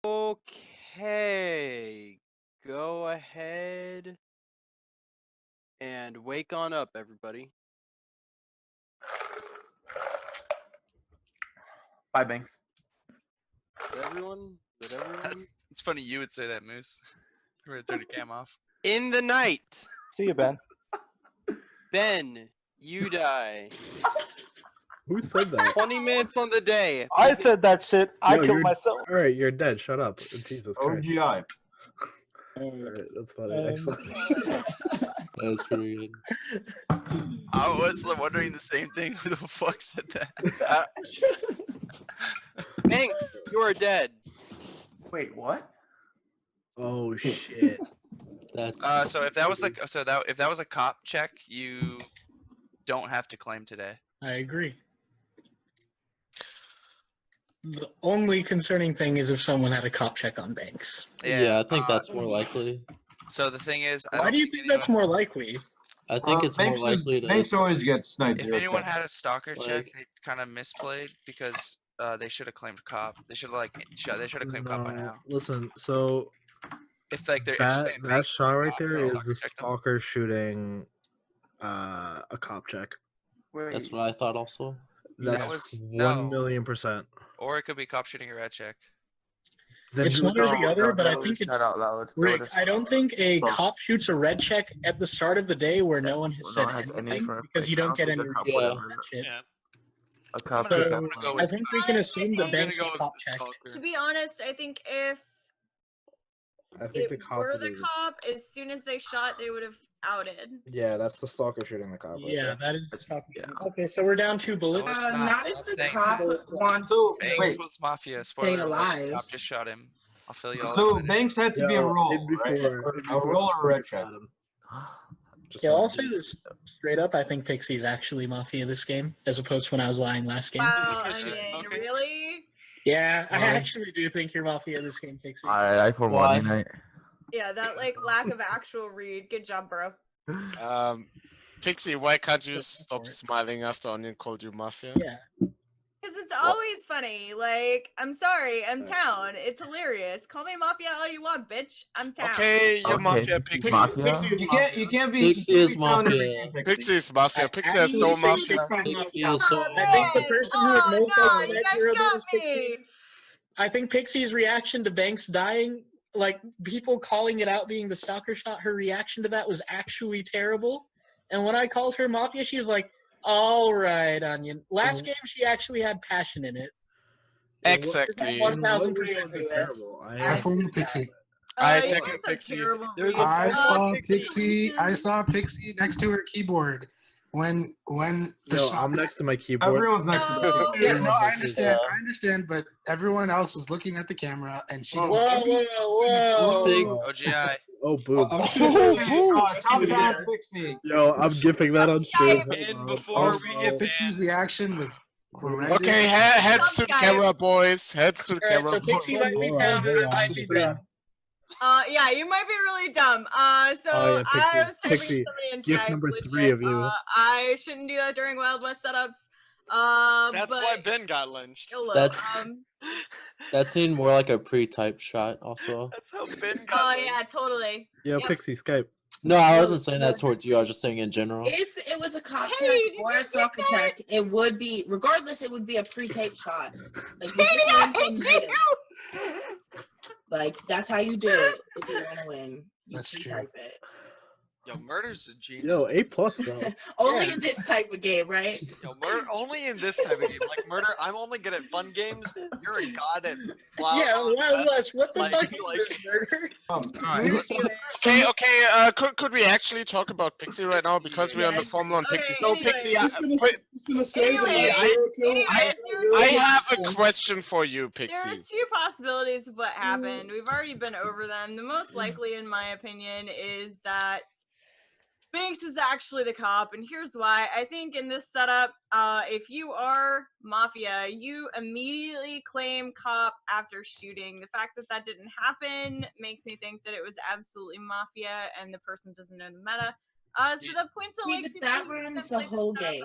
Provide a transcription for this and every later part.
Okay, go ahead and wake on up, everybody. Bye, Banks. Is everyone? It's funny you would say that, Moose. I'm gonna turn the cam off. In the night, See you, Ben. Ben, you die. Who said that? 20 minutes on the day. I said that shit. I No, killed you're- myself. All right, you're dead. Shut up. Jesus Christ. OGI. All right, that's funny. Actually. That was pretty good. I was wondering the same thing. Who the fuck said that? Banks, you are dead. Wait, what? Oh shit. That's So if that was if that was a cop check, you don't have to claim today. I agree. The only concerning thing is if someone had a cop check on Banks. yeah, I think that's more likely. So the thing is, Why do you think that's more likely? I think it's more Banks likely to. Banks always gets sniped. If anyone had a stalker check, they kind of misplayed because they should have claimed cop. They should have claimed cop by now. Listen, so If like they're that shot right there is the check them. stalker shooting a cop check. That's what I thought also. That's was- 1,000,000%. Or it could be cop shooting a red check. Then It's who- one or the other, but I think it's out loud. Rick. I don't think a cop shoots a red check at the start of the day where no one has said anything because you don't get any report on that shit. A cop. So, I'm gonna go I with think we can assume that I'm Banks gonna was go cop with checked. Stalker. To be honest, I think if I think the it cop. were the was- cop, as soon as they shot, they would have outed. Yeah, that's the stalker shooting the cop. Right Yeah, there. that is the cop. Yeah. Okay, so we're down 2 bullets. No, it's Not I'm if the saying cop wants Banks Wait. was mafia. staying Spoiler alert, alive. Cop just shot him. I'll fill you all So in. Banks had to be a Yo, roll, in right? before- Or in a before roll or a red shot check. him. Just Yeah, saying. I'll say this straight up. I think Pixie's actually Mafia this game, as opposed to when I was lying last game. Wow, Okay. Onion, Okay. really? Yeah, I Why? actually do think you're Mafia this game, Pixie. I for Why? one night. Yeah, that like lack of actual read. Good job, bro. Pixie, why can't you Go stop for it. smiling after Onion called you Mafia? Yeah. Because it's always funny. Like, I'm sorry, I'm town. It's hilarious. Call me Mafia all you want, bitch. I'm town. Okay, you're Okay, Mafia, Pixie. Pixie. Mafia? You can't be. Pixie is Mafia. Pixie is Mafia. Pixie is actually so think Mafia. it's from Pixie Mafia. is so. I think the person who would Oh, most no, likely you make guys your other got is Pixie. me. I think Pixie's reaction to Banks dying, like people calling it out being the stalker shot, her reaction to that was actually terrible. And when I called her Mafia, she was like, "All right, Onion." Last game, she actually had passion in it. Exactly. 1000% do it. terrible. I follow Pixie. I you second guys are Pixie. terrible There's a reads. I Oh, saw Pixie. Pixie. I saw Pixie next to her keyboard when the No, shot. I'm next to my keyboard. Everyone's next to the No. Yeah, no, I Everyone's next to understand. Yeah. I understand, but everyone else was looking at the camera, and she. Whoa, didn't- whoa, whoa. Think- OGI. Oh, boom. Top down, Pixie. Yo, I'm gifting that on stream. And Hold on. before Also, we get Pixie's reaction was horrendous. Okay, heads to the Guys. camera, boys. Heads to the All right, so camera. Pixie might be Hold on, bad, hold I on, might be just dumb. Yeah, you might be really dumb. So Oh, yeah, I Pixie. was typing Pixie, somebody in gift Skype, number legit. 3 of you. I shouldn't do that during Wild West setups. That's but why Ben got lynched. look, That's- That seemed more like a pre-typed shot. Also, That's how Ben oh got lynched. yeah, totally. Yo, Yep. Pixie, Skype. no, I wasn't saying that towards you. I was just saying in general. If it was a cop Hey, check did or you a stalker get that? check, it would be, regardless, it would be a pre-taped shot. Like, we Katie, just I learned from hate Maiden. you! Like, that's how you do it if you want to win. You That's true. pre-type it. Yo, Murder's a genius. Yo, A+ though. Only Yeah. in this type of game, right? Yo, Murder only in this type of game. Like Murder, I'm only good at fun games. You're a god at Yeah, Wild West, what the Like- fuck is like- this, Murder? Okay, could we actually talk about Pixie right now because we're on the Formula on Okay, Pixie? No, anyway. Pixie, Anyway, I have a question for you, There are Pixie. two possibilities of what happened. We've already been over them. The most likely, in my opinion, is that Banks is actually the cop, and here's why. I think in this setup, if you are Mafia, you immediately claim cop after shooting. The fact that that didn't happen makes me think that it was absolutely Mafia, and the person doesn't know the meta. So the points of See, like but that ruins the whole game.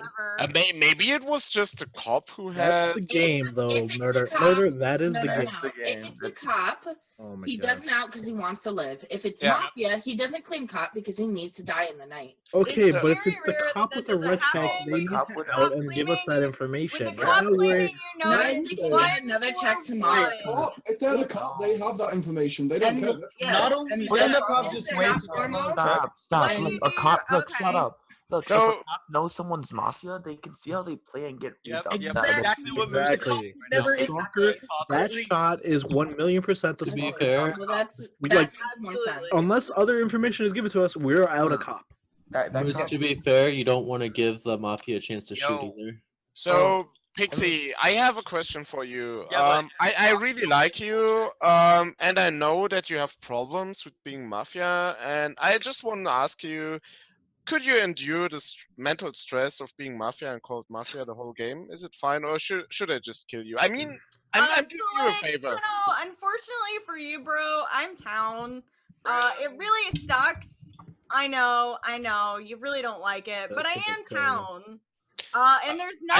Maybe it was just a cop who That's had. the game, though. If it's Murder, the cop, murder. That is no, the no, game. no. If it's the cop, Oh my he god. doesn't out because he wants to live. If it's Yeah. mafia, he doesn't claim cop because he needs to die in the night. Okay, It's but if very it's the rare that cop that with a doesn't red check, happen. they need Cop to with out a- and give us that With information. the Right cop now, we're claiming you know Not it, if they can one get another check for tomorrow. one. Cop, if they're the cop, they have that information. They don't And care. yeah, Not only and Wouldn't as the cop long as just they're wait not to get another normal, check? Stop. What do Look, you a cop. do? Look, shut Okay. up. Look, if So- a cop knows someone's mafia, they can see how they play and get Yep, beat up. yep, Exactly. exactly what Exactly. The Never stalker, that shot is 1,000,000% the To be stalker fair, shot. well, that We makes like more sense. Absolutely. unless other information is given to us, we're out a cop. That Because cop- to be fair, you don't want to give the mafia a chance to shoot Yo. either. So, Pixie, I have a question for you. Yeah, but- I really like you, and I know that you have problems with being mafia, and I just want to ask you, could you endure the mental stress of being mafia and called mafia the whole game? Is it fine, or should I just kill you? I mean, I'm doing you a favor. You know, unfortunately for you, bro, I'm town. It really sucks. I know, you really don't like it, but I That's am okay. town. And there's no.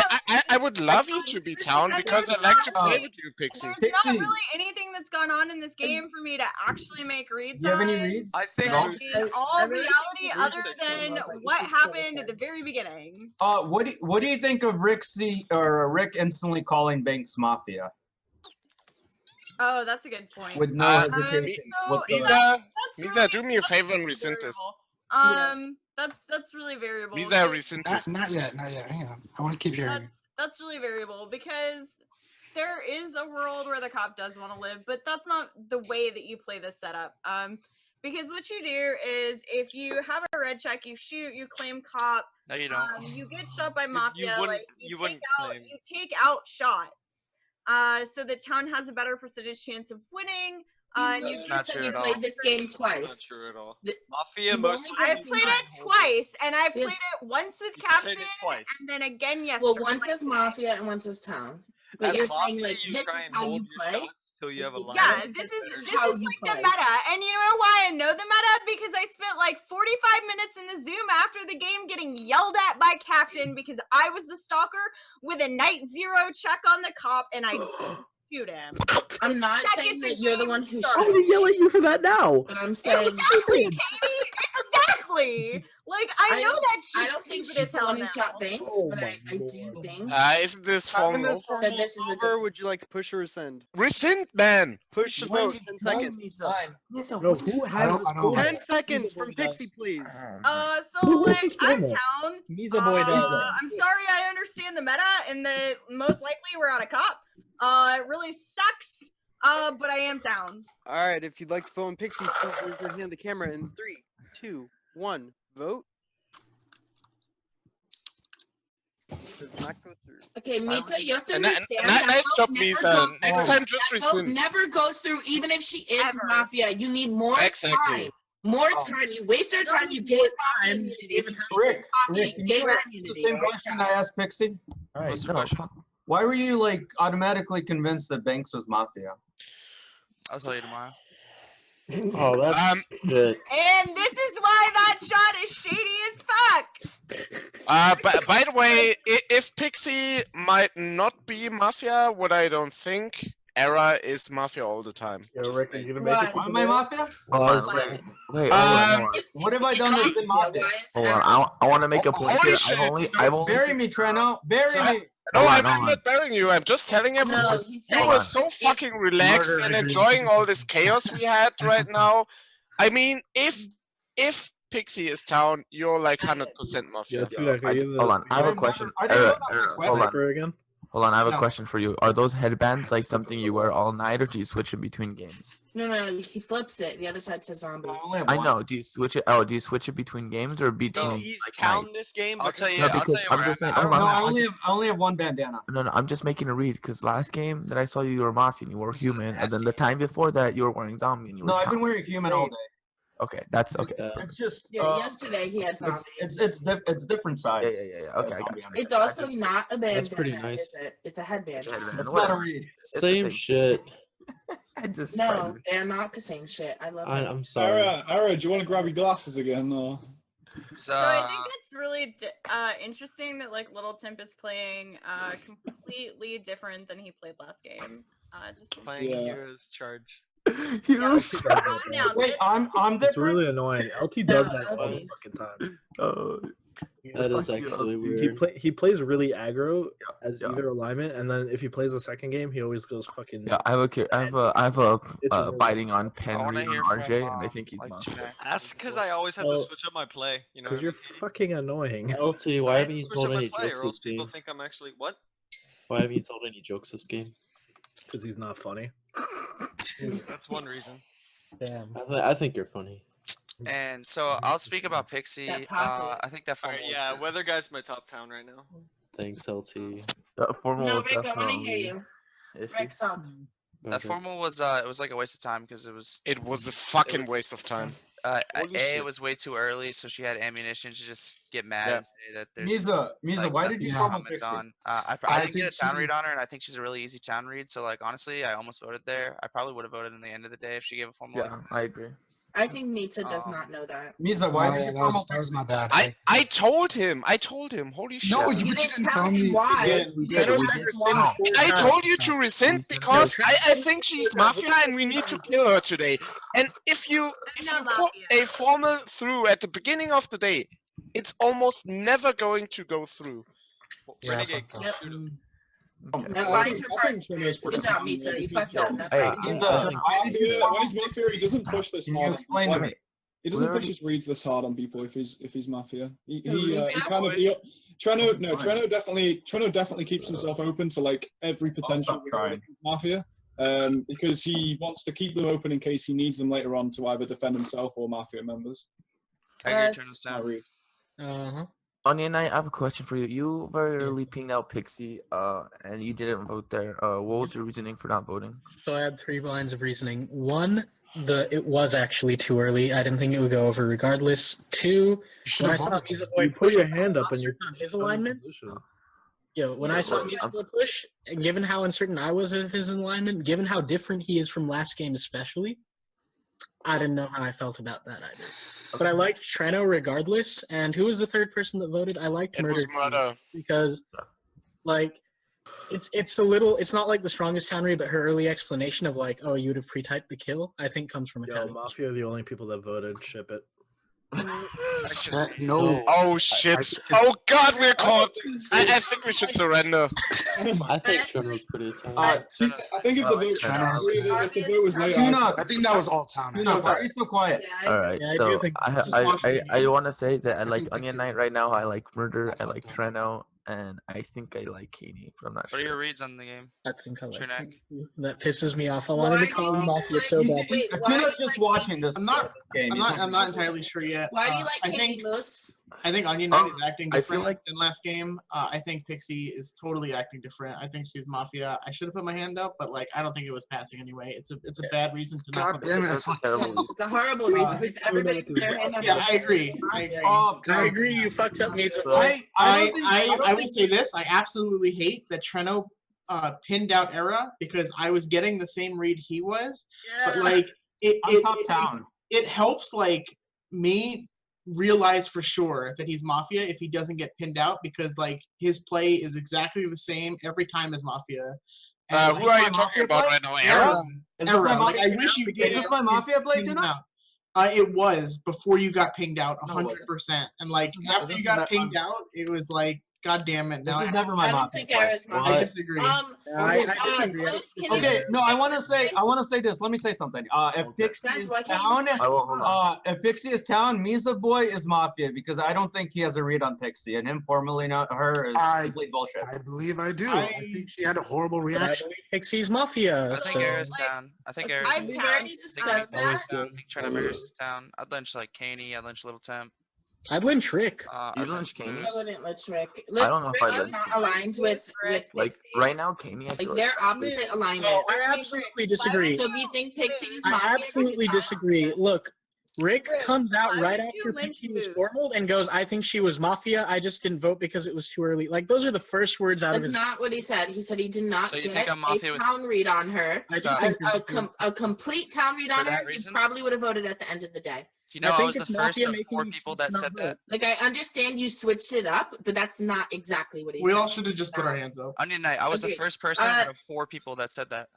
I would love you to be town And because I there's like not to play really- with you, Pixie. There's not Pixie. really anything that's gone on in this game for me to actually make reads Do you have on. any reads? I think No. In all I really reality, think other research than about, like, what you should kill happened at the them. very beginning. What do you think of Rick instantly calling Banks Mafia Oh, that's a good point. with no hesitation so- whatsoever? Misa, That's Misa, really- do me a that's favor and really rescind this. variable. That's really variable. Misa, because rescind this. Not yet. Hang on. I want to keep hearing. That's really variable because there is a world where the cop does want to live, but that's not the way that you play this setup. Because what you do is if you have a red check, you shoot, you claim cop, No, you don't. you get shot by You mafia, wouldn't- like you wouldn't claim. you take out shots. So the town has a better percentage chance of winning. And you That's You not said true you at all. played this game Not twice. true at all. The- Mafia you've most. only played I've played it twice, and I've Yeah. played it once with You played it Captain, twice. and then again yesterday. Well, once as mafia and once as town. But As you're Mafia, saying like you this try is and how hold you your play. shots till you have a line. Yeah, This this is is how like you the play. meta, and you know why I know the meta? Because I spent like 45 minutes in the Zoom after the game getting yelled at by Captain because I was the stalker with a night zero check on the cop, and I shoot him. I'm not Second saying that thing you're the one who I'm shot, gonna yell at you for that now. but I'm saying Exactly, Katie. Exactly. Like I I know don't- that she's I don't think stupid she's as the hell one who now. shot Banks, Oh but my I do God. think Isn't this Having falling this over? for that this is a over, good- would you like to push or rescind? Rescind, man. Push to vote. 10 seconds. No, who has this I don't- phone? 10 seconds He's the from one who does. Pixie, please. So Who like else is I'm normal? down. Misa boy does. I'm sorry, I understand the meta, and that most likely we're out of cop. It really sucks. But I am down. All right, if you'd like to vote on Pixie, please raise your hand on the camera in 3, 2, 1. Vote. Does not go through. Okay, Mita, you have to And understand nice that job, vote never Misa. goes Next through. time, just That vote rescind. never goes through, even if she is Ever. mafia. You need more Exactly. time. More time. You waste your time. You get mafia immunity. If you Rick, mafia, Rick, you can get you your ask the immunity. same right? question I asked Pixie? What's the question? Why were you like automatically convinced that Banks was mafia? I'll tell you tomorrow. Oh, that's good. And this is why that shot is shady as fuck. But by the way, if Pixie might not be mafia, what I don't think, Era is mafia all the time. Yo, Rick, are you gonna make Why? it? Why am I mafia? Wait, What have I done that's been mafia? Why is hold that? on. I want to make a point Holy here. shit, I've only Bury seen- me, Treno. Bury me. No, Hold on, I'm hold on. not burying you. I'm just telling everyone. No, you he's saying were so fucking relaxed Murder and is- enjoying all this chaos we had right now. I mean, if Pixie is town, you're like 100% Yeah, mafia. Tudak, are you the Hold on, I have a Wait, question. I didn't know that Era, was hold on. sniper again? Hold on, I have a No. question for you. Are those headbands like something you wear all night, or do you switch in between games? No, he flips it. The other side says zombie. only have I one. know. Do you switch it? Oh, do you switch it between games or No, between he's like town night? this game. I'll because- tell you. No, I'll because tell you I'm where just I'm saying. at. No, Hold on, I only have one bandana. No, I'm just making a read because last game that I saw you were mafia and you were human, and then the time before that you were wearing zombie and you were. No, I've town. been wearing human all day. Okay, that's okay. It's just Yeah, yesterday he had zombie. it's different Yeah, sides. yeah. Okay, I got you. It's also not a bandana. That's pretty nice. It's a headband. It's not a read. Same shit. I just No, they're not the same shit. I love it. I'm sorry. Ara, do you want to grab your glasses again? Or? So I think it's really interesting that like Little Temp is playing completely different than he played last game. Just Playing Heroes Charge. Heroes. Wait, I'm It's different. really annoying. LT does No, that all the LT. fucking time. Oh, That is actually weird. He plays really aggro as yeah. either alignment, and then if he plays the second game, he always goes fucking. Yeah, I have a It's really biting on Pen I want to read on hear RJ, from and I think he's like mafia. Tunek. That's because I always have to Well, switch up my play. You know. Because you're fucking annoying. LT, why I haven't have you to switch told up my any play, jokes or else this people game? think I'm actually what? Why haven't you told any jokes this game? Because he's not funny. That's one reason. Damn. I think you're funny. And so I'll speak about Pixie. That pocket. I think that All right, formal yeah, was Weather Guy's my top town right now. Thanks, LT. Formal No, was Rick, I want to definitely hear you. iffy. Rick, talk. that Okay. formal was it was like a waste of time because it was It was a fucking was- waste of time. Holy A, shit. it was way too early, so she had ammunition to just get mad Yeah. and say that there's Misa, like, why did nothing you to formal comment Pixie? on. I I didn't get a think town she- read on her, and I think she's a really easy town read. So like honestly, I almost voted there. I probably would have voted in the end of the day if she gave a formal. Yeah, I agree. I think Mita does not know that. Misa, why Oh, did yeah, you that formal was my bad. I told him. Holy shit. No, You but didn't tell me why. Yes, we did. You We didn't did. tell me why. I told you to rescind because I think she's mafia and we need to kill her today. And if you not put mafia. a formal through at the beginning of the day, it's almost never going to go through. Yeah, Renegade. fuck Yep. that. Now I find think- your I think partners. Trina's Good job, Mita. You fucked up. Now Hey, find your Misa, partners. why did you When formal he's mafia, he doesn't push this Can you hard. explain to Like, me? he doesn't We push already- his reads this hard on people if he's mafia. He Misa? kind of Treno definitely keeps himself open to like every potential stop trying. mafia. Because he wants to keep them open in case he needs them later on to either defend himself or mafia members. I agree, Yes. turn this My down. read. Uh-huh. Onion Knight, I have a question for you. You very early pinged out Pixie, and you didn't vote there. What was your reasoning for not voting? So I had 3 lines of reasoning. 1, it was actually too early. I didn't think it would go over regardless. 2, You should when I have saw voted. Misa Boy You put push your on hand up and you're on his alignment. Position. When I saw Misa Boy push, and given how uncertain I was of his alignment, given how different he is from last game especially, I didn't know how I felt about that either. But I liked Treno regardless. And who was the third person that voted? I liked It was Murder too, murder. because, like, it's not like the strongest town read, but her early explanation of like, oh, you would have pre-typed the kill, I think comes from a Yo, kind of Mafia are the only people that voted. Ship it. Shit, no. Oh shit. Oh god, we're caught. I think we should surrender. I think Treno's pretty Italian. I think if the vote, Treno. if the vote was later, Tuna, I think that was all town. Tuna, why are you so quiet? Yeah, All right, Yeah, I do so think I want to say that I like think Onion Pixie- Knight right now. I like Murder. I fuck like that. Treno, and I think I like Katie, but I'm not What are sure. your reads on the game? I think I like Trinak. that pisses me off. I Why wanted to do call you him Mafia like- so bad. Wait, why do Tuna's you just like watching this I'm not- game. I'm not entirely sure yet. Why do you like I Katie think Moose? I think Onion Knight Um, is acting I feel different like- than last game. I think Pixie is totally acting different. I think she's mafia. I should have put my hand up, but like I don't think it was passing anyway. It's a bad reason to not. God put damn it! I That's a fucked terrible up. read. It's a horrible reason. If everybody put their hand up. Yeah, I agree. I agree. Oh, I agree, you fucked up, Nate. I will say this. I absolutely hate that Treno pinned out Era because I was getting the same read he was. But like I'm top town. it helps like me realize for sure that he's mafia if he doesn't get pinned out because like his play is exactly the same every time as mafia. And, Who are you talking about right now, Era? Is this Era. my Like, I mafia? wish you Is did. this my mafia play, Pin him Tuna? out. It was before you got pinged out, No, it wasn't. 100%. And like This is- after this you is got not- pinged out, it was like, God damn it! This Now is never my I don't mafia think play. Era's I mafia. disagree. I disagree. Moose, can Okay, you- no, I want to say this. Let me say something. If Pixie Guys, is why can't town, you I will hold on. if Pixie is town, Misa Boy is mafia because I don't think he has a read on Pixie, and him formally not her is I- complete bullshit. I believe I do. I think she had a horrible I reaction. believe Pixie's Mafia. I think So. Era's down. I think Era's I'm We've town. already discussed Era's that. down. I think Trina Mirrors is down. I'd lynch like Caney. I'd lynch Little Temp. I'd lynch Rick. I'd lynch Caney? I Moose. wouldn't let Rick. I don't know if Rick I is let- not aligned with Like Pixie. right now, Katie. I Like feel they're opposite alignment. No, I absolutely disagree. So if you think Pixie's I mafia, absolutely Rick is disagree. Look, Rick comes out why right would you after lynch Pixie was Booth? formal and goes, "I think she was Mafia. I just didn't vote because it was too early." Like those are the first words out of That's his. not what he said. He said he did not So you get think I'm Mafia a with- town read on her. I do Stop. think A complete town read For on her. that He reason? probably would have voted at the end of the day. Do you know I I think was the it's first Mafia of making 4 you people choose that to not said that? vote. Like I understand you switched it up, but that's not exactly what he We said. all should have just put our hands up. Onion Knight, I was the Agreed. first person out of 4 people that said that.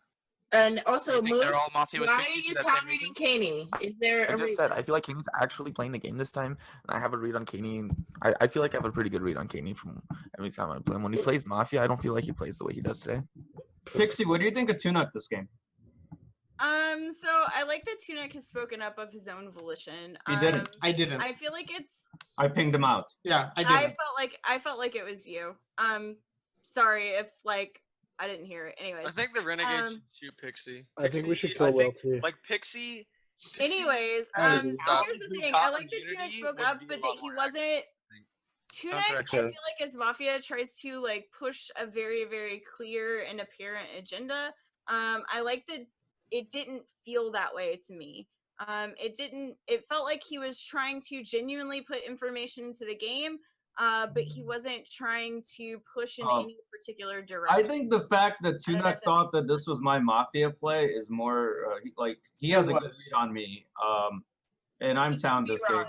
And also, You think they're Moose, all Mafia with why are Pixie for you that town same reason? reading Kaney? Is there I a just reason? said I feel like Kaney's actually playing the game this time, and I have a read on Kaney. And I feel like I have a pretty good read on Kaney from every time I play him. When he plays Mafia, I don't feel like he plays the way he does today. Pixie, what do you think of Tunic this game? So I like that Tunic has spoken up of his own volition. He didn't. I didn't. I feel like it's. I pinged him out. Yeah, I I didn't. felt like it was you. Sorry if like I didn't hear it. Anyways. I think the Renegade should shoot Pixie. I think we should Pixie- kill I Will think, too. Like Pixie. Anyways, I so agree. here's the Who thing. taught I like that Tunic immunity spoke would up, be a but lot that he more wasn't. Tunic, I Counter-attack. feel like as Mafia tries to like push a very, very clear and apparent agenda. I like that it didn't feel that way to me. It felt like he was trying to genuinely put information into the game, but he wasn't trying to push in any particular direction. I think the fact that I don't know Tunic if that thought that this was my Mafia play is more like he has a good read on me. And I'm town this game.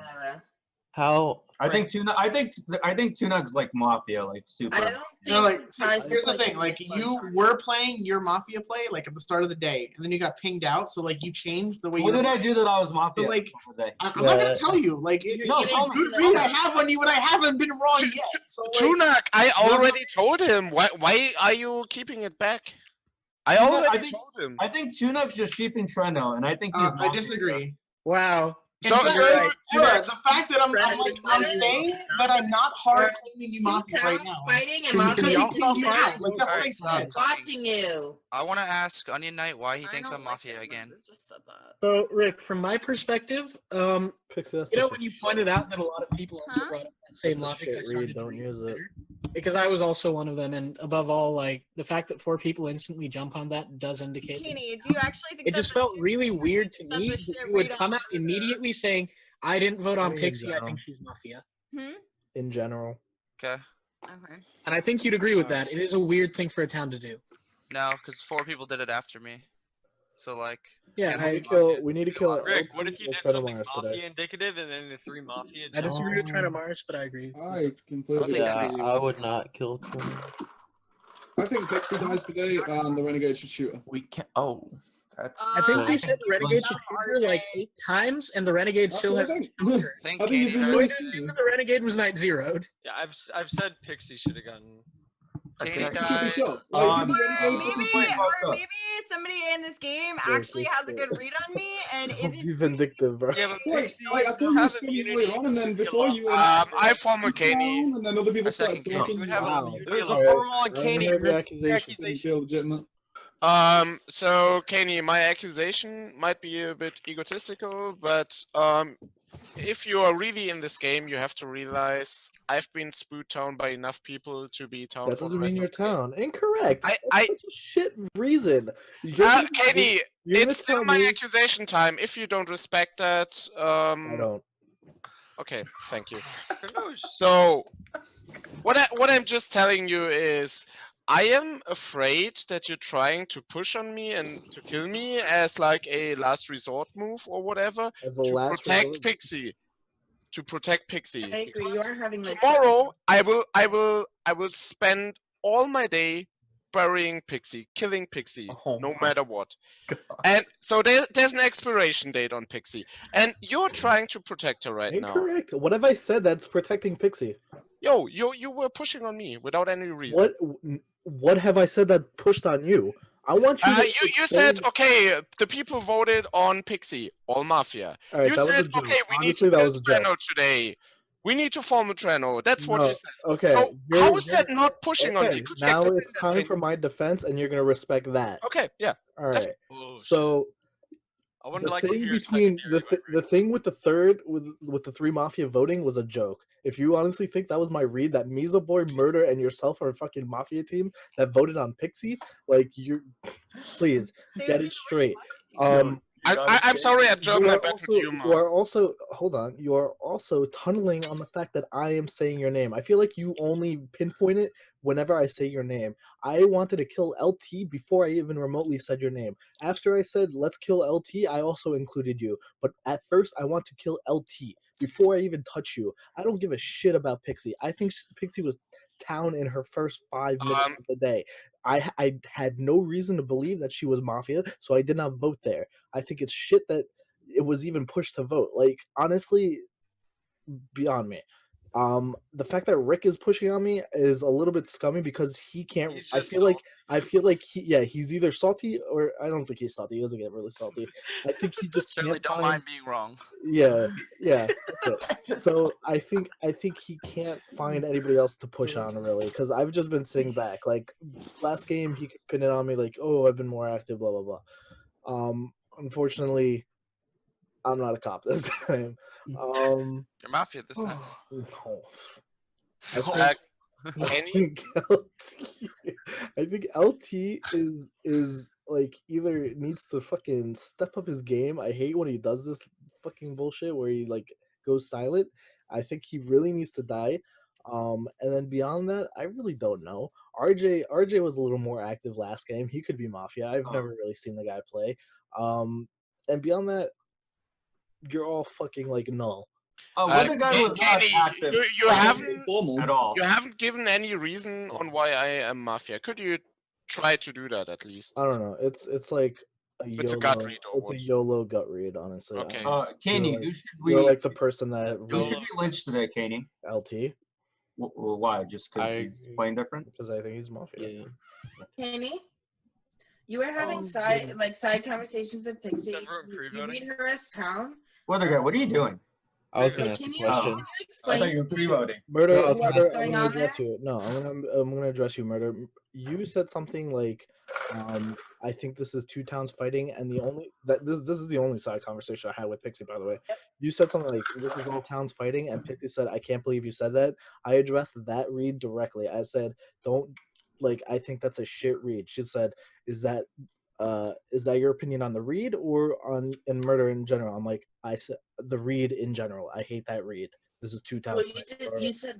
How? I think Tunic. I think Tunic's like Mafia, like super. I don't No, think like, see, tries to here's the push thing. in Like, this you one. were playing your Mafia play, like, at the start of the day, and then you got pinged out, so, like, you changed the way What you did I do that I was Mafia? So, like, for the day? I'm not gonna tell you. Like, No, it's tell a me. good read I have on you, but I haven't been wrong yet. So, like, Tunak, I already told him. Why are you keeping it back? I already told him. I think Tunic's just sheeping Treno, and I think he's. I Mafia. disagree. Wow. In So- fact, so- Era, the fact that I'm saying that I'm not hard claiming you Mafia right now. Fighting and Can Mafia y'all Because he pinged you stop out. Like, that's what I Alright, said. watching you. I want to ask Onion Knight why he I thinks don't I'm like Mafia it, again. Moses just said that. So Rick, from my perspective, Pixie, that's you know such when a you pointed out that a lot of people also Huh? brought up that same That's a logic, I shit started read, to don't use it. reconsider. Because I was also one of them, and above all, like the fact that 4 people instantly jump on that does indicate. that- Kenny, do you actually think It just that's a felt shit- really weird to that's me a that shit you would read on come out Murder? immediately saying, "I didn't vote on In Pixie. I general. think she's Mafia." Hmm? In general. Okay. Okay. And I think you'd agree with that. It is a weird thing for a town to do. No, because 4 people did it after me. So like. Yeah, and I- We need to kill Rick, what LT if you or did Treno something Mars Mafia today. indicative and then the 3 Mafia? I disagree with Oh. Treno Mars, but I agree. I completely think Yeah, disagree. I would not kill Treno. I think Pixie dies today and the Renegade should shoot her. We can't. Oh, that's. I think Yeah. we said the Renegade should shoot her like 8 times, and the Renegade That's still what I hasn't think. shot her. Think I think if Katie you does. Going really to too. assume that the Renegade was night zeroed. Yeah, I've said Pixie should have gotten. I Katie can Should be dies. shot. Like, do the Or Renegade maybe, fucking shoot her. or maybe somebody in this game actually has a good read on me and Don't isn't. be vindictive, bro. Yeah, but It's like, Pixie, I thought you have were spinning immunity earlier on, and then to kill before off you I form a Kenny. down, and then other people I started second talking. You would have Wow. immunity There's a on- formal on I Kenny. heard the Rick, accusation. Didn't feel legitimate. So Kenny, my accusation might be a bit egotistical, but if you are really in this game, you have to realize I've been spoot town by enough people to be town. That for the doesn't rest mean you're of the game. town. Incorrect. I- That's such a shit reason. Kenny, you're gonna it's still tell my me- accusation time. If you don't respect that, I don't. Okay, thank you. Who knows? So, what I'm just telling you is, I am afraid that you're trying to push on me and to kill me as like a last resort move or whatever As a to last protect resort? Pixie. To protect Pixie. I agree. You because are having like tomorrow, I will spend all my day burying Pixie, killing Pixie, Oh no my matter what. And so there's an expiration date on Pixie, and you're trying to protect her right now. Incorrect. What have I said that's protecting Pixie? Yo, you were pushing on me without any reason. What have I said that pushed on you? I want you to You said, okay, the people voted on Pixie, all Mafia. All right, You that was a said, joke. okay, we Honestly, need to that kill was a joke. Treno today. We need to form a Treno. That's what No, you said. okay, So you're- how is that you're- not pushing on me? Okay, Could you now explain it's that, time please? for my defense, and you're gonna respect that. Okay, yeah. All right. Oh, So I would the like to thing hear between secondary, the thing with the third with the 3 Mafia voting was a joke. If you honestly think that was my read, that Misa Boy, Murder, and yourself are a fucking Mafia team that voted on Pixie, like please get it straight. I'm sorry, I jumped my back with you, You are also hold on. You are also tunneling on the fact that I am saying your name. I feel like you only pinpoint it whenever I say your name. I wanted to kill LT before I even remotely said your name. After I said let's kill LT, I also included you. But at first, I want to kill LT before I even touch you. I don't give a shit about Pixie. I think Pixie was town in her first 5 minutes of the day. I had no reason to believe that she was Mafia, so I did not vote there. I think it's shit that it was even pushed to vote. Like, honestly, beyond me. The fact that Rick is pushing on me is a little bit scummy because he can't. I feel like he's either salty or I don't think he's salty. He doesn't get really salty. I think he just Certainly can't don't mind being wrong. Yeah, that's it. So I think he can't find anybody else to push on really because I've just been sitting back. Like last game, he could pin it on me like, oh, I've been more active, blah blah blah. Unfortunately, I'm not a cop this time. You're Mafia this time. No. I think LT is like either needs to fucking step up his game. I hate when he does this fucking bullshit where he like goes silent. I think he really needs to die. And then beyond that, I really don't know. RJ was a little more active last game. He could be Mafia. I've never really seen the guy play. And beyond that, you're all fucking like null. Weather guy was not active. You haven't at all. You haven't given any reason on why I am Mafia. Could you try to do that at least? I don't know. It's like a It's YOLO, a gut read or it's a what? YOLO gut read, honestly. Okay. Kenny, You're who like, should we? you're like the person that Who should be lynched today, Kenny? LT. Why? Just because he's playing different? Because I think he's Mafia. Kenny, you were having side conversations with Pixie. You read her as town. Weather guy, what are you doing? I was gonna ask a question. I thought you were pre-voting. Murder, what's I'm going gonna on address you. No, I'm gonna address you, Murder. You said something like, I think this is two towns fighting, and this is the only side conversation I had with Pixie, by the way. You said something like, this is all towns fighting, and Pixie said, I can't believe you said that. I addressed that read directly. I said, I think that's a shit read. She said, is that your opinion on the read or in Murder in general? I'm like, I said the read in general. I hate that read. This is two towns. Well, you said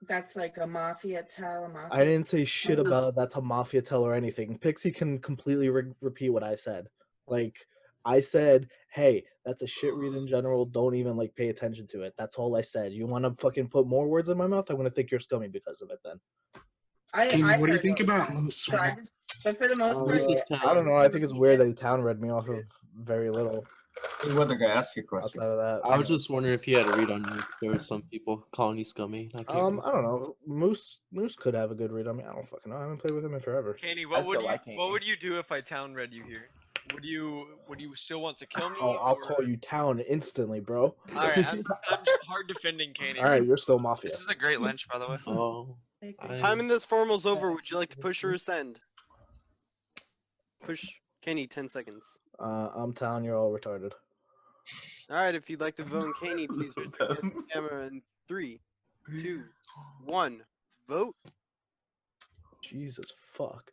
that's like a Mafia tell. I didn't say shit about that's a Mafia tell or anything. Pixie can completely repeat what I said. Like, I said, hey, that's a shit read in general. Don't even pay attention to it. That's all I said. You want to fucking put more words in my mouth? I'm gonna think you're scummy because of it. Then. What do you think about Moose? But for the most part, I don't know. I think it's weird that the town read me off of very little. Hey, Weather guy, ask your question. Outside of that, I was just wondering if you had a read on you. There were some people calling you scummy. I don't know. Moose could have a good read on me. I don't fucking know. I haven't played with him in forever. Kenny, what would you do if I town read you here? Would you still want to kill me? Oh, I'll call you town instantly, bro. All right, I'm just hard defending Kenny. All right, you're still Mafia. This is a great lynch, by the way. Oh. Time in this formal's over. Would you like to push or ascend? Push Kenny 10 seconds. I'm town. You're all retarded. All right, if you'd like to vote Kenny, please raise the camera in 3, 2, 1. Vote. Jesus fuck.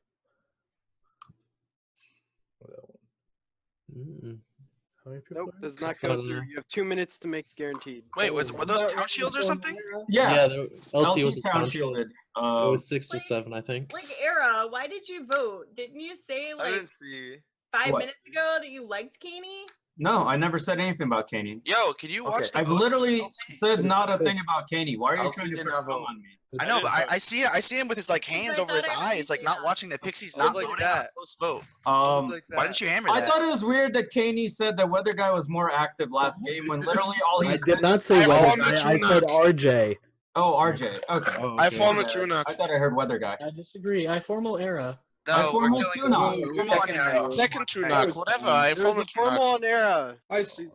How many people? Nope, does not go through. You have 2 minutes to make guaranteed. Wait, were those town shields or something? Yeah, LT was town shielded. It was 6 to 7, I think. Era, why did you vote? Didn't you say I didn't see. 5 minutes ago that you liked Kaney? No, I never said anything about Kaney. Yo, can you watch the I've votes? literally said not a thing about Kaney. Why are you trying to put scum on me? I know, but I see him with his hands over his eyes, not watching that Pixie's not voting on a close vote. Why didn't you hammer that? I thought it was weird that Kaney said that Weather Guy was more active last game when literally all he I said. did not say Weather Guy. I said RJ. Oh, RJ. Okay. I form a tuna. I thought I heard Weather Guy. I disagree. I formal Era. No, formal second tuna, whatever. I form a formal on Era.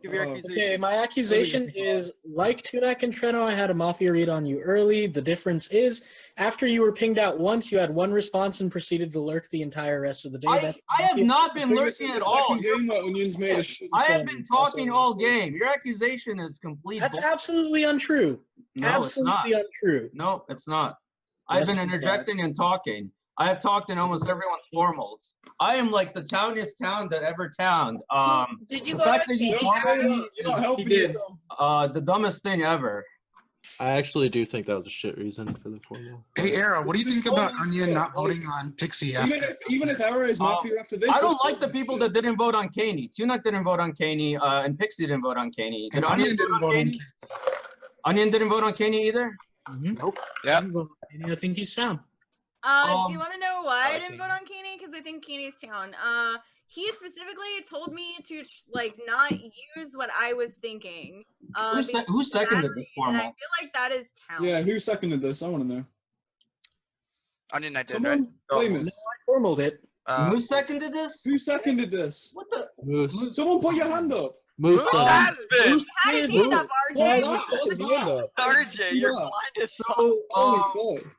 Give your accusation. Okay, my accusation is, like Tunak and Treno, I had a Mafia read on you early. The difference is, after you were pinged out once, you had one response and proceeded to lurk the entire rest of the day. I have not been lurking at all. I have been talking all game. Your accusation is complete. That's absolutely untrue. No, absolutely it's not. untrue. No, it's not. I've been interjecting and talking. I have talked in almost everyone's formals. I am like the towniest town that ever towned. Did you the vote fact on that you Katie? called me You're not is helping yourself. the dumbest thing ever. I actually do think that was a shit reason for the formal. Hey, Era, what do you think about Onion not voting on Pixie after? Even if Era is Mafia after this, I don't like the people that didn't vote on Caney. Tunak didn't vote on Caney, and Pixie didn't vote on Caney. Did And Onion didn't vote on Caney? Onion didn't vote on Caney either? Nope. Yeah. I think he's found. Do you want to know why I didn't vote on Caney? Because I think Caney's town. He specifically told me to like not use what I was thinking. Who seconded this and I formal? feel like that is town. Yeah, who seconded this? I want to know. Onion, I did, Come right? on, blame it. I formaled it. Who seconded this? Who seconded this? What the? Moose. Someone put your hand up. Moose. Has been. Who's Had his kid? hand up, Why RJ. is that? RJ, you're Yeah. blind as fuck. So, Holy fuck.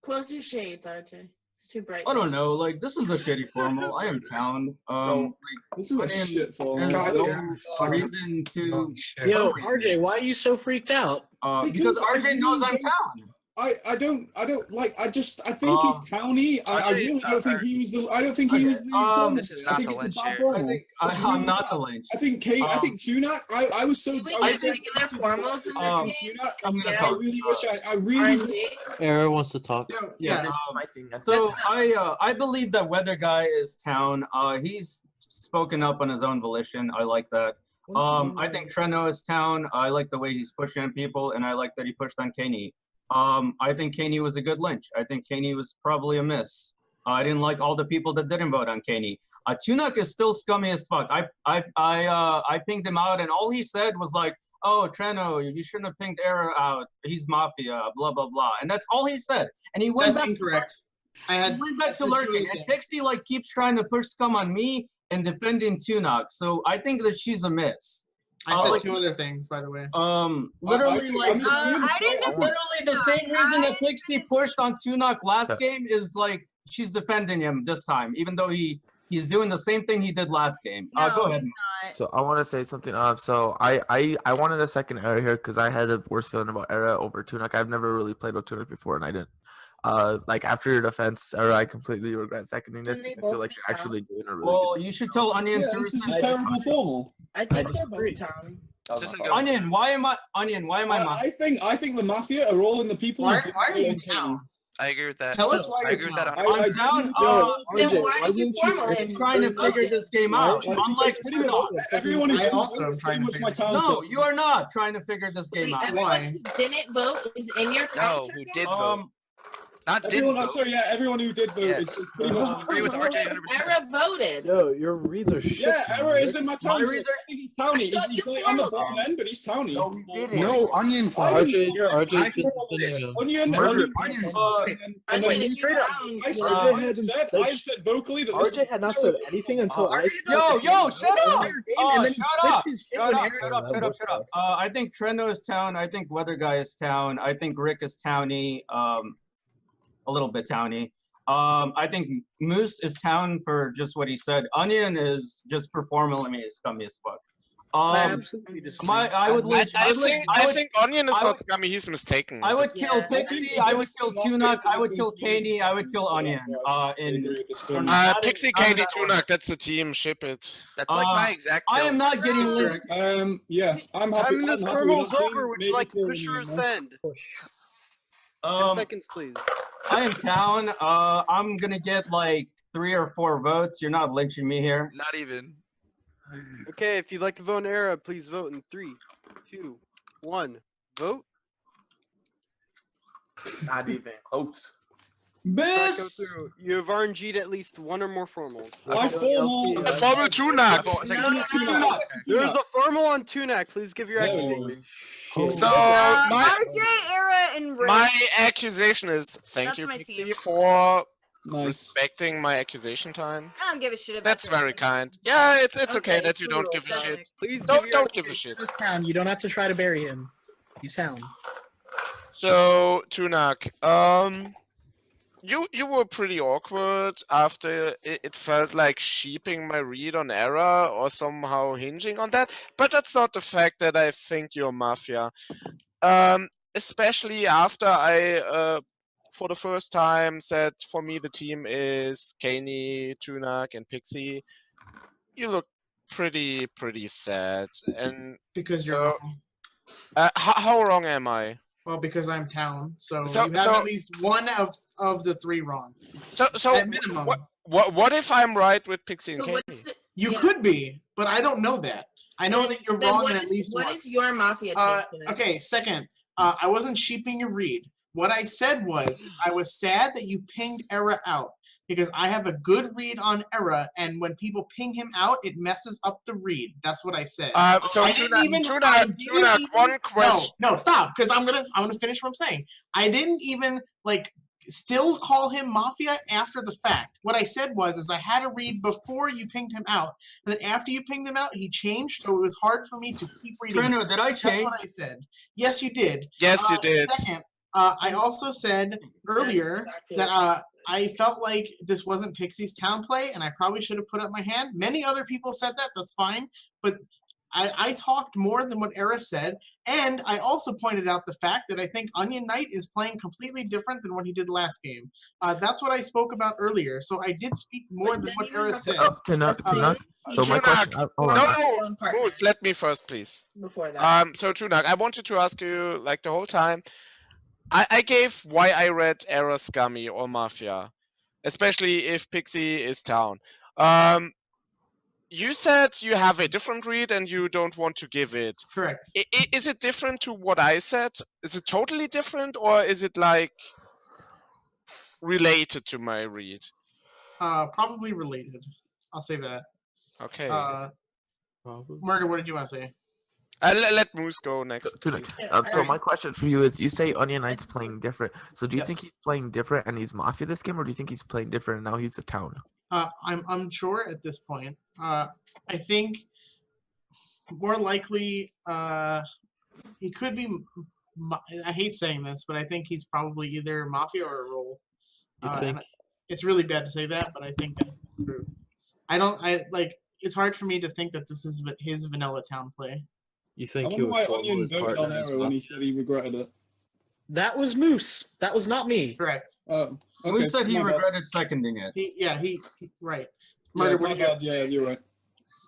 Close your shades, RJ. It's too bright. I don't know. Like, this is a shitty formal. I am town. This is a Onion, shit formal. there's God no damn, fuck. reason to. Yo, RJ, why are you so freaked out? Because I RJ knows really I'm town. I don't like I think he's towny. I RJ, really don't think he was the formal. This is I not think the it's lynch a bad here. formal. I think It's I'm really not bad. the lynch. I think Tunak, I was so Do we I get think regular formals in this game? Tunak, I'm gonna Yeah. I talk. really wish I really RNG? Era wants to talk. Yeah, this is my thing. So I believe that Weather Guy is town. He's spoken up on his own volition. I like that. I think Treno is town. I like the way he's pushing on people, and I like that he pushed on Caney. I think Caney was a good lynch. I think Caney was probably a miss. I didn't like all the people that didn't vote on Caney. Tunak is still scummy as fuck. I pinged him out, and all he said was like, "Oh, Treno, you shouldn't have pinged Era out. He's Mafia, blah blah blah." And that's all he said. And he went That's back incorrect. he went back to lurking. And Pixie like keeps trying to push scum on me and defending Tunak. So I think that she's a miss. I said two other things, by the way. Literally, like, I didn't. literally the same reason that Pixie pushed on Tunak last game is like she's defending him this time, even though he's doing the same thing he did last game. Go ahead. So I want to say something. So I wanted a second Era here because I had a worse feeling about Era over Tunak. I've never really played with Tunak before, and I didn't. Like after your defense, Era, I completely regret seconding this. I feel like you're actually doing a really Well, you should tell Onion to this is a rescind. terrible formal. I think they're both town. Onion, why am I I think the Mafia are all in the people. Why who are you in town? I agree with that. Tell us why I you're agree with that. town. 100%. I'm down. Then why did you formal him? Trying to figure this game out. Unlike Tunak. Everyone who I also am pretty trying to much my figure town. No, you are not trying to figure this game out. Everyone who didn't vote is in your town. No, who did vote? Not didn't Everyone, I'm vote. sorry, yeah, everyone who did vote is pretty much. I agree with RJ 100%. Era voted. Yo, your reads are shit. Yeah, Era is in my town. My So I reads think he's towny. I thought He's you like on the formaled bottom end, but he's towny. No, we didn't. No, Onion for RJ's I been defending him. Onion, and then Onion, you're town. I said vocally that this RJ had not said anything until I. Yo, shut up! And then Shut up! switches shit Shut when up! Era- Shut up! I think Trendo is town. I think Weather Guy is town. I think Rick is towny. A little bit towny. I think Moose is town for just what he said. Onion is just for formal. I mean, it's scummy as fuck. I absolutely disagree. I would lynch. I think Onion is I not would- scummy. He's mistaken. I would kill Yeah. Pixie. I would kill Tunak. I would kill Caney. I would kill Onion. Pixie, Candy, Tunak. That's the team. Ship it. That's like my exact. I am not getting lynched. Yeah, I'm happy. Time this I'm happy formal's with that. over. Would you like to push or ascend? 10 seconds, please. I am town. I'm gonna get like 3 or 4 votes. You're not lynching me here. Not even. Okay, if you'd like to vote in Era, please vote in 3, 2, 1. Vote. Not even close. Alright, go through. You have RNG'd at least 1 or more formals. I formal. The formal Tunak. There's a formal on Tunak. Please give your accusation. So my RJ, Era, and Rick. my accusation is thank That's you, my Pixie, team. for Nice. respecting my accusation time. I don't give a shit about That's your very opinion. kind. Yeah, it's okay Okay, that you don't cool. give a shit. Please Don't give a shit. He's town. You don't have to try to bury him. He's town. So Tunak, you were pretty awkward after it felt like sheeping my read on Era or somehow hinging on that, but that's not the fact that I think you're Mafia. Especially after I for the first time said, for me, the team is Kaney, Tunak, and Pixie, you look pretty sad. And Because you're so, wrong. how wrong am I? Well, because I'm town, so So- you have so- at least one of the 3 wrong. So At minimum. what if I'm right with Pixie and So Kaney? what's the? You yeah. could be, but I don't know that. I know that you're Then wrong what in at is least what one. is your mafia team? Tonight? Okay, second, I wasn't sheeping your read. What I said was, I was sad that you pinged Era out because I have a good read on Era, and when people ping him out, it messes up the read. That's what I said. So I didn't even. Tunak, one question. No, stop, because I'm gonna finish what I'm saying. I didn't even still call him Mafia after the fact. What I said was I had a read before you pinged him out. And then after you pinged him out, he changed, so it was hard for me to keep reading. Treno, did I change? That's what I said. Yes, you did. Yes, you did. Second, I also said earlier that I felt like this wasn't Pixie's town play, and I probably should have put up my hand. Many other people said that. That's fine, but I talked more than what Era said, and I also pointed out the fact that I think Onion Knight is playing completely different than what he did last game. That's what I spoke about earlier, so I did speak more than what Era said. So my question. No, Moose, let me first, please. Before that. So Tunak, I wanted to ask you the whole time. I gave why I read Era Scummy or Mafia, especially if Pixie is town. You said you have a different read and you don't want to give it. Correct. Is it different to what I said? Is it totally different, or is it related to my read? Probably related. I'll say that. Okay. Murder, what did you want to say? Let Moose go next. So my question for you is: you say Onion Knight's playing different. So do you think he's playing different and he's Mafia this game, or do you think he's playing different and now he's a town? I'm unsure at this point. I think more likely he could be. I hate saying this, but I think he's probably either Mafia or a role. You think? It's really bad to say that, but I think that's true. It's hard for me to think that this is his vanilla town play. You I think wonder he would why follow Onion his voted partner on as Arrow when he Mafia? said he regretted it. That was Moose. That was not me. Correct. Oh, okay. Moose said he my bad. regretted seconding it. He right. Yeah, Murder, my what did you have bad. to Yeah, say? you're right.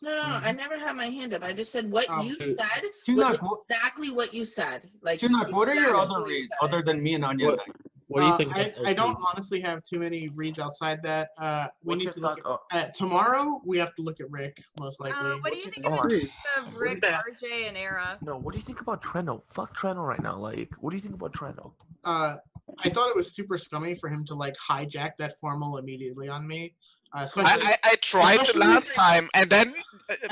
No, I never had my hand up. I just said what you shoot. said Tunak, was exactly what you said. Like Tunak, what are your exactly other what you reads said other than me and Onion What- Knight? What do you think? I don't honestly have too many reads outside that. We What's need your to look thought? at tomorrow. We have to look at Rick most likely. What do you think Hold on. of Rick, RJ, and Era? No, what do you think about Treno? Fuck Treno right now. What do you think about Treno? I thought it was super scummy for him to hijack that formal immediately on me. Especially, I tried the especially last time, and then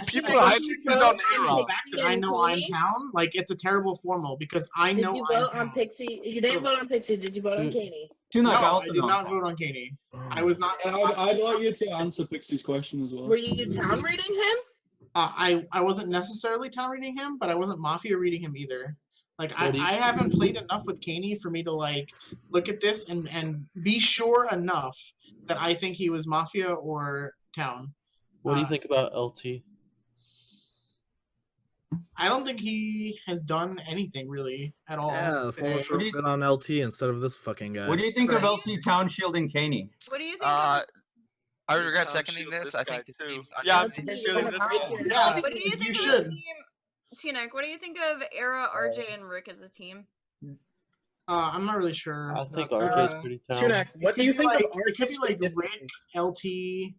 people hijacked it on Era. the fact that I know I'm town, it's a terrible formal because I Did know you I'm vote on Pixie? You didn't vote on Pixie. Did you vote on Kaney? No, I did not vote on Kaney. I was not. And I'd like you to answer Pixie's question as well. Were you town reading him? I wasn't necessarily town reading him, but I wasn't Mafia reading him either. I haven't played enough with Kaney for me to look at this and be sure enough that I think he was Mafia or town. What do you think about LT? I don't think he has done anything really at all. Yeah, the former should have been on LT instead of this fucking guy. What do you think of LT Town shielding Kaney? What do you think? I regret seconding this. I think the team's Yeah, What do you think You of the team? Tinek, what do you think of Era, RJ, and Rick as a team? I'm not really sure. I think RJ's pretty Tunak, talented. what do you think of It could RJ's be Rick, LT,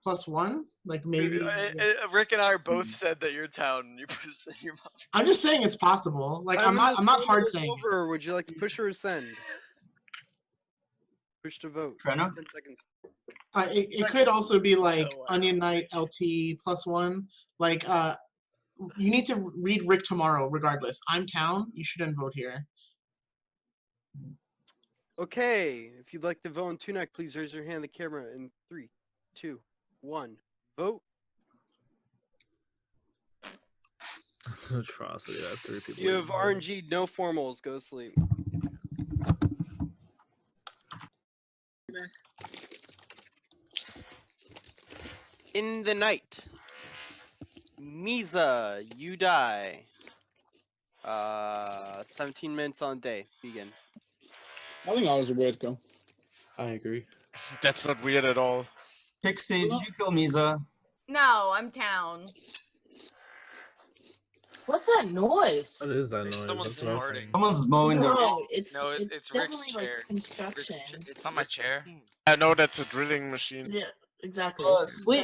+1, maybe. Rick and I both said that you're town. And you said you're Mafia. I'm just saying it's possible. I'm not hard saying. Over. Would you like to push or send? Push to vote. Treno? 10 seconds. It could also be Onion Knight, LT, +1. You need to read Rick tomorrow, regardless. I'm town. You shouldn't vote here. Okay, if you'd like to vote on Tunak, please raise your hand in the camera in 3, 2, 1. Vote. Atrocity. I have 3 people. You have RNG, no formals. Go to sleep. In the night, Misa, you die. 17 minutes on day. Begin. I think that was a weird go. I agree. That's not weird at all. Pixie, did you kill Misa? No, I'm town. What's that noise? What is that noise? Someone's That's what I was farting. saying. Someone's mowing their No, it's No, it's it's Rick's definitely like chair. construction. It's on my chair. I know that's a drilling machine. Yeah, exactly.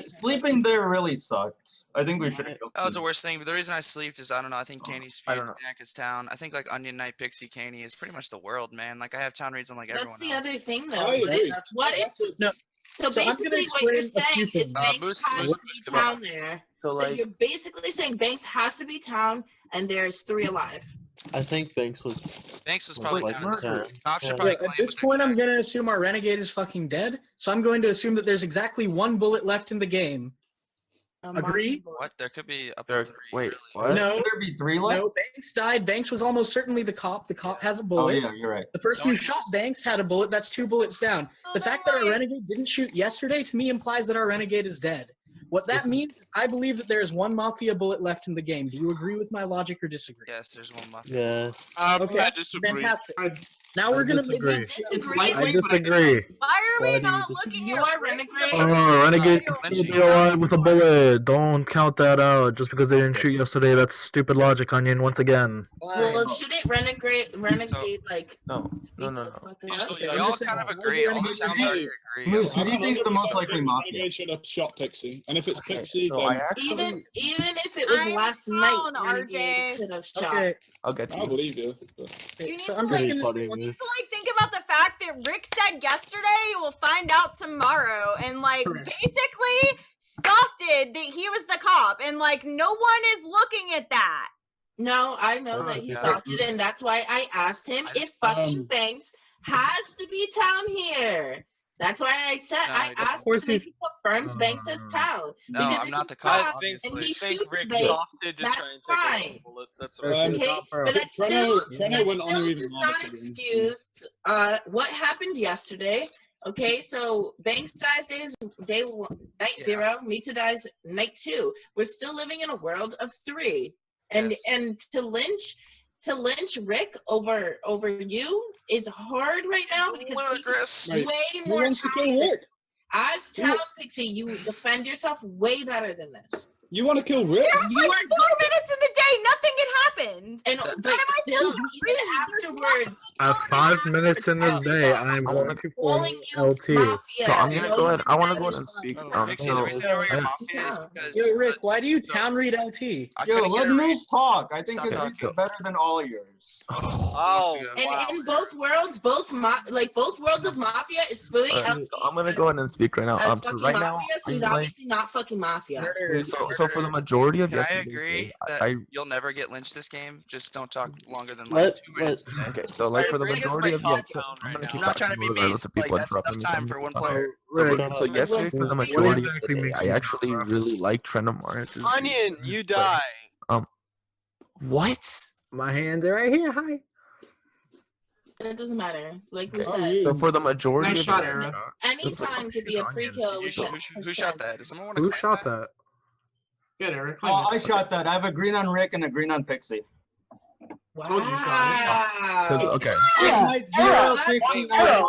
Sleeping there really sucked. I think we should have killed That was the him. worst thing, but the reason I sleeped is I don't know. I think Caney I Speed, don't know. Jack is town. I think like Onion Knight, Pixie, Caney is pretty much the world, man. Like I have town reads on like That's everyone the else. other thing, I though. agree. What if? No. So So I'm gonna basically, what you're explain a few saying is things. Banks Moose- has Moose- to be come on. town there. So So like, you're basically saying Banks has to be town, and there's 3 alive. I think Banks was. Banks was probably like town. in this murder. group. Cop should Yeah. probably Yeah, claim at this it. point, I'm going to assume our Renegade is fucking dead. So I'm going to assume that there's exactly 1 bullet left in the game. Agree? What? There could be up there, to 3. wait, what? No. Should there be 3 left? No, Banks died. Banks was almost certainly the cop. The cop has a Oh bullet. yeah, you're right. The person who shot Banks had a bullet. That's 2 bullets down. The fact that our Renegade didn't shoot yesterday, to me, implies that our Renegade is dead. What that means is I believe that there is 1 Mafia bullet left in the game. Do you agree with my logic or disagree? Yes, there's 1 Mafia. Yes. Okay, I disagree. fantastic. Now we're going to disagree. Disagree. I disagree. Why are Why we do you not dis- looking You at are Rick Renegade. Oh, Renegade can Lynching. still be alive with a bullet. Don't count that out. Just because they didn't shoot yesterday, that's stupid logic, Onion, once again. Well, shouldn't Renegade like No, speak no, no, the no. fuck Okay, up? okay, We I'm all just saying, kind of why is agree. All the Renegade towns dead? already agree. Moose, who do you I'm think's the most 100% likely think Mafia? Renegade should have shot Pixie, and if it's Okay, Pixie, so then I actually, Even if it was I'm last down, night, RJ. Renegade could have shot. Okay, I'll get to I you. believe you. But... You need so to I'm like, just Pretty going funny, to you need Moose. to like think about the fact that Rick said yesterday we'll find out tomorrow, and like Correct. basically softed that he was the cop, and like no one is looking at that. No, I know that he Yeah. softed, and that's why I asked him I if just- fucking Banks has to be town here. That's why I said No, I he doesn't. asked course him if he's- he confirms Banks as town. No, Because I'm if not the he's cop, not, obviously. and he think shoots Rick Banks, softed to try that's and take away fine. the bullet. That's Okay. right. Okay, Copper. but that's Treno- still Treno that went on a still reason does why not they didn't. excuse what happened yesterday. Okay, so Banks dies night Yeah. 0, Mita dies night 2. We're still living in a world of 3, and Yes. and to lynch Rick over you is hard right now It's because ludicrous. he's Right. way Who more wants to kill talented. Rick? As Town Pixie, you defend yourself way better than this. You want to kill Rick? There's You like are 4 minutes in the day, nothing had happened. And but still, even afterward, At 5 minutes in this day, I'm I wanna going to calling form you LT. Mafia. So I'm you gonna know, go ahead. I want to that go is ahead and speak. fucking Pixie, the reason I know you're Yeah. Mafia is because Yo, Rick, why do you so- town read LT? I Yo, couldn't let get a read. Moose talk. I think Stop his talking. reads are better than all yours. Oh, And wow. in both worlds, both worlds of Mafia is spooing LT. So I'm gonna go ahead and speak right now. as So fucking right Mafia, now, so he's I'm like, obviously not fucking Mafia. so for the majority of Can I yesterday's agree day, that I you'll never get lynched this game? Just don't talk longer than like Let 2 minutes. okay. So like for the Rick is majority my of top so town I'm right gonna now. keep I'm not trying to talking be mean. regardless of people Like, that's interrupting enough me. So time I'm for gonna one talk. player. Rick, Shut So up. yesterday, for the majority of the exactly day, makes I you actually rough? really like Treno Morris's. Onion, you die. What? My hands are right here. Hi. It doesn't matter. Like we Okay. said, So for the majority Nice of shot, the Era. any It's like, time could be a pre-kill. Did with you, that who first shot chance. that? Does someone want to Who claim shot that? that? Good, Eric. Claim I it. shot that. I have a green on Rick and a green on Pixie. Wow. Told you, Sean. Because okay. Night Era, zero, Pixie, Era,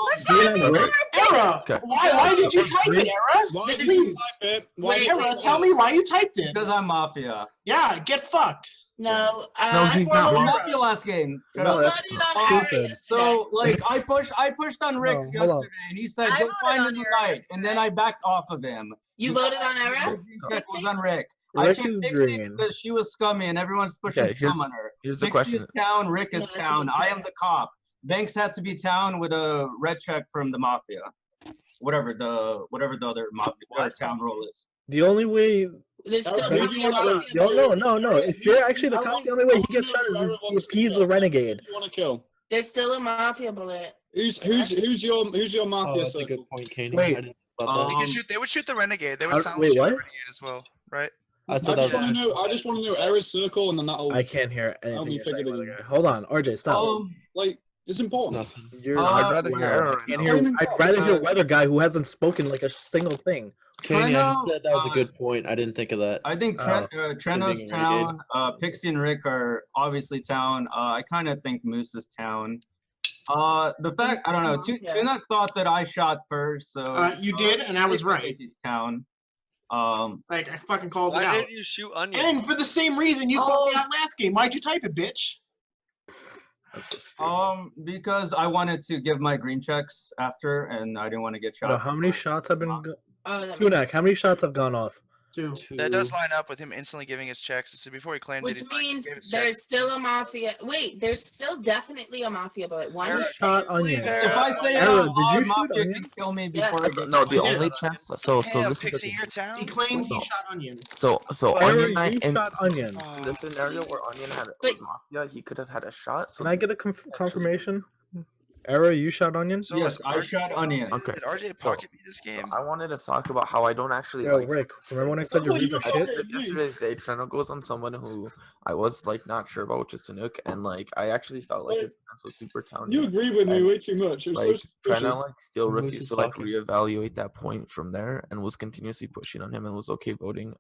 night Era, Okay. why did you type it, Era? Why did This you is- type it? Why Wait, did you Era, type tell it? me why you typed it. because I'm Mafia. Yeah, get fucked. No, No, he's not. I'm Mafia. Mafia last game. Shut No, up. Who that's voted on Era stupid. yesterday? So, like, I pushed on Rick No, hold on. yesterday, and he said, I "Go voted find on a new Eric night," and then I backed off of him. You voted on Era? Check was on Rick. I Rick checked is Pixie green. because she was scummy, and everyone's pushing Okay, scum on her. Here's the Pixie is question. town. Rick No, is that's a town. good I check. am the cop. Banks had to be town with a red check from the Mafia. Whatever the other Mafia town role is. The only way. There's still Who do probably you a wanna- Mafia No, bullet. no. If you're actually the cop, the only way he gets shot is if he's a renegade. Who do you want to kill? There's still a Mafia bullet. Who's your Oh, Mafia that's a circle? good point, Katie. Wait. I didn't think about that. They would shoot the Renegade. They would How- silence wait, shoot what? the Renegade as well, right? I I said that just was want to know. I just want to know Era's circle, and then that'll I can't hear that'll anything be you're saying. figured other in. guy. Hold on, RJ, stop. Like it's important. nothing. You're I'd rather hear loud. Era I can't right hear. now. I'd rather hear weather guy who hasn't spoken like a single thing. Katie, I Treno, said that was a good point. I didn't think of that. I think Treno's being a town. Pixie and Rick are obviously town. I kind of think Moose is town. The fact I don't know. Tunak thought that I shot first, so you did, and I was right. Town. Like I fucking called it Why out. didn't you shoot Onion? And for the same reason you called me out last game. Why'd you type it, bitch? Because I wanted to give my green checks after, and I didn't want to get shot. How many shots have been? Tunak, how many shots have gone off? Two. That does line up with him instantly giving his checks. So before he claimed Which it, means there's still a mafia. Wait, there's still definitely a mafia bullet. One shot Onion. If I say Era, did you shoot Mafia Onion? can kill me before No, the only chance. So this Pixie, is your town. He claimed he shot Onion. so Era, Onion you in shot Onion. the scenario where Onion had Mafia, he could have had a shot. So Can I get a confirmation? Era, you shot Onion? Yes, I shot Onion. Okay. Did RJ pocket me this game? I wanted to talk about how I don't actually. Yo, Rick, remember when I said you're reading shit? Yesterday's day, Treno goes on someone who I was like not sure about, which is Tanuk, and like I actually felt like his defense was super talented. You agree with me way too much. It was Like so Treno like still Who's refused this to like talking? reevaluate that point from there, and was continuously pushing on him, and was okay voting.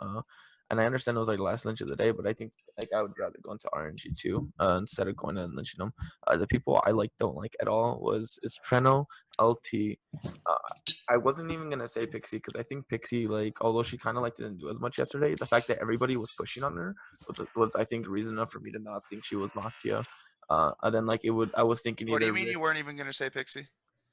And I understand it was like last lynch of the day, but I think like I would rather go into RNG too instead of going and lynching them. The people I like don't like at all is Treno, LT. I wasn't even gonna say Pixie because I think Pixie, like, although she kind of like didn't do as much yesterday, the fact that everybody was pushing on her was I think reason enough for me to not think she was Mafia. And then like I was thinking. What do you either mean Rick- you weren't even gonna say Pixie?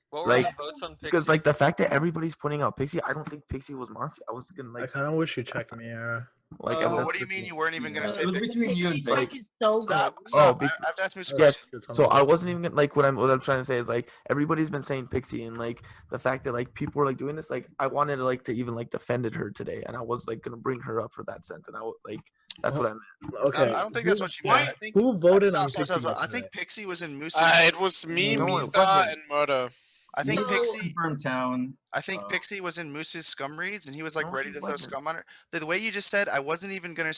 What were like the votes on because Pixie? like the fact that everybody's pointing out Pixie, I don't think Pixie was Mafia. I was gonna I like kind of wish you checked me, Era. like. Well, that's what do you the mean thing. you weren't even gonna say It was Pixie? between you and Pixie Vic. check is so good. Stop. Oh, I have to ask me some Yes. questions. So I wasn't even gonna, like what I'm trying to say is like everybody's been saying Pixie, and like the fact that like people were like doing this, like I wanted to like to even like defended her today, and I was like gonna bring her up for that sense, and I would like that's what I meant. Okay. I don't think that's what you meant. I think Who voted stop, on stop, stop, Pixie stop. I yesterday? think Pixie was in Moose's. It was me, No, it Misa, wasn't. and Murder. I think Pixie. Confirmed town. I think Pixie was in Moose's scum reads, and he was like No, ready he to throw wasn't. scum on her. The way you just said, I wasn't even gonna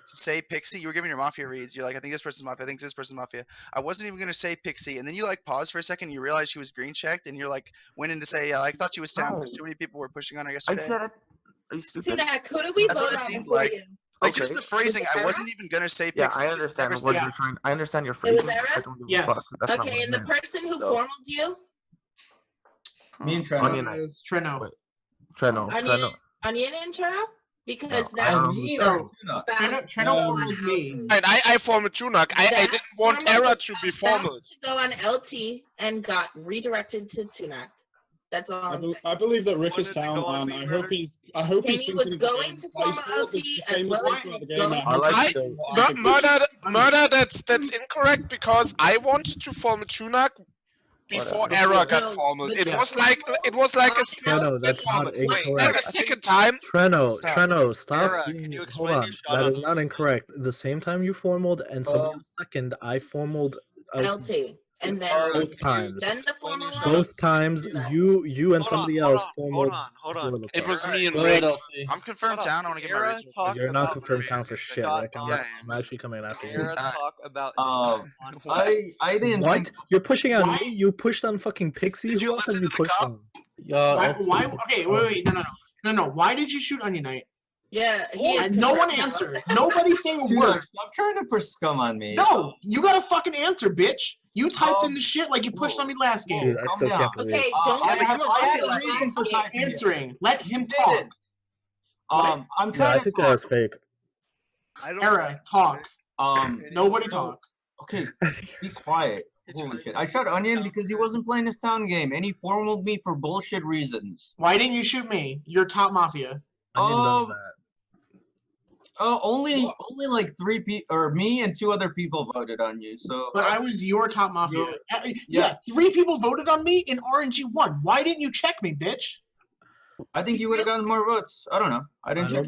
say Pixie. You were giving your Mafia reads. You're like, I think this person's Mafia. I think this person's Mafia. I wasn't even gonna say Pixie, and then you like paused for a second. And you realized she was green checked, and you're like went in to say, yeah, I thought she was down because too many people were pushing on her I yesterday. said it. Are you stupid? Tunak, who do we That's vote what it on seemed for like. you? Like just Okay. the phrasing, I Era? wasn't even gonna say Yeah, Pixie. I because understand never what said- you're trying. I understand your It was phrasing. Era? I don't give a Yes. fuck. That's not Okay, what I and the meant. person who So- formaled you? Me and Treno. Onion. Is Treno. Wait. Treno. Onion intro? Because No, I that don't know. Me So, or Tunak? Treno formed me. And I formed Tunak. I That didn't want formal Era was to be about formal. to go on LT and got redirected to Tunak. That's all I'm saying. I believe that Rick is Wanted to down, go on and me, I hope Murder? he's Kenny was thinking of the going game to form twice more, LT the as same well way as throughout the going game. to I like I- to. Murder, that's incorrect because I wanted to form a Tunak before Whatever. Era got No, formal. but It the was like a Treno, that's not formal. Wait, incorrect. a second time. Treno, Stop. Treno, stop. Era, can you Hold explain on. your shot That on is not LT? incorrect. The same time you formaled and somebody else second, I formaled LT. And then Era, both can you times. then the formal one. Both times you and somebody else formaled. Hold on. It was me and Go Rick. ahead, LT. I'm confirmed town. I want to get my Era reads. talk You're not about confirmed Rick. town for shit. Shot Rick. on- I'm actually coming after you. Era talk about Um, What? I didn't What? think. You're pushing on Why? me? You pushed on fucking Pixie? Did you Who else have listen you to the pushed cop? on? Yeah, Why? LT. Why? Okay, wait, no. Why did you shoot Onion Knight? Yeah, he is No one confirmed. answered. Nobody say a Tunak, word. stop trying to push scum on me. No, you gotta fucking answer, bitch. You typed in the shit like you pushed on me last game. Dude, I Calm still down. can't believe Okay, it. don't I let have- him I have go a reason for last typing game. it. Answering. Let him You talk. didn't. I'm Yeah, trying I to think that talk. was fake. I don't Era, talk. Nobody so- talk. Okay, be quiet. Holy shit. I shot Onion because he wasn't playing his town game and he formaled me for bullshit reasons. Why didn't you shoot me? You're top mafia. Onion does that. Only like 3 people, or me and 2 other people voted on you. So, But I was your top mafia. You're- Yeah, 3 people voted on me in RNG 1. Why didn't you check me, bitch? I think you would have gotten more votes. I don't know. I didn't check.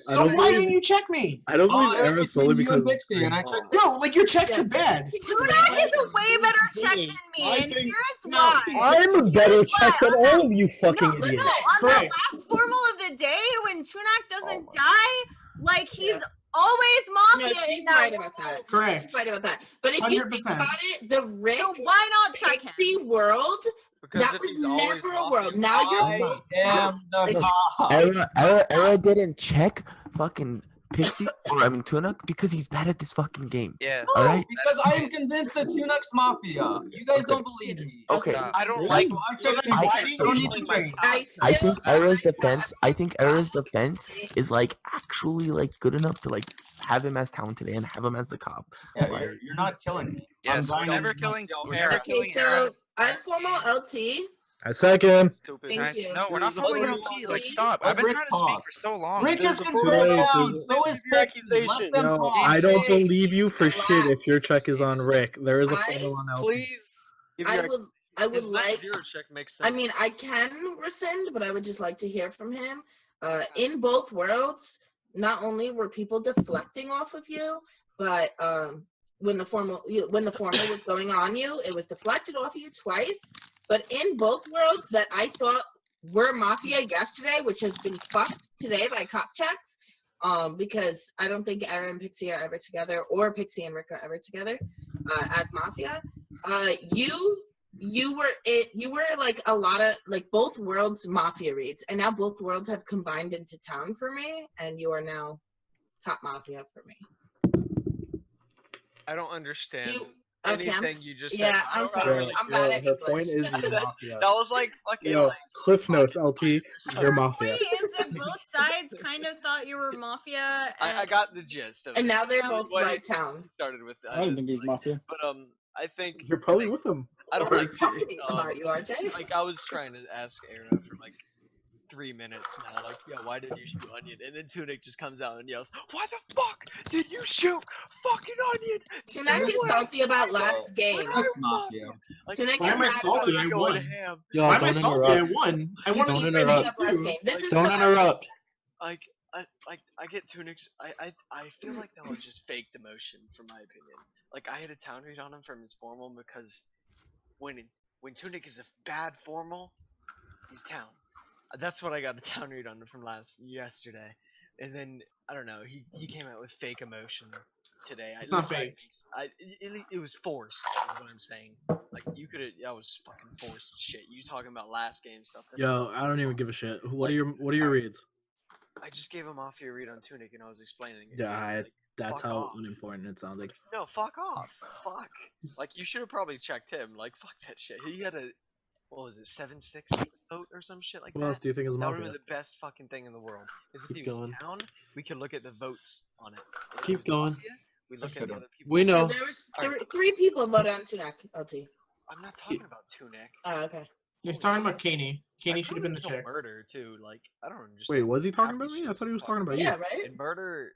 So why didn't you check me? I don't believe it was Era solely between you and because Pixie, and I checked. No, like your checks are bad. Tunak is a way better check than me, and here's why. I'm a better check than all of you fucking No, idiots. on that last formal of the day, when Tunak doesn't die, like he's always mafia. No, she's in that right about that. Correct. She's right about that. But if you think 100%. about it, the Rick So why not check him? Pixie world, that was never a world. Now you're both am the Like, cop. Era didn't check fucking Pixie, or I mean Tunic, because he's bad at this fucking game. Yeah. All right. Because I am convinced that Tunuk's Mafia. You guys don't believe me. Okay. I don't Really? like. So then why do you need to change? I think Era's defense. I think Era's defense is like actually like good enough to like have him as town today and have him as the cop. Yeah, Like, you're not killing me. Yes, I'm we're dying never on- killing. We're Era. never Okay, killing Era. so I'm formal LT. I second. Thank Nice. you. No, we're not following LT. Like, stop. Let I've been Rick trying to speak talk. for so long. Rick is Too confirmed late, down. dude. So is Your Pixie. Let accusation. them No, talk. I don't Jay, believe you for shit if your relax. check is on Rick. There is a I- photo on LT. Please. Give I your would I would His like zero check makes sense. I mean I can rescind, but I would just like to hear from him. In both worlds, not only were people deflecting off of you, but when the formal was going on you, it was deflected off you twice. But in both worlds that I thought were Mafia yesterday, which has been fucked today by cop checks, because I don't think Era and Pixie are ever together, or Pixie and Rick are ever together as Mafia. You were like a lot of like both worlds Mafia reads, and now both worlds have combined into town for me, and you are now top Mafia for me. I don't understand Okay, anything you just yeah, said. I I'm don't sorry. really I'm bad at Her English. point is you're Mafia. That was like fucking Yo, like. Cliff Notes, LT, you're Mafia. Point is that both sides kind of thought you were Mafia. And I got the gist of it. And now they're That both What like he town. started with. I don't think he was Mafia. But I think You're probably with him. I don't What like are you talking about, you RJ? like I was trying to ask Era for like 3 minutes now, like, yo, why did you shoot Onion? And then Tunic just comes out and yells, why the fuck did you shoot fucking Onion? Tunic is salty about last game. Tunuk's Mafia. Like, Tunic Why is am I mad salty? about I last won. game. Yo, Why am I don't salty? I interrupt. won. I You won keep on bringing interrupt. up last game. This is Don't the last interrupt. like I get Tunic's I feel like that was just faked emotion from my opinion. Like I had a town read on him from his formal because when Tunic is a bad formal, he's town. That's what I got a town read on him from yesterday. And then I don't know, he came out with fake emotion today. It's not fake. It was forced, is what I'm saying. Like you could have that was fucking forced shit. You talking about last game stuff. That's Yo, I don't even give a shit. What are your reads? I just gave him off your read on Tunic and I was explaining it. Yeah, Like, that's fuck how off. unimportant it sounds like. No, fuck off. Fuck. Like, you should have probably checked him. Like, fuck that shit. He had a, what was it, 7-6 vote or some shit like What that? else do you think is That would Mafia? have been the best fucking thing in the world. If Keep he was going. down, we could look at the votes on it. If it Keep was going. Mafia, we look at the other people. We know. There was three people voted on Tunic, LT. I'm not talking about Tunic. Oh, okay. He's talking about Kaney. Kaney should have been the Kill check. Murder too. Like I don't understand. Wait, was he talking about me? I thought he was talking about you. Yeah, right? And murder.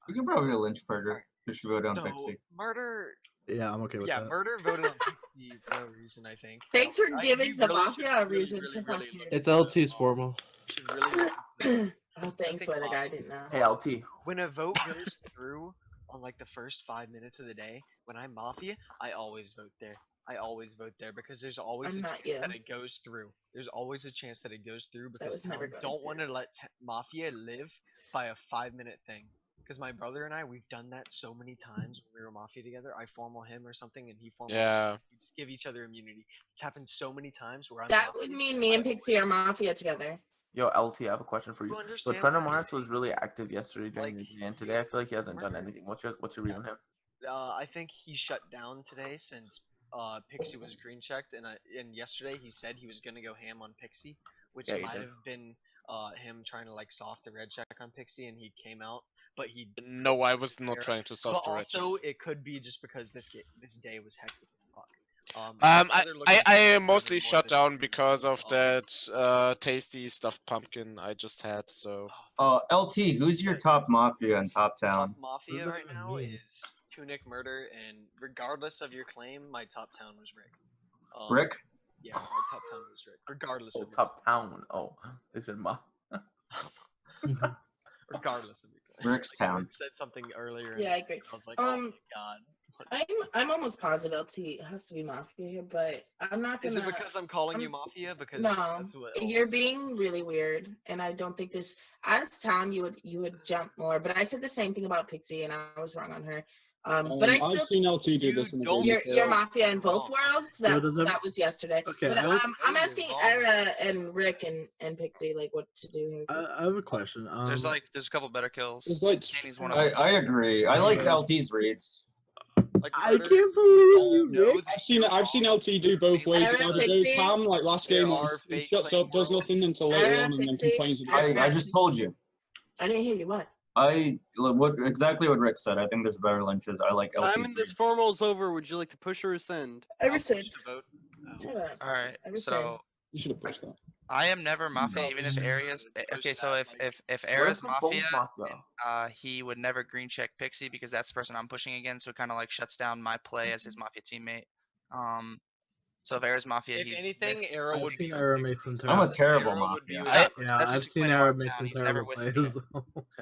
You can probably lynch Burger. Just go down So Pixie. murder. Yeah, I'm okay with Yeah, that. murder voted on Pixie for no reason. I think. Thanks for I- giving you the really Mafia should a reason to really fuck look you. It's LT's formal. should really Oh, thanks, weather guy. I didn't know. Hey, LT. when a vote goes through on like the first 5 minutes of the day, when I'm Mafia, I always vote there. I always vote there because there's always I'm a not chance you. that it goes through. There's always a chance that it goes through because was never towns going don't through. want to let Mafia live by a 5-minute thing. Because my brother and I, we've done that so many times when we were Mafia together. I formal him or something, and he formal Yeah. me. We just give each other immunity. It's happened so many times where I'm That Mafia, would mean me and Pixie are Mafia together. Yo, LT, I have a question for you. You So understand Trent what I'm Morris was really active yesterday during Like, the day, and today I feel like he hasn't done Murder. anything. What's your read on him? I think he shut down today since Pixie was green checked, and yesterday he said he was gonna go ham on Pixie, which Yeah, he might did. have been him trying to like soft the red check on Pixie, and he came out, but he. No, I was not There. trying to But soft the red check. also, it could be just because this day was hectic as fuck. I Murder mostly more shut than- down because of that tasty stuffed pumpkin I just had. So LT, who's your top Mafia in Top Town? Top Mafia that right even now mean? is Tunic, Murder, and regardless of your claim, my top town was Rick. Rick? Yeah, my top town was Rick. Regardless Oh, of your top town. Oh, they said Ma. regardless of your claim. Rick's town. Rick said something earlier. Yeah, I agree. I was like, oh my god. I'm almost positive LT has to be Mafia here, but I'm not Is gonna. it because I'm calling you Mafia? Because No, that's what. you're being really weird, and I don't think this. As town, you would jump more. But I said the same thing about Pixie, and I was wrong on her. But I still I've seen LT do this in the game. You're Mafia in both worlds. That does it- that was yesterday. Okay, But I'm asking Era and Rick and Pixie like what to do here. I have a question. There's a couple better kills. There's like Kenny's one of them. I agree. I like LT's reads. I can't believe you, Rick. I've seen LT do both ways. Eric, Either go Pixie? calm like last game, or he shuts up, does nothing until later Eric, on, and then Pixie? complains. I just told you. I didn't hear you. What? Exactly what Rick said. I think there's better lynches. I like LT's Time in this formal is over. Would you like to push or rescind? I rescind. All right, I so You should have pushed that. I am never Mafia, even if Area's okay. So if Area's Mafia, he would never green check Pixie because that's the person I'm pushing against. So it kind of like shuts down my play as his Mafia teammate. So if Area's Mafia, If anything, Era would be. Era makes some I'm a terrible. terrible Mafia. I've seen Era make some terrible plays.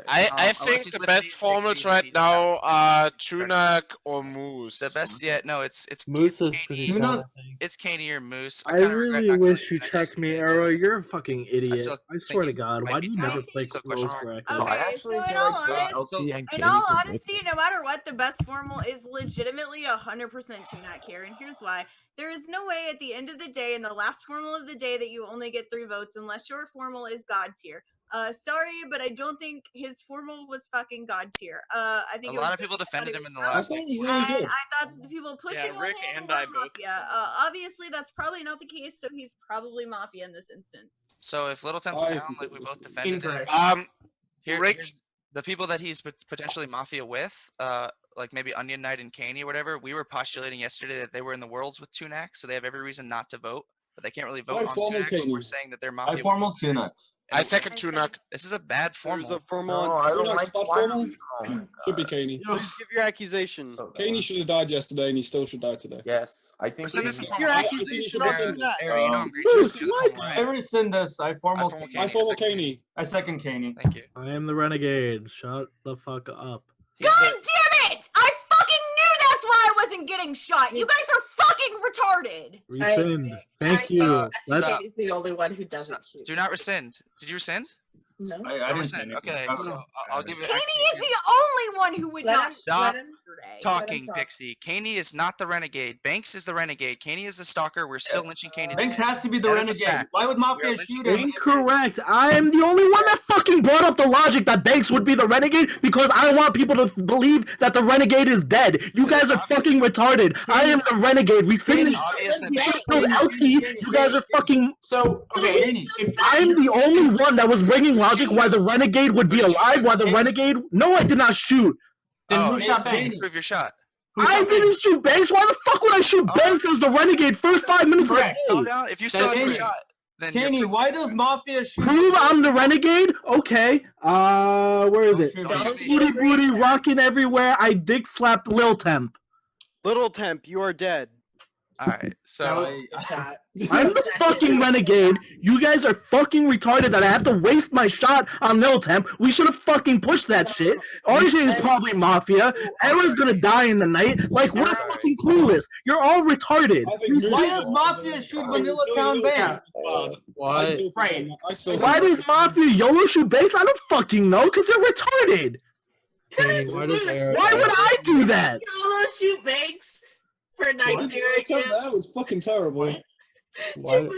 I think the best formats right now are Tunak or Moose. The best yet? No, it's Moose is Caney. pretty talented. It's Caney or Moose. I really wish you checked me, Era. You're a fucking idiot. still I swear to he's God, might why be do you never talented. play Still close question correctly? Okay, actually so feel in all like honesty, LT and in Kenny all could both- honesty, no matter what, the best formal is legitimately 100% Tunak here, and here's why. There is no way at the end of the day, in the last formal of the day, that you only get 3 votes unless your formal is God tier. Sorry, but I don't think his formal was fucking God tier. I think A lot of people defended him in the last. I thought he and really did. I thought the people pushing Yeah, Rick on him and were I both. Mafia. Obviously, that's probably not the case, so he's probably Mafia in this instance. So if Little Temp's I- down, like we both defended him. Incorrect. Rick, Here's the people that he's potentially Mafia with, like maybe Onion Knight and Caney or whatever. We were postulating yesterday that they were in the worlds with Tunak, so they have every reason not to vote. But they can't really vote I on formal Tunak when we're Caney. saying that they're I Mafia. formal Tunak. And I second Tunak. This is a bad There's formal. a formal. No, on- I don't Tunak's like spot why- formal? Oh my Should be God. Caney. Please give your accusation. Caney should have died yesterday, and he still should die today. Yes, I think. Rescind this in Caney- formal. I think he should Aaron, rescind it. Aaron, you know I'm green Bruce, checking the what? formal, I right? rescind this. I formal. formal I formal Caney. I second Caney. Thank you. I am the renegade. Shut the fuck up. He's God the- damn it! I fucking knew that's why I wasn't getting shot. You guys are fucking retarded. Rescind. Thank you. Stop. Let's. He's the only one who doesn't shoot. Do not rescind. Did you rescind? No. I Don't didn't say rescind. anything. Okay, so I'll give it. Caney is the only one who would Let not him- Stop let him- yesterday. talking, talk. Pixie. Caney is not the renegade. Banks is the renegade. Caney is the stalker. We're still lynching Caney. Banks has to be the That is a renegade. fact. Why would We are Mafia lynching shoot him? Incorrect. I am the only one that fucking brought up the logic that Banks would be the renegade because I want people to believe that the renegade is dead. You guys are fucking retarded. I am the renegade. Rescind It's obvious that Banks- Banks- killed LT. You guys are fucking. So okay, if I'm the only one that was bringing logic why the renegade would be alive. Why the renegade? No, I did not shoot. then Oh, who shot Caney, Banks? prove your shot. I didn't shoot Banks. Why the fuck would I shoot Banks as the renegade first 5 minutes of the Correct. Calm game? down. If you That's saw your Caney. shot, then you're Caney, why does Mafia shoot? Prove I'm the renegade? Okay. Where is it? Don't Don't shoot. shoot Booty a green booty check. rocking everywhere. I dick slapped Lil Temp. Little Temp, you are dead. All right. So Shot. I'm the fucking renegade. You guys are fucking retarded that I have to waste my shot on Lil Temp. We should have fucking pushed that shit. RJ is probably Mafia. Everyone's gonna die in the night. Like, what is Sorry. fucking clueless? You're all retarded. I think Why does Mafia shoot Vanilla Town Banks? Why? Right. Why does Mafia YOLO shoot Banks? I don't fucking know, because they're retarded. Why does Eric? Why would I do that? YOLO shoot Banks for night zero again. That was fucking terrible. Why?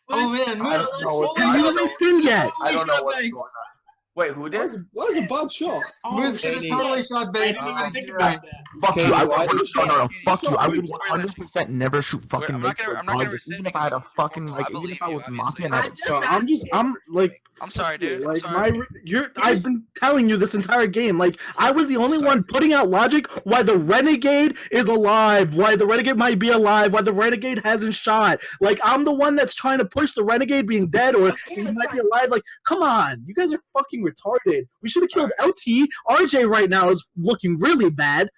Oh man, I don't know. Have you rescind yet? I don't know shot what's Banks. going on. Wait, who That did? was, that was a bad shot. Moose could have Caney. totally shot I Banks. didn't even think You're about right. that. Fuck you! Caney, I why would. did No, no, no. you- Fuck you! I would We're 100% never shoot fucking. I'm not gonna Banks rescind even if I had a because fucking I like, even believe if I you, was obviously. Mafia. and I I'm just I'm just, I'm like, I'm sorry, dude. I'm like sorry. I've been telling you this entire game. Like, I was the only Sorry. one putting out logic why the renegade is alive, why the renegade might be alive, why the renegade hasn't shot. Like, I'm the one that's trying to push the renegade being dead or Okay, he that's might be fine. alive. Like, come on, you guys are fucking retarded. We should have killed LT. RJ right now is looking really bad.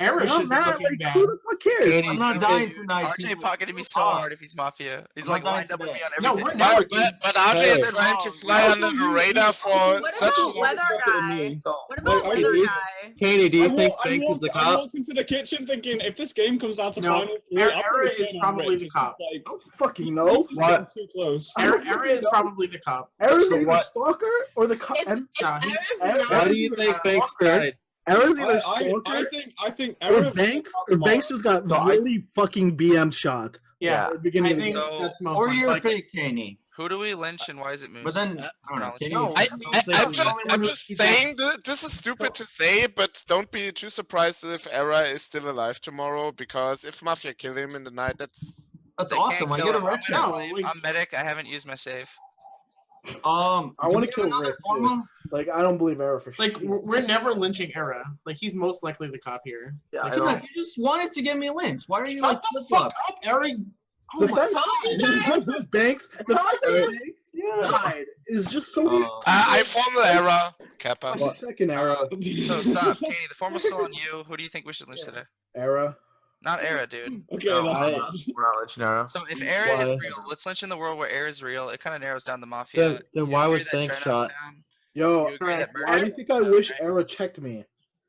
Error And I'm should be not, looking like, bad. who the fuck cares? Caney, I'm not so dying did- tonight. RJ people. pocketed me so Oh. hard if he's Mafia. He's I'm like not lined up with me on No, everything. we're never. But RJ is trying to fly under the radar for What such about a Weather Guy? What about Like, Weather I- Guy? Caney, do you I think walked- I Banks is the walked- I cop? walked into the kitchen thinking, if this game comes down to No, final three, Era I'm gonna is turn on probably Rick. the This is cop. like- I don't fucking know. this is What? getting too close. Error is probably the cop. Era's So the what? stalker or the cop? If No, he- Era's Era- not- Why do you think Banks died? Era's either I Stalker think or Era Banks, or Banks just got really fucking BM shot. Yeah, at the beginning I of the think game. that's most Or likely. you're fake, Kenny. Who do we lynch and why is it Moose? But then, I don't know. Kenny, No, I'm just saying this is stupid to say, but don't be too surprised if Era is still alive tomorrow, because if Mafia kill him in the night, that's They can't awesome. I kill get a him. red check. I'm medic. I haven't used my save. I do want we to have kill another Rick too. formal? Like I don't believe Era for sure. Like we're never lynching Era. Like he's most likely the cop here. Yeah, Like, I don't. you just wanted to get me lynched. Why are you Shut like the flip fuck flop? up, Era. Oh The my fact God. that Banks, the fact that Banks died is just so. I formal Era, Kappa. Second Era. So stop, Kenny. The formal's still on you. Who do you think we should lynch today? Era. Not Era, dude. Okay, No, that's we're not lynching Era. So if Era is Why? real, let's lynch in the world where Era is real. It kind of narrows down the Mafia. Then You why agree was that Banks Treno's shot? down? Yo, You agree that why do you think I wish Era checked me?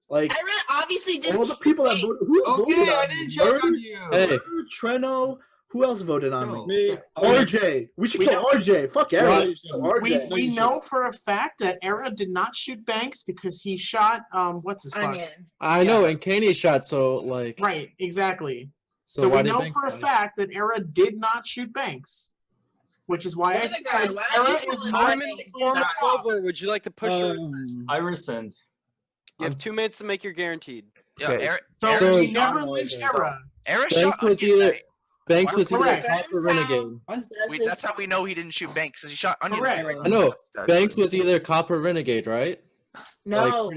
Like Era obviously didn't. all the people that voted, who voted Okay, on I me? didn't check on you. Hey. Murder, Treno. Who else voted on me? me. RJ. We should We kill don't- RJ. Fuck Era. Right. RJ. We know for a fact that Era did not shoot Banks because he shot what's his fuck? Onion. I know, and Kaney shot, so like. Right, exactly. So So why we did know Banks for a die? fact that Era did not shoot Banks, which is why I What said a guy, why are Era you is pulling not. Banks? Former Stop. Clover, would you like to push her? I rescind. You have 2 minutes to make your guaranteed. Yeah, Okay, So, So- we never lynch Era. Era shot Banks was Onion either Knight. Banks was either Correct. cop or renegade. That's how we know he didn't shoot Banks, because he shot Onion Correct. Knight. I know. Banks was either cop or renegade, right? No.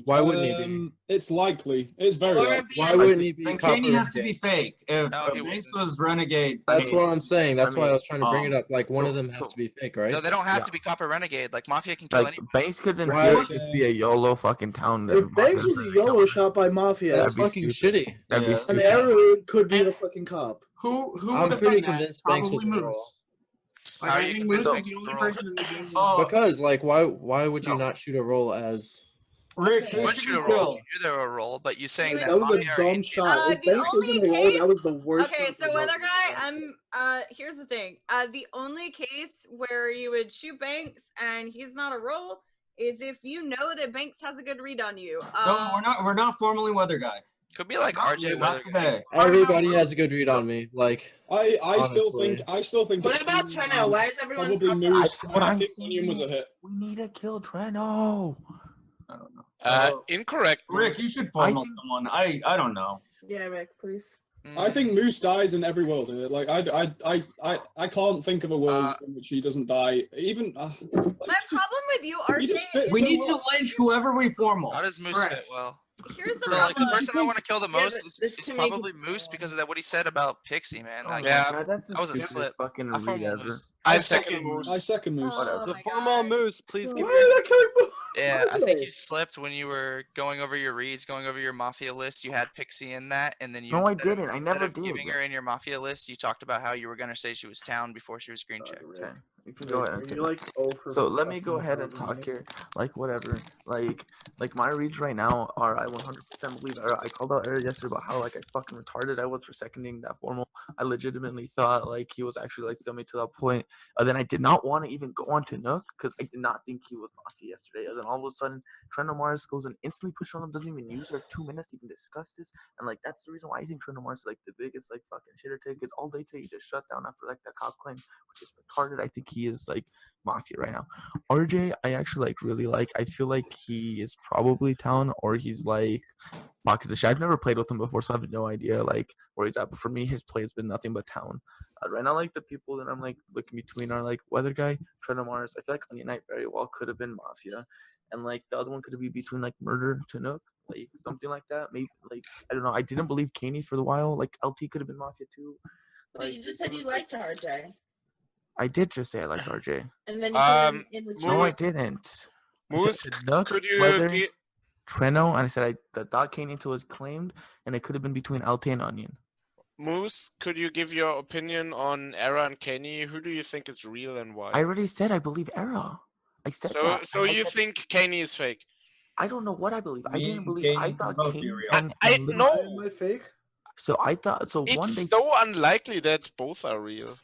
Why wouldn't he be? It's likely. It's very Or likely. Why wouldn't he be Then cop or Kenny has to be renegade? fake. If No, he Banks wasn't. was renegade, That's what I'm saying. That's why I was trying to bring um, it up. Like one so- of them has so- to be fake, right? No, they don't have Yeah. to be cop or renegade. Like Mafia can kill Like anyone. Banks couldn't Why- just be a YOLO fucking town. that If Banks was a YOLO shot by Mafia, That's That'd be fucking stupid. shitty. That'd be Yeah. and stupid. Era could be the fucking cop. Who I'm would have pretty done that? convinced Banks was Probably a roll. Moose. Like, How I are you think Moose convinced is the Banks only was a roll? person in the game. Oh, Because like why would you not shoot a roll as Rick, You who would should shoot you a roll. kill? You knew they were a roll, but you saying that That was Mafia a are dumb shot. If the Banks was only in a roll, case- that was the worst. Okay, shot so to weather roll. guy, here's the thing. The only case where you would shoot Banks and he's not a roll is if you know that Banks has a good read on you. No, we're not formally weather guy. Could be like RJ. Not Weather. today. everybody has a good read on me? Like I Honestly. still think. What it's about Treno? Why is everyone probably still Moose. talking? what I I'm think Onion was a hit. We need to kill Treno. I don't know. Incorrect. Rick, you should formal think- someone. I don't know. Yeah, Rick, please. I think Moose dies in every world here. Like I can't think of a world in which he doesn't die. Even My problem with you, he RJ, just fits We so need well. to lynch whoever we formal. How does Moose Correct. fit well? here's the So like the problem. person I want to kill the Yeah, most but is there's it's too many probably people. Moose because of that what he said about Pixie, man. Like, Yeah. God, that's the that was a stupidest slip. fucking I read formal ever. Moose. I second second Moose. I second Moose. Oh The my formal God. Moose, please Why give did me. I kill Yeah, I RJ? think you slipped when you were going over your reads, going over your Mafia list. You had Pixie in that, and then you No, I instead of- didn't. I instead never of did. giving her in your Mafia list, you talked about how you were gonna say she was town before she was green checked. Okay, you can go ahead and say You're that. like, oh, for So let me go fucking ahead and telling talk me. here. Like whatever. Like my reads right now are I 100% believe Era. I called out Era yesterday about how like I fucking retarded I was for seconding that formal. I legitimately thought like he was actually like filming to that point. Then I did not want to even go on to Nook because I did not think he was Mafia yesterday. And then all of a sudden Trent Mars goes and instantly pushes on him, doesn't even use like 2 minutes to even discuss this. And like that's the reason why I think Trent Mars is like the biggest like fucking shitter take because all day today he just shut down after like that cop claim, which is retarded. I think he is like Mafia right now. RJ, I actually like really like. I feel like he is probably town or he's like pocket the shit. I've never played with him before, so I have no idea like where he's at. But for me, his play has been nothing but town. Right now, like the people that I'm like looking between are like Weather Guy, Trent Mars. I feel like Onion Knight very well could have been Mafia, and like the other one could be between like Murder to Nook, like something like that. Maybe like I don't know. I didn't believe Kaney for the while. Like LT could have been Mafia too. But you just said you liked RJ. I did just say I liked RJ. And then you put him in the No, I chat. didn't. I Moose, said Nook, could you Weather, gi- Treno, and I said the dot came into was claimed, and it could have been between LT and Onion. Moose, could you give your opinion on Era and Kenny? Who do you think is real and why? I already said I believe Era. I said So, that. so and I you said- think Kenny is fake? I don't know what I believe. I Me didn't and believe. Kenny I can thought both King be real. and I Lil- no. Am I fake? So I thought. So one It's day. so unlikely that both are real.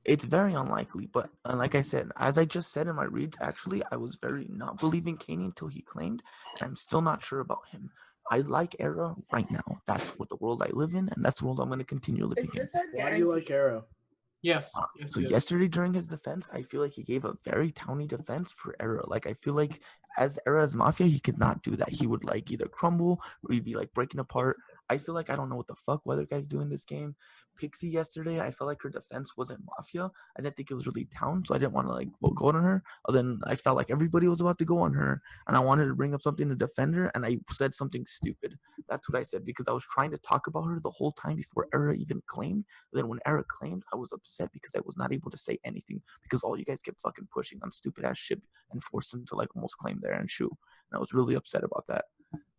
It's very unlikely, but like I said, as I just said in my reads, actually, I was very not believing Kaney until he claimed, and I'm still not sure about him. I like Era right now. That's what the world I live in, and that's the world I'm going to continue living Is in. this our Why do you like Arrow? Yes. Yes, So yes. yesterday during his defense, I feel like he gave a very towny defense for Era. Like I feel like as Era as Mafia, he could not do that. He would like either crumble or he'd be like breaking apart. I feel like I don't know what the fuck Weather Guy's doing this game. Pixie yesterday, I felt like her defense wasn't Mafia. I didn't think it was really Town, so I didn't want to like go on her. Then I felt like everybody was about to go on her, and I wanted to bring up something to defend her, and I said something stupid. That's what I said because I was trying to talk about her the whole time before Era even claimed. But then when Era claimed, I was upset because I was not able to say anything because all you guys kept fucking pushing on stupid ass shit and forced him to like almost claim there and shoot. And I was really upset about that.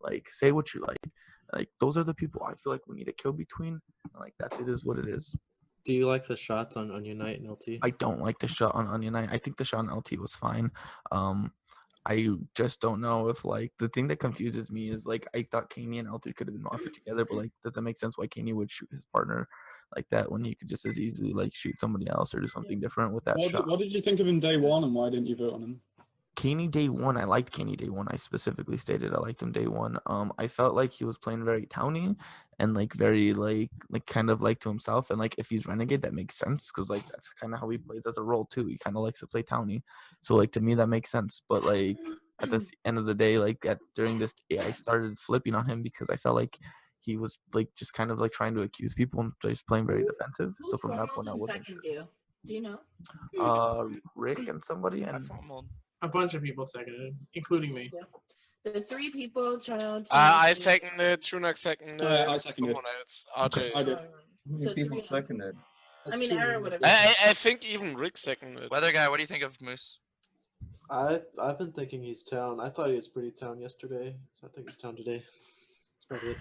Like, say what you like. Like, those are the people I feel like we need to kill between. Like, that's it is what it is. Do you like the shots on Onion Knight and LT? I don't like the shot on Onion Knight. I think the shot on LT was fine. I just don't know if like the thing that confuses me is like I thought Kaney and LT could have been offered together, but like doesn't make sense why Kaney would shoot his partner like that when he could just as easily like shoot somebody else or do something different with that shot. What did you think of him day one, and why didn't you vote on him? Kaney day one, I liked Kaney day one. I specifically stated I liked him day one. I felt like he was playing very towny and like very like kind of like to himself. And like if he's Renegade, that makes sense because like that's kind of how he plays as a role too. He kind of likes to play towny, so like to me that makes sense. But like at the end of the day, like during this, I started flipping on him because I felt like he was like just kind of like trying to accuse people and just playing very defensive. So from that point, I wasn't. Do you know? Rick and somebody and. A bunch of people seconded, including me. Yeah. The three people trying to. I seconded. Tunak seconded. I seconded. Someone else. RJ. I did. So people seconded. I mean, Aaron would have. I think even Rick seconded. Weather Guy, what do you think of Moose? I've been thinking he's Town. I thought he was pretty Town yesterday, so I think he's Town today. That's probably it.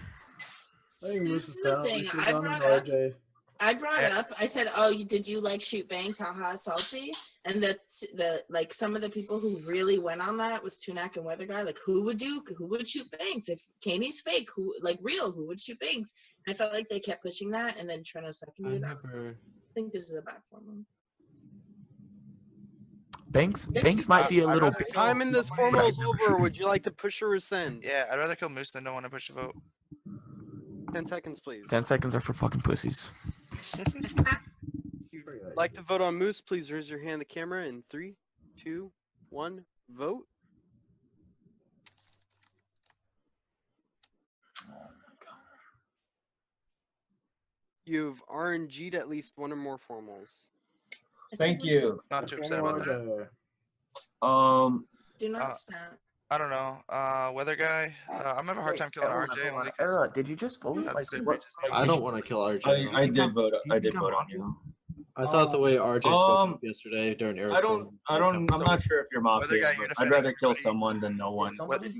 I think Moose is Town. thing, We I should've gone brought with up- RJ. I brought up. I said, "Oh, did you like shoot bangs? Haha, salty." And the like some of the people who really went on that was Tunak and Weather Guy. Like, who would shoot bangs if Kaney's fake? Who like real? Who would shoot bangs? And I felt like they kept pushing that, and then Trina seconded it. I think this is a bad form. Banks might be a little The time in this formal is over. Would you like to push or rescind? Yeah, I'd rather kill Moose than don't want to push a vote. 10 seconds, please. 10 seconds are for fucking pussies. Like to vote on Moose, please raise your hand in the camera in 3, 2, 1, vote. You've RNG'd at least one or more formals. Thank you. Not too upset about that. Do not stop. I don't know. Weather Guy. I'm having a hard time killing RJ. Only Era, did you just vote? Like, I don't want to kill RJ. I did vote. I did vote on you. I thought the way RJ spoke up yesterday during Era's I'm not sure if you're Mafia. Guy, you're I'd rather kill someone than no one.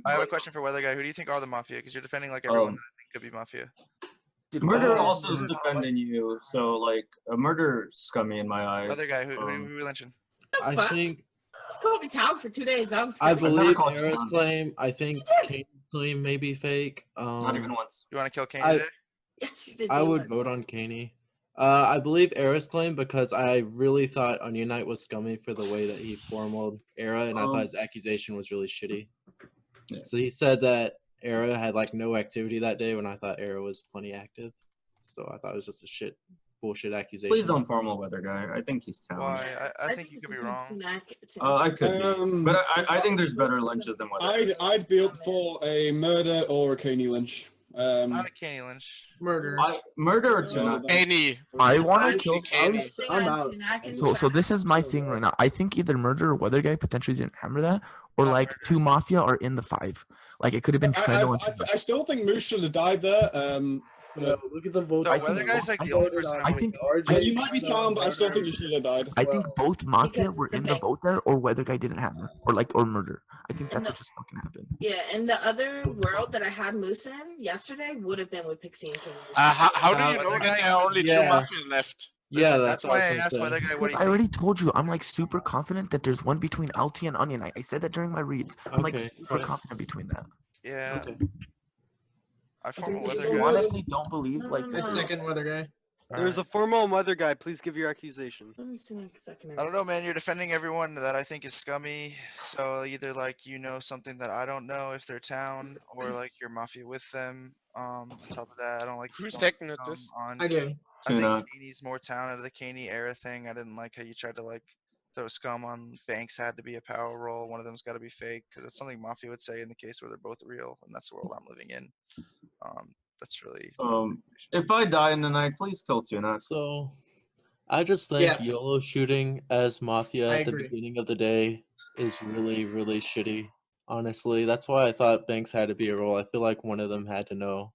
I have a question for Weather Guy. Who do you think are the Mafia? Because you're defending like everyone that I think could be Mafia. Murder also is defending you, so like a murder scummy in my eyes. Weather Guy, who are we lynching? I think It's gonna be town for 2 days. I believe Era's claim. I think Kane's claim may be fake. Not even once. You want to kill Kane today? Yes, you did. I would vote on Kaney. I believe Era's claim because I really thought Onion Knight was scummy for the way that he formaled Era, and I thought his accusation was really shitty. Yeah. So he said that Era had like no activity that day when I thought Era was plenty active. So I thought it was just a bullshit accusation. Please don't formal Weather Guy. I think he's talented. Why? I think you could be wrong. I could be. But I think there's better lynches than Weather Guy. I'd be up for a murder or a Kaney lynch. Not a Kaney lynch. Murder. Murder or Tunak? Kaney. I want to kill. I'm out. So this is my thing right now. I think either Murder or Weather Guy potentially didn't hammer that, or like two Mafia are in the 5. Like it could have been Trendo and I still think Moose should have died there. Look at the votes. No, Weather Guy's like the only person I think you might be Tom, but I still think you should have died. I think both Mafia were in the vote there, or Weather Guy didn't hammer, or Murder. I think that's what just fucking happened. Yeah, and the other world that I had Moose in yesterday would have been with Pixie and King. How do you know that there are only 2 Mafia left? Yeah, that's why I asked Weather Guy what do you I think. already told you, I'm like super confident that there's one between LT and Onion. I said that during my reads. I'm like super confident between that. Yeah. Okay. I form a I Weather Guy. honestly don't believe like I second Weather Guy. There's a formal mother guy. Please give your accusation. Let me see my second. I don't know, man. You're defending everyone that I think is scummy. So either like you know something that I don't know if they're town, or like you're mafia with them. On top of that, I don't like Who going seconded scum this? on. I did. I think Tuna. Kaney's more town out of the Kaney era thing. I didn't like how you tried to like throw scum on Banks had to be a power roll. One of them's got to be fake because that's something mafia would say in the case where they're both real, and that's the world I'm living in. That's really. If I die in the night, please kill Tuna. So, I just think Yes. YOLO shooting as Mafia I at the agree. beginning of the day is really, really shitty. Honestly, that's why I thought Banks had to be a role. I feel like one of them had to know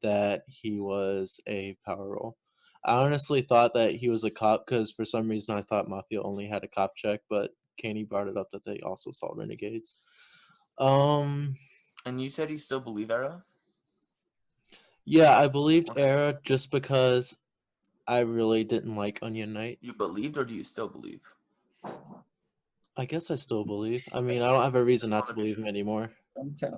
that he was a power role. I honestly thought that he was a cop because for some reason I thought Mafia only had a cop check, but Kaney brought it up that they also saw Renegades. And you said you still believe Era? Yeah, I believed Era just because I really didn't like Onion Knight. You believed, or do you still believe? I guess I still believe. I mean, I don't have a reason not to believe him anymore. Okay.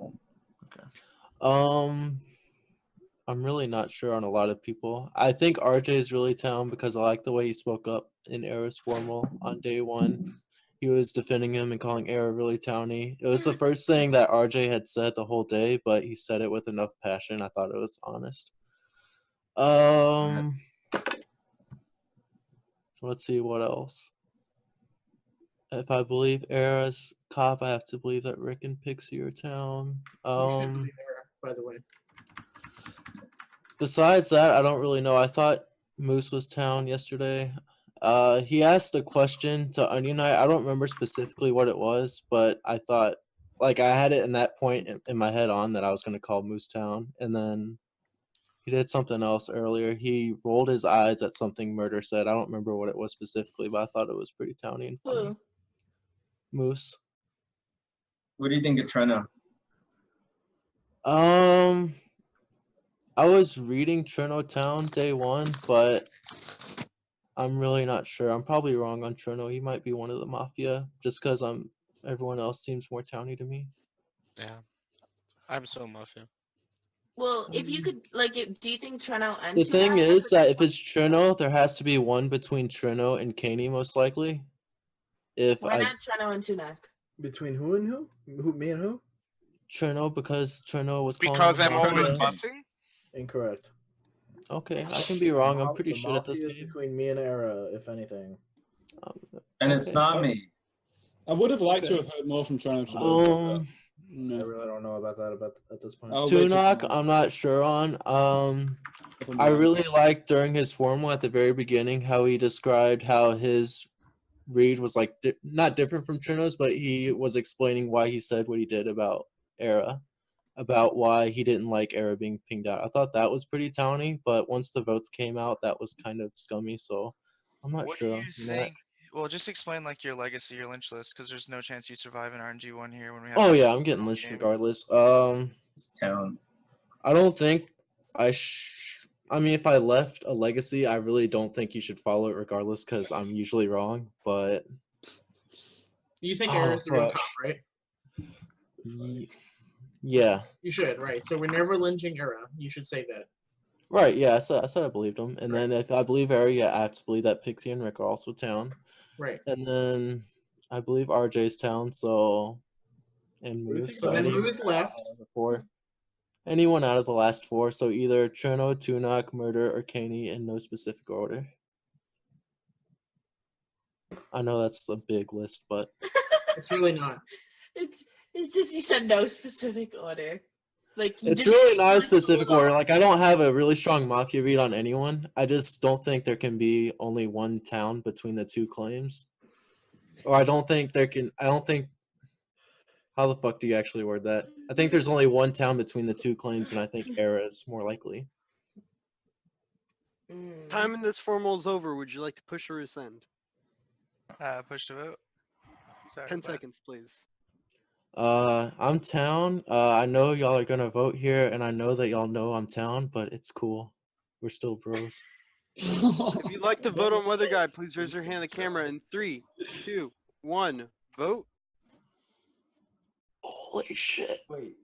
I'm really not sure on a lot of people. I think RJ is really town because I like the way he spoke up in Era's formal on day one. He was defending him and calling Era really towny. It was the first thing that RJ had said the whole day, but he said it with enough passion. I thought it was honest. Let's see what else. If I believe Era's cop, I have to believe that Rick and Pixie are town. You should believe Era, by the way. Besides that, I don't really know. I thought Moose was town yesterday. He asked a question to Onion Knight. I don't remember specifically what it was, but I thought, like, I had it in that point in my head on that I was going to call Moose town. And then he did something else earlier. He rolled his eyes at something Murder said. I don't remember what it was specifically, but I thought it was pretty towny and funny. Who? Moose. What do you think of Trena? I was reading Cherno Town day one, but I'm really not sure. I'm probably wrong on Cherno. He might be one of the Mafia, just because everyone else seems more towny to me. Yeah, I'm so Mafia. Well, if you could, like, do you think Treno and The Tuna thing have is a that if it's Cherno, there has to be one between Cherno and Kaney, most likely. Why not Treno and Tunak? Between who and who? Me and who? Cherno, because Cherno was calling Because him I'm always Mafia. bussing? Incorrect. Okay, I can be wrong. I'm pretty The shit at this Mafia is game. between me and Era, if anything. And it's not me. I would have liked to have heard more from Toronto today. I really don't know about that at this point. Tunok, I'm not sure on. I really liked during his formal at the very beginning how he described how his read was like not different from Trino's, but he was explaining why he said what he did about Era, about why he didn't like Era being pinged out. I thought that was pretty towny, but once the votes came out, that was kind of scummy. So I'm not What sure. do you think? Well, just explain like your legacy, your lynch list, because there's no chance you survive an RNG1 here when we have. Oh yeah, I'm getting lynched regardless. Town. I don't think I mean, if I left a legacy, I really don't think you should follow it regardless, because I'm usually wrong. But You think Era's the real cop, right? Yeah. You should, right? So whenever lynching Era, you should say that. Right. Yeah. I said I believed him, and then if I believe Ari, yeah, I have to believe that Pixie and Rick are also town. Right. And then I believe RJ's town. So and Moose. So then Moose left. Anyone out of the last four. So either Cherno, Tunok, Murder, or Kaney in no specific order. I know that's a big list, but it's really not. It's just you said no specific order. Like it's really not a specific order. Like I don't have a really strong mafia read on anyone. I just don't think there can be only one town between the two claims. Or I don't think how the fuck do you actually word that? I think there's only one town between the two claims, and I think Era is more likely. Time in this formal is over. Would you like to push or rescind? Push to vote. Sorry, 10 seconds, please. I'm town. I know y'all are gonna vote here, and I know that y'all know I'm town, but it's cool. We're still bros. If you'd like to vote on Weather Guy, please raise your hand at the camera in 3, 2, 1, vote. Holy shit. Wait.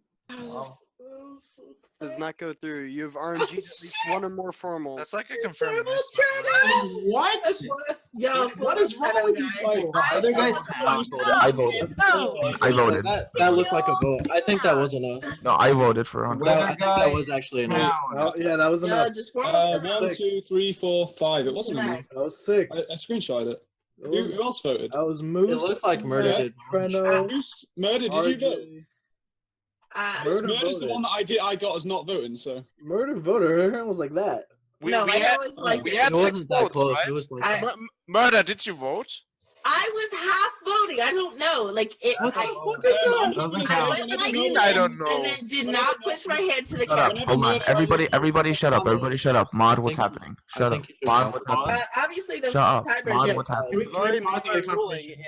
does not go through. You have RNG at least one or more formals. That's like a confirmed Formal miss. Tranos! What? That's Yo, What is wrong with you people? Other guys town. I voted. I voted. That looked like a vote. I think that was enough. No, I voted for 100. Weather I think guy that was actually enough. Oh, yeah, that was enough. just formal 1, 2, 3, 4, 5. It wasn't enough. That was 6. I screenshot it. That was- Who else voted? That was Moose. It looks like Murder did. Treno, Murder, did you vote? Murder Murder's the voted. one that I got as not voting, so. Murder voter. Her hand was like that. No, I always like we this. had It 6 wasn't that votes, close. right? It was like Murder, did you vote? I was half voting. I don't know. Like it. What the I, fuck is that? Doesn't I count. went like this I don't know. and then did not push my hand to the Shut up. camera. Hold on. Everybody shut up. Everybody shut up. Mod, what's happening? Shut up. think you should Mod, pause. what's happening? Obviously, the Shut up. timers. Mod, what's happening? Can we pause our conversation?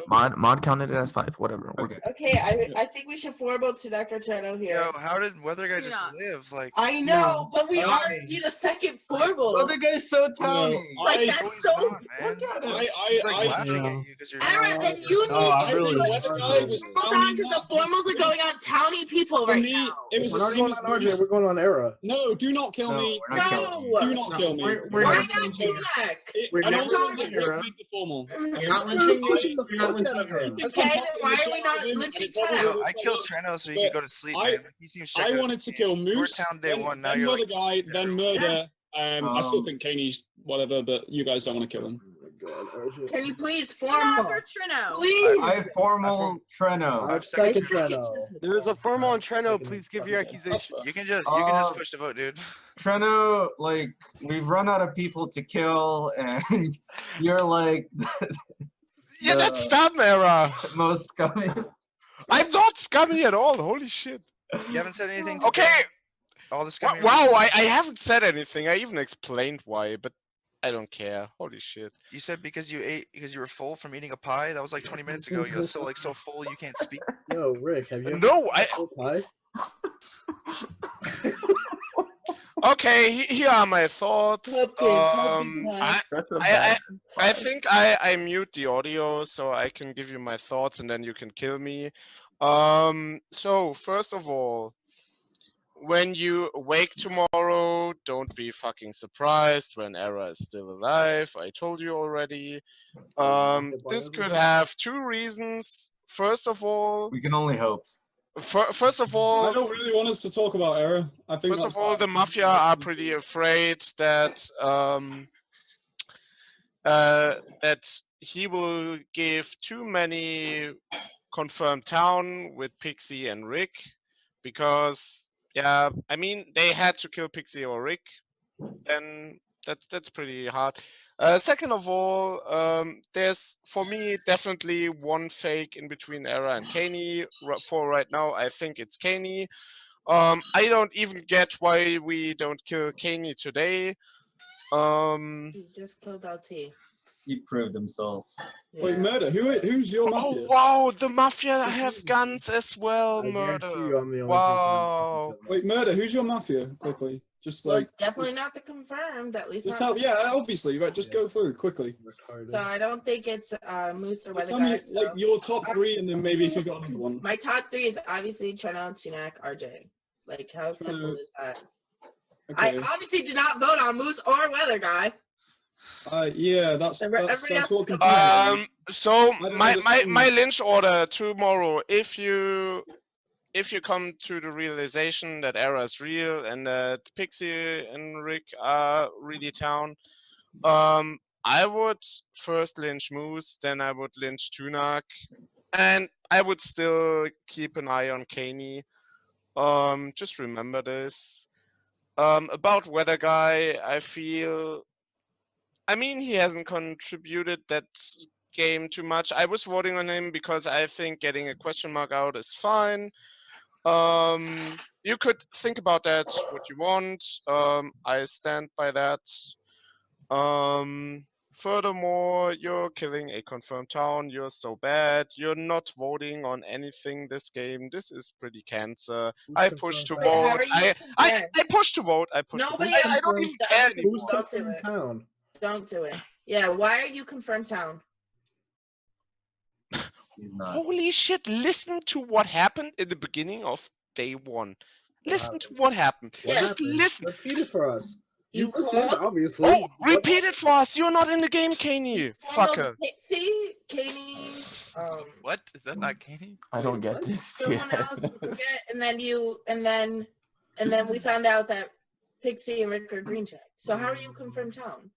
Alright, mod counted it as 5. Whatever. We're good. Okay, I think we should formal Tanaka Turno here. Yo, how did Weather Guy just Yeah. live? Like, I know, but we Why? already did a second formal. Other guy's so towny. Like I- that's he's so. not, man. He's like laughing at you because you're. Aaron, then you need No, I to really put like formals on because the formals are going on towny people For right me, now. it was We're the not same going as on RJ. Moose. We're going on Era. No, do not kill No, me. we're not killing you. Do not kill me. We're Why not not lynching. Tunak? We're And never also, going make to Era. the formal. You're not lynching me. pushing the You're not fuck lynching out of him. her. Okay, then why are we not lynching Tunak? Yo, I killed Treno so you could go to sleep, man. Like, he seems I checked out wanted of to the kill game. You were Moose, town day then, one. Now then you're Mother like, Guy, then Murder. I still Um, think Kaney's whatever, but you guys don't want to kill him. Can you please Treno formal? for Treno. Please. I have formal Treno. Uh, I have second Treno. There is a formal on Treno. Please give your accusation. you can just push the vote, dude. Treno, like, we've run out of people to kill, and you're like Yeah, that's dumb, Era. most scummy. I'm not scummy at all. Holy shit. You haven't said anything. To Okay. All the scummy. Wow, I haven't said anything. I even explained why, but I don't care. Holy shit. You said because you were full from eating a pie. That was like 20 minutes ago. You're so full you can't speak. Yo, Rick, have you? No, Pie? Okay, here are my thoughts. Pumpkin I think I mute the audio so I can give you my thoughts and then you can kill me. So first of all, when you wake tomorrow, don't be fucking surprised when Era is still alive. I told you already. This could have 2 reasons. First of all, We can only hope. First of all, I don't really want us to talk about Era. I think first that's of all, fine. the Mafia are pretty afraid that that he will give too many confirmed town with Pixie and Rick, because yeah, I mean they had to kill Pixie or Rick, and that's pretty hard. Second of all, there's for me definitely one fake in between Era and Kaney. For right now, I think it's Kaney. I don't even get why we don't kill Kaney today. You just killed LT. He proved himself. Wait, Murder. Who's your Oh Mafia? wow, the Mafia have guns as well, I guarantee Murder. you I'm the only Wow. person. Wait, Murder. Who's your Mafia? Quickly, just Well, like. it's definitely not the confirmed. At least Just not. tell, yeah, obviously, right? Just go through quickly. So I don't think it's Moose or Just Weather tell me Guy. So. like your top 3, and then maybe if you got another one. My top 3 is obviously Treno, Tunak, RJ. Like, how simple is that? Okay. I obviously did not vote on Moose or Weather Guy. Yeah, that's Everybody else what is confused me. So don't my understand. lynch order tomorrow, if you come to the realization that Era is real and that Pixie and Rick are really town, I would first lynch Moose, then I would lynch Tunak, and I would still keep an eye on Kaney. Just remember this. About Weather Guy, I mean, he hasn't contributed that game too much. I was voting on him because I think getting a question mark out is fine. You could think about that what you want. I stand by that. Furthermore, you're killing a confirmed town. You're so bad. You're not voting on anything this game. This is pretty cancer. I push to Wait, how vote. are you I push to vote. I push Nobody to vote. I don't even care anymore. Who's Don't do confirmed it. town? Don't do it. Yeah, why are you confirmed town? He's not. Holy shit, listen to what happened in the beginning of day 1. Listen to what happened. What Just happened? listen. Repeat it for us. You listened, called? obviously. Oh, repeat it for us. You're not in the game, Kenny. Fucker. Pixie, Katie, What? Is that not Katie? I don't get this. someone else, I forget, and then we found out that Pixie and Rick are green checked. So how are you confirmed town?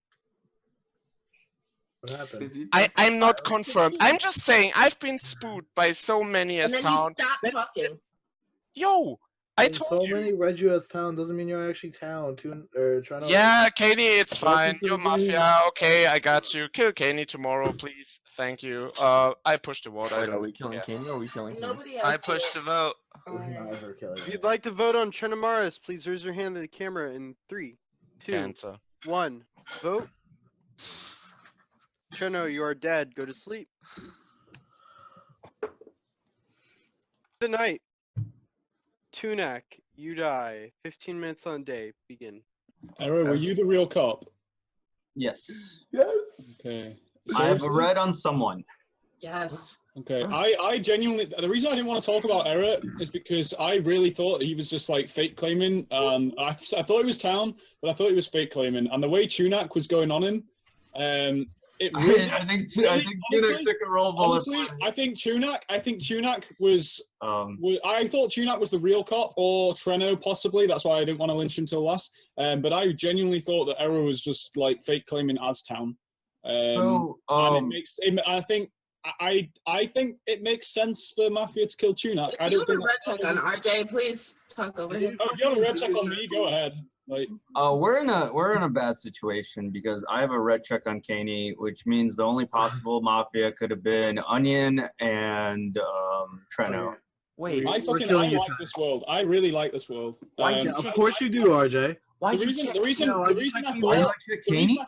What happened? I'm not confirmed. I'm just saying I've been spooked by so many as And then town. you stop talking. Yo, I told so many read you as town doesn't mean you're actually town. Trying to. Yeah, Katie, it's Welcome fine. to You're the game. Mafia. Okay, I got you. Kill Kenny tomorrow, please. Thank you. I pushed the vote. Wait, are we killing Kenny or are we killing Nobody I else. pushed the vote. If you'd like to vote on Trenamaris, please raise your hand to the camera in 3, 2, Cancer. 1. Vote. Treno, you are dead. Go to sleep. Good night. Tunak, you die. 15 minutes on day. Begin. Era, were you the real cop? Yes. Yes. Okay. I have a Seriously? red on someone. Yes. Okay, I genuinely, the reason I didn't want to talk about Era is because I really thought he was just like fake claiming. I thought he was town, but I thought he was fake claiming. And the way Tunak was going on him, it really, I think honestly, Tunak took a roll bullet. honestly, I think Tunak was, I thought Tunak was the real cop or Treno possibly. That's why I didn't want to lynch him till last. But I genuinely thought that Era was just like fake claiming as town. And it makes, I think it makes sense for Mafia to kill Tunak. If I you don't have a think red check on RJ, please talk over him. Oh, if you have a red check on me, go ahead. Like, we're in a bad situation because I have a red check on Kaney, which means the only possible Mafia could have been Onion and Treno. Wait, I like this world. I really like this world. Of course you do, RJ. The reason I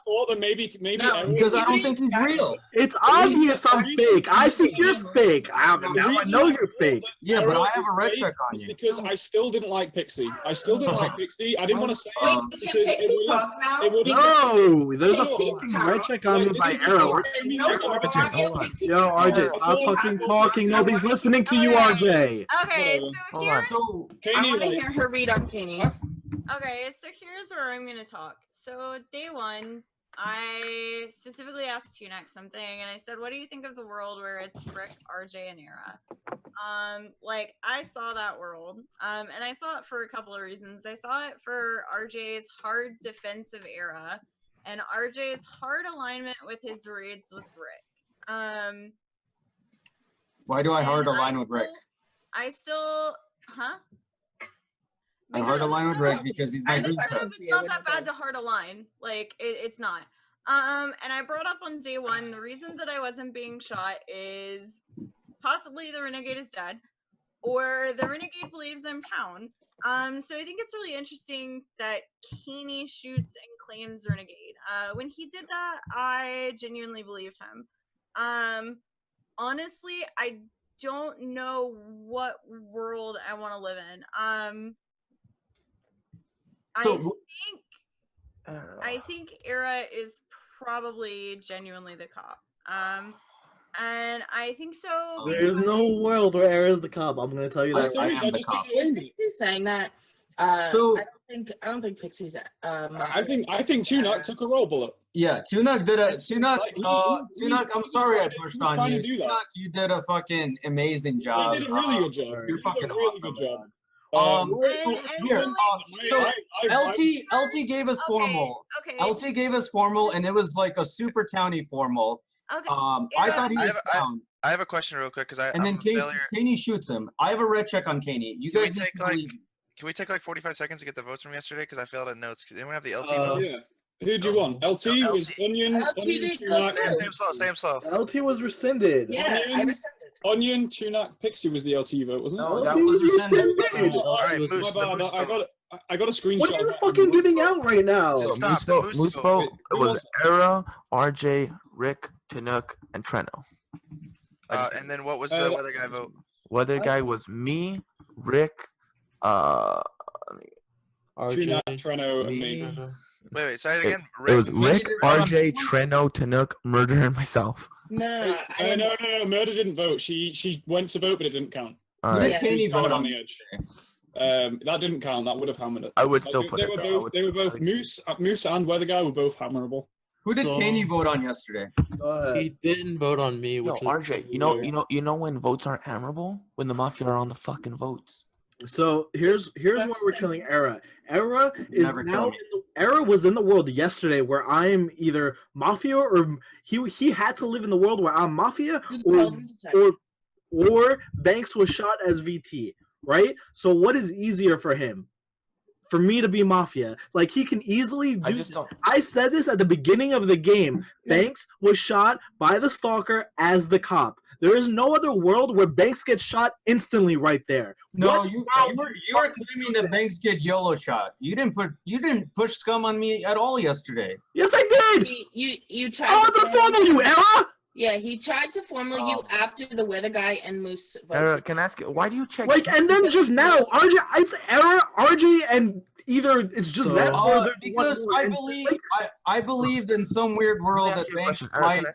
thought that maybe No, because I don't think he's real. It's obvious I'm fake. I think you're fake. Now I know you're fake. Yeah, but I have a red check on you. Because I still didn't like Pixie. I still didn't like Pixie. I didn't want to say it because it would No, there's a fucking red check on me by Arrow. Yo, RJ, stop fucking talking. Nobody's listening to you, RJ. Okay, so here's I want to hear her read on Kenny. Okay, so here's where I'm gonna talk. So day one, I specifically asked Tunak something, and I said, "What do you think of the world where it's Rick, RJ, and Era?" Like I saw that world, and I saw it for a couple of reasons. I saw it for RJ's hard defensive Era, and RJ's hard alignment with his raids with Rick. Why do I hard align with Rick? I still, huh? I hard align with Rick because he's my green check. It's not that bad to hard align. Like it's not. And I brought up on day one the reason that I wasn't being shot is possibly the Renegade is dead, or the Renegade believes I'm town. So I think it's really interesting that Kaney shoots and claims Renegade. When he did that, I genuinely believed him. Honestly, I don't know what world I want to live in. I think Era is probably genuinely the cop. And I think so. There's no world where Era's the cop. I'm gonna tell you that. I am the cop. Pixie's saying that. I don't think Pixie's. I think Tunak took a roll bullet. Yeah, Tunak did a Tunak. I'm sorry I pushed on you. Tunak, you did a fucking amazing job. You did a really good job. You're fucking awesome. Good job. LT gave us formal. LT gave us formal, and it was like a super towny formal. I thought he was town. I have a question real quick because And then Kaney shoots him. I have a red check on Kaney. You guys can we take like 45 seconds to get the votes from yesterday? Because I failed at notes. Anyone have the LT vote? Yeah. Who do you want? LT was Onion. Same slow. LT was rescinded. Yeah, I rescinded. Onion, Tunak, Pixie was the LT vote, wasn't it? No, that was rescinded. I got a screenshot. What are you fucking giving out right now? Moose vote. It was Era, RJ, Rick, Tunuk, and Treno. And then what was the weather guy vote? Weather guy was me, Rick, RJ, Tunak, Treno, and me. Wait, say it again. It was Rick, RJ, Treno, Tunuk, Murder, and myself. No, Murder didn't vote. She went to vote, but it didn't count. All right. She's kind of on the edge. That didn't count. That would have hammered it. I would still put they it. Were though. I both, would they were still- both Moose and Weather Guy were both hammerable. Who did Caney vote on yesterday? He didn't vote on me, Yo, which is RJ, you know when votes aren't hammerable? When the Mafia are on the fucking votes. So here's why we're killing Era. Era is Never kill now me. Era was in the world yesterday where I'm either Mafia or he had to live in the world where I'm Mafia or Banks was shot as VT, right? So what is easier for him? For me to be Mafia. Like he can easily do. I just don't. I said this at the beginning of the game. Banks was shot by the Stalker as the cop. There is no other world where Banks gets shot instantly right there. No, What you world- are claiming that Banks get YOLO shot. You didn't push scum on me at all yesterday. Yes, I did. You tried. I want to follow you, Era. Yeah, he tried to formula you after the Weather Guy and Moose voted. Era, can I ask you, why do you check? Like, and then just now, RJ, it's Era, RJ, and either it's just that or there's because one more. I And, believe like, I believed in some weird world that ask you a Banks question. Era, might can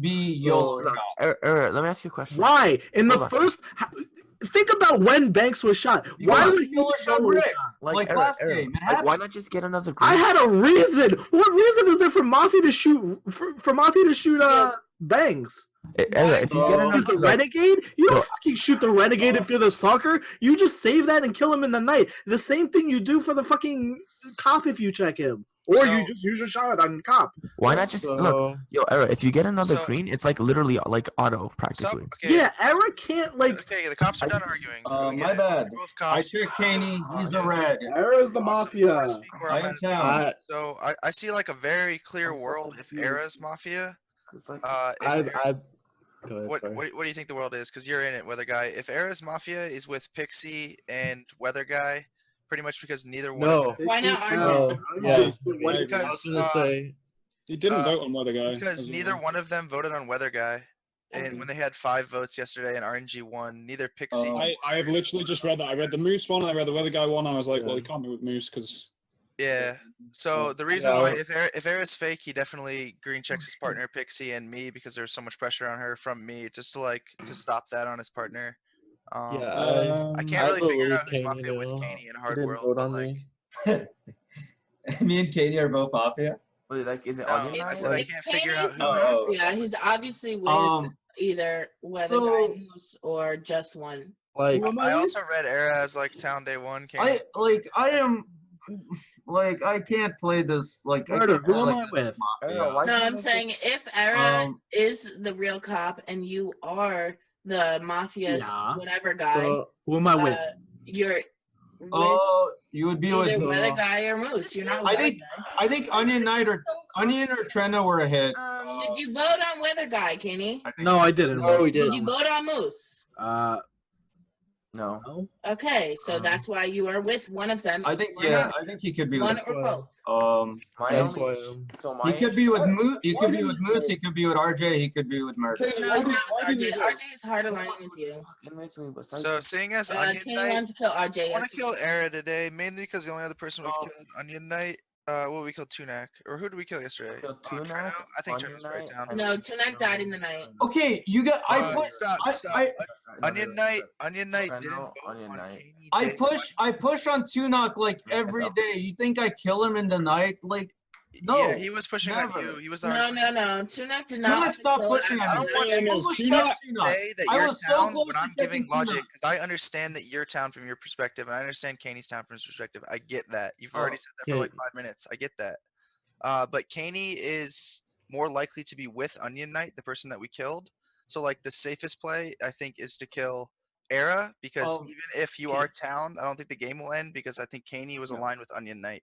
be So, YOLO look, shot. Era, let me ask you a question. why? In the Hold on. first, think about when Banks was shot. Why Because would he he YOLO shot YOLO Rick, shot? like Era, last Era, game. It like, happened. why not just get another? I green? had a reason. What reason is there for Mafia to shoot for Mafia to shoot Banks? Era, if you get He's the another, like, renegade. You don't Yo. fucking shoot the renegade if you're the stalker. You just save that and kill him in the night. The same thing you do for the fucking cop if you check him, or you just use your shot on the cop. why not just look? Yo, Era, if you get another green, it's like literally like auto practically. Okay. Yeah, Era can't like. Okay, the cops are done arguing. My bad. Both I cops. took Caney. He's a red. Era's the Mafia. Where I I'm am at. town. So I see like a very clear world if Era's Mafia. If Go ahead, what, sorry. what do you think the world is? Because you're in it, Weather Guy. If Era's Mafia is with Pixie and Weather Guy, pretty much because neither one. No. Of them, Why not No. Yeah. I was Because gonna say. He didn't vote on Weather Guy. because neither one of them voted on Weather Guy, and when they had 5 votes yesterday and RNG won, neither Pixie. I have literally just read that. I read the Moose one, I read the Weather Guy one. I was like, well, he can't be with Moose because. Yeah. So the reason why if Era's fake, he definitely green checks his partner Pixie and me because there's so much pressure on her from me just to stop that on his partner. I can't really figure out who's Mafia with Caney in Hard World. Vote But on like, me. Me and Caney are both Mafia. Wait, like, is it no, onion? I Knight? said I Like, can't figure out Caney's who. Mafia. He's obviously with either Weather Guy, Moose, or just one. Like I also read Era as like Town Day 1. Caney. I can't play this like. I Murder, can't play who am like I this with? Mafia. why No, do you I'm make saying this- if Era is the real cop and you are the Mafia's Yeah. whatever guy, so Who am I with? you're with Oh, you would be with. either Weather Guy or Moose. You're not I Weather think Guy. I think Onion or Trena were a hit. Did you vote on Weather Guy, Kenny? No, I didn't. No, we Did didn't. you vote on Moose? No. Okay, so that's why you are with one of them. I think or not. I think he could be One with. or both. My That's only- why. so my He could be with Moose. He why could be didn't with you Moose. vote? He could be with RJ. He could be with Murder. No, he's not Why with did RJ. you vote? RJ is hard aligned with you. Fucking makes me besides- So seeing as Onion Kenny Knight, wanted to kill RJ. I want to yesterday. kill Era today, mainly because the only other person we've killed Onion Knight. We killed Tunak, or who did we kill yesterday? Killed Treno? Tunak, I think Onion Treno's right Knight, down. No, Tunak died in the night. Okay, you got. I put. Stop. I Onion Knight didn't Treno, vote Onion on Knight. Caney. I Did push on Tunak like every day. You think I kill him in the night? Like, no. Yeah, he was pushing on never. you. He was the No. Tunak did not. Tunak stopped kill pushing us. I on don't me. want you I almost to shot Tunak. say that I you're was so town close when to I'm giving taking logic Tunak. because I understand that you're town from your perspective and I understand Caney's town from his perspective. I get that. You've already said that for like 5 minutes. I get that. But Caney is more likely to be with Onion Knight, the person that we killed. So like the safest play I think is to kill Era because even if you are town, I don't think the game will end because I think Caney was aligned with Onion Knight.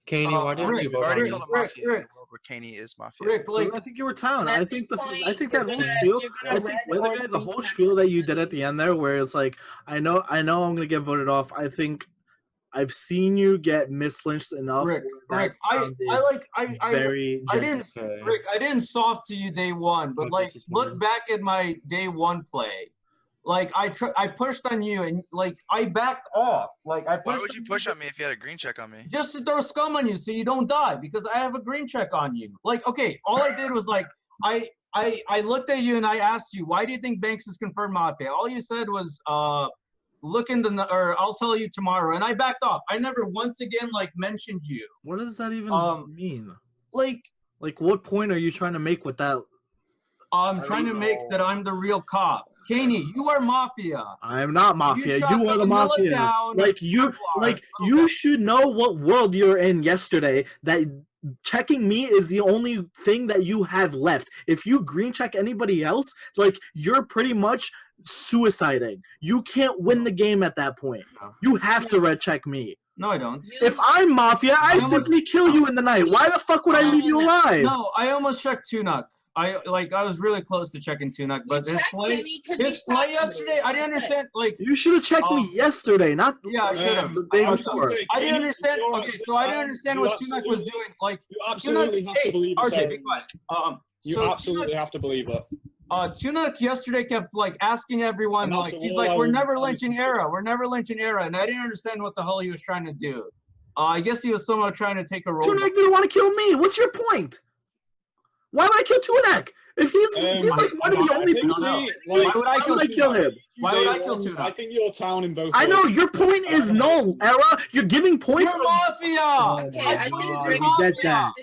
Caney, why didn't We've you vote already on killed me? a Mafia in a world where Caney is Mafia. Rick, like, I think you were town. At I think this point, I think you're that whole gonna- spiel. you're gonna I think red Weather or Guy, the green whole check spiel that you it. did at the end there, where it's like, I know I'm gonna get voted off. I think I've seen you get mislynched enough. Rick, where Rick, that I sounded very. I didn't, Okay. Rick, I didn't soft to you day one, but Fuck like, this is look weird. back at my day one play. Like, I pushed on you and like, I backed off. Like, I pushed Why would you on push on me if you had a green check on me? just to throw scum on you so you don't die because I have a green check on you. Like, okay, all I did was like, I looked at you and I asked you, why do you think Banks is confirmed Mafia? All you said was, look into or I'll tell you tomorrow. And I backed off. I never once again like mentioned you. What does that even mean? Like what point are you trying to make with that? I'm trying to make that I'm the real cop. Kaney, you are Mafia. I am not Mafia. You shot are the Manila Mafia. Town, You should know what world you're in yesterday. That checking me is the only thing that you have left. If you green check anybody else, like you're pretty much suiciding. You can't win the game at that point. You have to red check me. No, I don't. If I'm Mafia, I simply kill you in the night. Why the fuck would I leave you alive? No, I almost checked Tunak. I was really close to checking Tunak, but his play yesterday, I didn't understand. Like you should have checked me yesterday, not I should have. the day before. I didn't understand. Okay, so I didn't understand what Tunak was doing. Like you absolutely have to believe it. RJ, be quiet. You absolutely have to believe it. Tunak yesterday kept like asking everyone, like he's like, "We're never lynching Era. We're never lynching Era," and I didn't understand what the hell he was trying to do. I guess he was somehow trying to take a role. Tunak didn't want to kill me. What's your point? Why would I kill Tunak? If he's like one of the only people. Why would I kill him? Why would I kill Tunak? I think your town in both. I know your point is null, Era. You're giving points. You're Mafia. Okay, I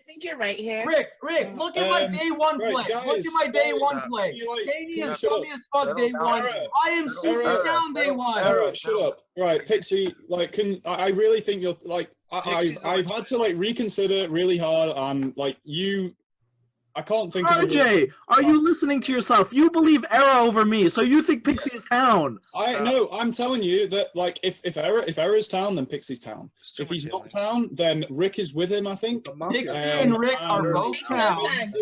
think you're right here. Rick, look at my day one play. Look at my day one play. Kaney is scummy as fuck day one. I am super down day one. Shut up. Right, Pixie. Like, I really think you're like. I've had to like reconsider really hard, and like you. I can't think of RJ, are you listening to yourself? You believe Era over me, so you think Pixie is town. I'm telling you that like if Era is town, then Pixie's town. If he's not town, then Rick is with him, I think. Pixie and Rick are both town.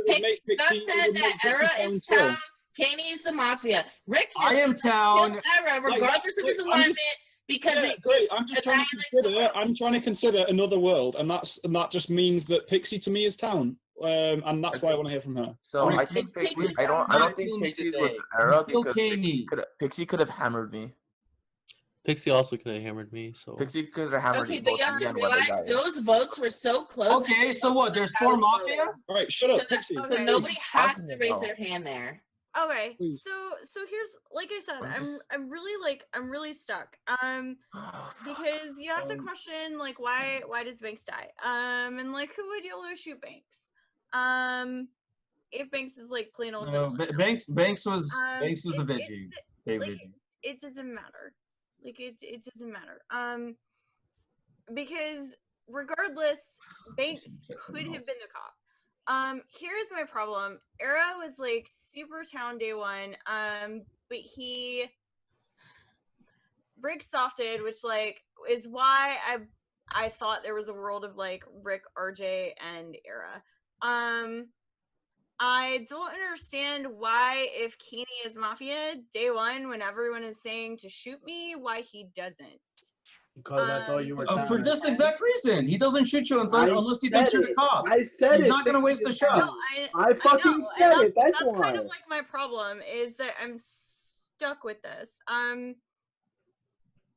Pixie just said that Era is town, Kaney is the Mafia. Rick just I am town. Era, regardless of his alignment. Because I'm trying to consider another world, and that just means that Pixie to me is town. And that's why I want to hear from her. So I think Pixie. I don't think Pixie's with Era because Pixie could have hammered me. Pixie also could have hammered me. So Pixie could have hammered me. Okay, but you have to realize those votes were so close. Okay, so what? There's 4 Mafia. All right, shut up, Pixie. So nobody has to raise their hand there. Okay, so here's, like I said, I'm really stuck. Because you have to question like why does Banks die? And like who would YOLO shoot Banks? If Banks is like plain old. Banks was the veggie. It doesn't matter. Like it doesn't matter. Because regardless, Banks could have been the cop. Here's my problem. Era was like super town day one, but Rick softed, which like is why I thought there was a world of like Rick, RJ, and Era. I don't understand why if Kaney is Mafia day one when everyone is saying to shoot me, why he doesn't. Because I thought you were for this exact reason. He doesn't shoot you unless he thinks you're the cop. I said He's not gonna waste the shot. No, I fucking said it. That's why. That's kind of like my problem is that I'm stuck with this.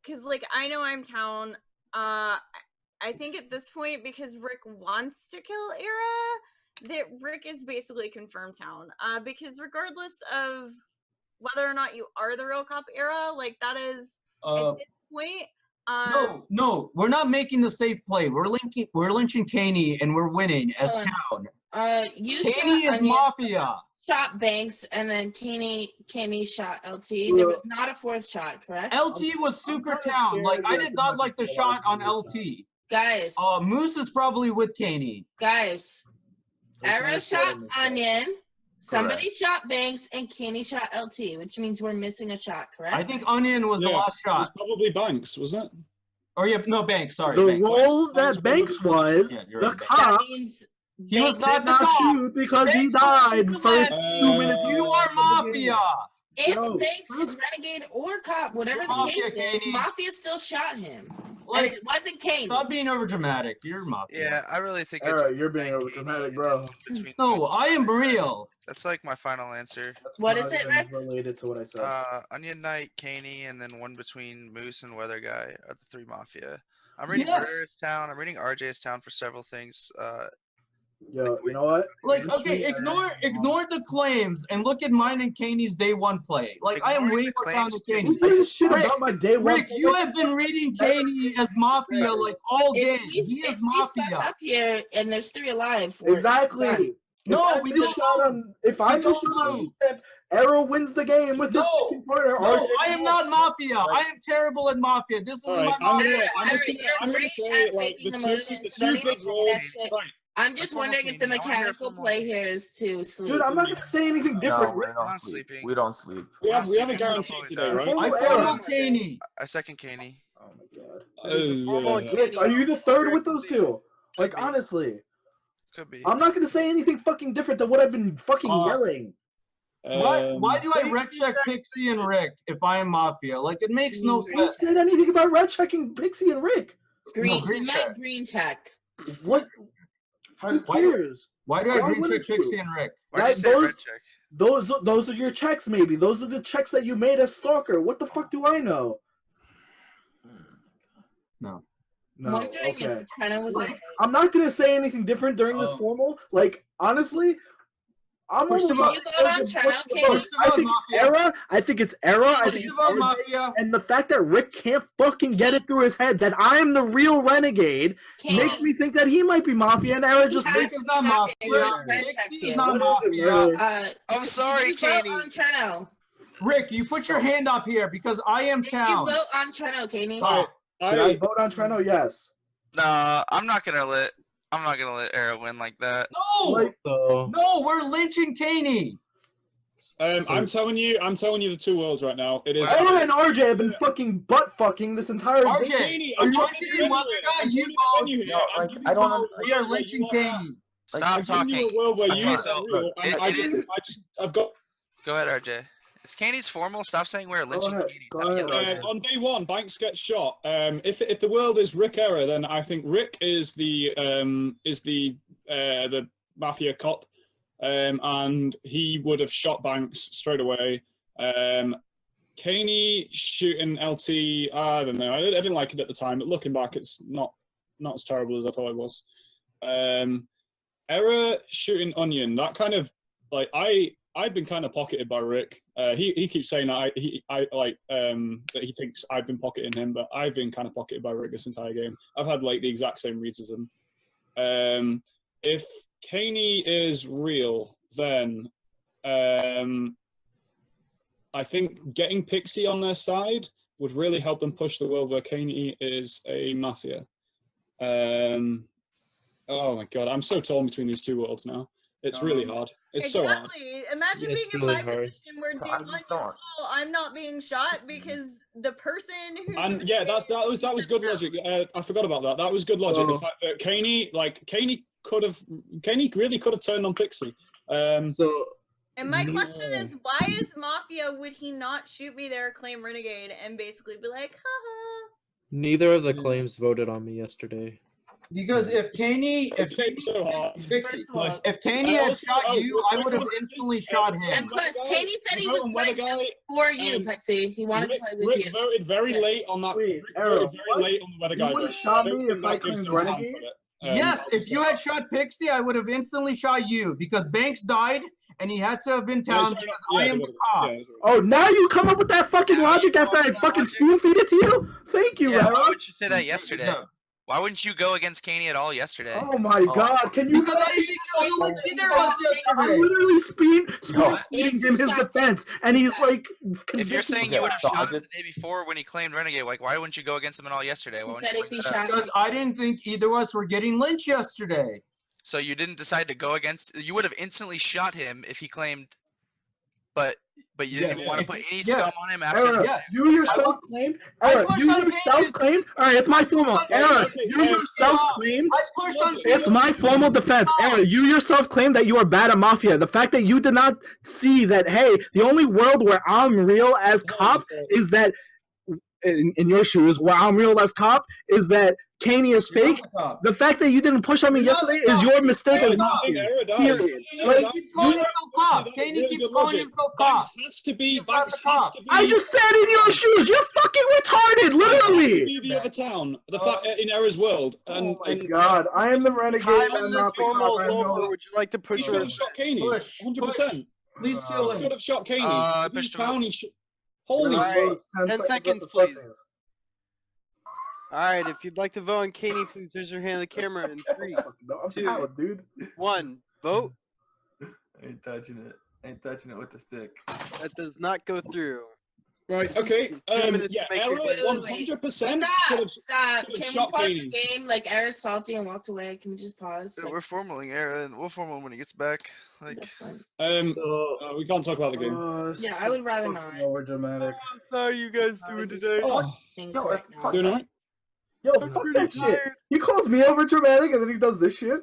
Because like I know I'm town. I think at this point because Rick wants to kill Era, that Rick is basically confirmed town. Because regardless of whether or not you are the real cop, Era, like that is at this point. No, we're not making the safe play. We're lynching Kaney and we're winning as town. Kaney is Mafia. Shot Banks and then Kaney shot LT. There was not a 4th shot, correct? LT was super town. Like I did not like the shot on LT. Guys. Moose is probably with Kaney. Guys. Era shot Onion. Somebody shot Banks and Kaney shot LT, which means we're missing a shot, correct? I think Onion was the last shot. It was probably Banks, wasn't it? Oh yeah, no, Banks. Sorry. The Banks. role that Banks was the cop. He was not the cop. Shoot because he died first 2 minutes. You are Mafia. If Banks is renegade or cop, whatever the case is, Mafia still shot him. Like, and it wasn't Kaney. Stop being overdramatic. You're Mafia. Yeah, I really think you're being overdramatic, bro. No, I am real. That's like my final answer. What is it, Rick? Related to what I said. Onion Knight, Kaney, and then one between Moose and Weather Guy are the 3 Mafia. I'm reading Murderous Town. I'm reading RJ's Town for several things. Yo, you know what? Like, okay, ignore the claims and look at mine and Kaney's day one play. Like, I am way more down than Kaney. Who gives a shit about my day one? Rick, you have been reading Kaney as Mafia like all day. He is Mafia. Mafia. Up here and there's 3 alive. Exactly. No, we don't. If I don't lose, Arrow wins the game with his partner. No, I am not Mafia. I am terrible at Mafia. This isn't my Mafia. I'm gonna say like I'm just wondering if the mechanical play here is to sleep. Dude, I'm not gonna say anything different. No, we're not sleeping. We don't sleep. We have a guarantee today, right? I follow Kaney. I second Kaney. Oh my god. Rick, are you the third with those two? Like, honestly. Could be. I'm not gonna say anything fucking different than what I've been fucking yelling. Why do I red check Pixie and Rick if I am Mafia? Like, it makes no sense. Who said anything about red checking Pixie and Rick? Green check. What? Who cares? Why do I green check Pixie and Rick? Why do you say red check? Those are your checks, maybe. Those are the checks that you made as Stalker. What the fuck do I know? No. No, okay. Like, I'm not gonna say anything different during this formal. Like, honestly, I'm almost. I think it's Era. I think Mafia. And the fact that Rick can't fucking get it through his head that I'm the real Renegade makes me think that he might be Mafia, and Era just makes is not Mafia. I'm sorry, Kaney. Rick, you put your hand up here because I am town. Did you vote on Treno, Kaney? Did I vote on Treno? Yes. Nah, I'm not gonna let Era win like that. No, we're lynching Kaney. I'm telling you the 2 worlds right now. It is. Era and RJ have been fucking butt fucking this entire RJ, game. are you lynching one guy? You vote. I don't. We are lynching Kaney. Stop talking. I've got. Go ahead, RJ. It's Kaney's formal. Stop saying we're lynching Kaney. On day 1, Banks gets shot. If the world is Rick Era, then I think Rick is the Mafia cop, and he would have shot Banks straight away. Kaney shooting LT. I don't know. I didn't like it at the time, but looking back, it's not as terrible as I thought it was. Era shooting Onion. That kind of like I've been kind of pocketed by Rick. He keeps saying that that he thinks I've been pocketing him, but I've been kind of pocketed by Rick this entire game. I've had like the exact same reads as him. If Kaney is real, then I think getting Pixie on their side would really help them push the world where Kaney is a Mafia. Oh my god, I'm so torn between these 2 worlds now. It's really hard. It's so hard. Imagine being in my position where day 1 you call, I'm not being shot because the person who's that was good logic. I forgot about that. That was good logic. The fact that Kaney really could have turned on Pixie. And my question is, why is Mafia would he not shoot me there, claim Renegade, and basically be like, haha? Neither of the claims voted on me yesterday. Because if Kaney had shot you, I would have instantly shot him. And plus, Kaney said he was playing just for you, Pexy. He wanted to play with Rick you. voted very late on that. Rick voted very late on the weather guy. You would have shot me if I claimed Renegade? Yes, if you had shot Pixie, I would have instantly shot you because Banks died and he had to have been town because I am the cop. Oh, now you come up with that fucking logic after I fucking spoon feed it to you? Thank you, Yeah, Era. why would you say that yesterday? Why wouldn't you go against Kaney at all yesterday? Oh my god, can you I'm literally spoon feeding him his defense, and he's like if you're saying you would have shot him the day before when he claimed Renegade, like why wouldn't you go against him at all yesterday? Because I didn't think either of us were getting lynched yesterday. So you didn't decide to go against you would have instantly shot him if he claimed but you didn't want to put any scum on him after Era, you yourself claimed. Era, you yourself claimed. All right, it's my formal. Era, you yourself claimed. It's my formal defense. Era, you yourself claimed that you are bad at Mafia. The fact that you did not see that, hey, the only world where I'm real as cop is that, in your shoes, where I'm real as cop is that Kaney is You're not fake. the cop. The fact that you didn't push on me You're not yesterday the is cop. your mistake You're as not. Mafia. Period. Like, He keeps calling himself cop. Kaney keeps calling himself cop. Banks has to be. He's not Banks the has cop. to be. I just said in your shoes. You're fucking retarded, literally. Be the other town. The fact in Error's world. And, Oh my god, I am the renegade. Time I'm on this not the formal cop. is I know. over. Would you like to he push should or have shot Kaney. Push. 100%. Please kill He him. should have shot Kaney. If he's pushed him down, he should. Holy All right, fuck. 10 seconds, please. All right, if you'd like to vote on Kaney, please raise your hand in the camera in 3, No, I'm 2, proud, dude. 1. Vote. Ain't touching it. Ain't touching it with the stick. That does not go through. Right, okay. 2 minutes Yeah, to make Error your Wait, wait, wait. 100% Stop! should've Stop! Can we shot pause Kaney. the game? Like Eric's salty and walked away. Can we just pause? Yeah, Like, we're formaling Aaron. We'll formal him when he gets back. Like, that's fine. We can't talk about the game. Yeah, I would rather not. Over dramatic. How are you guys doing today? Oh, Think Yo, right now. doing alright? Yo, fuck that shit. He calls me over dramatic and then he does this shit.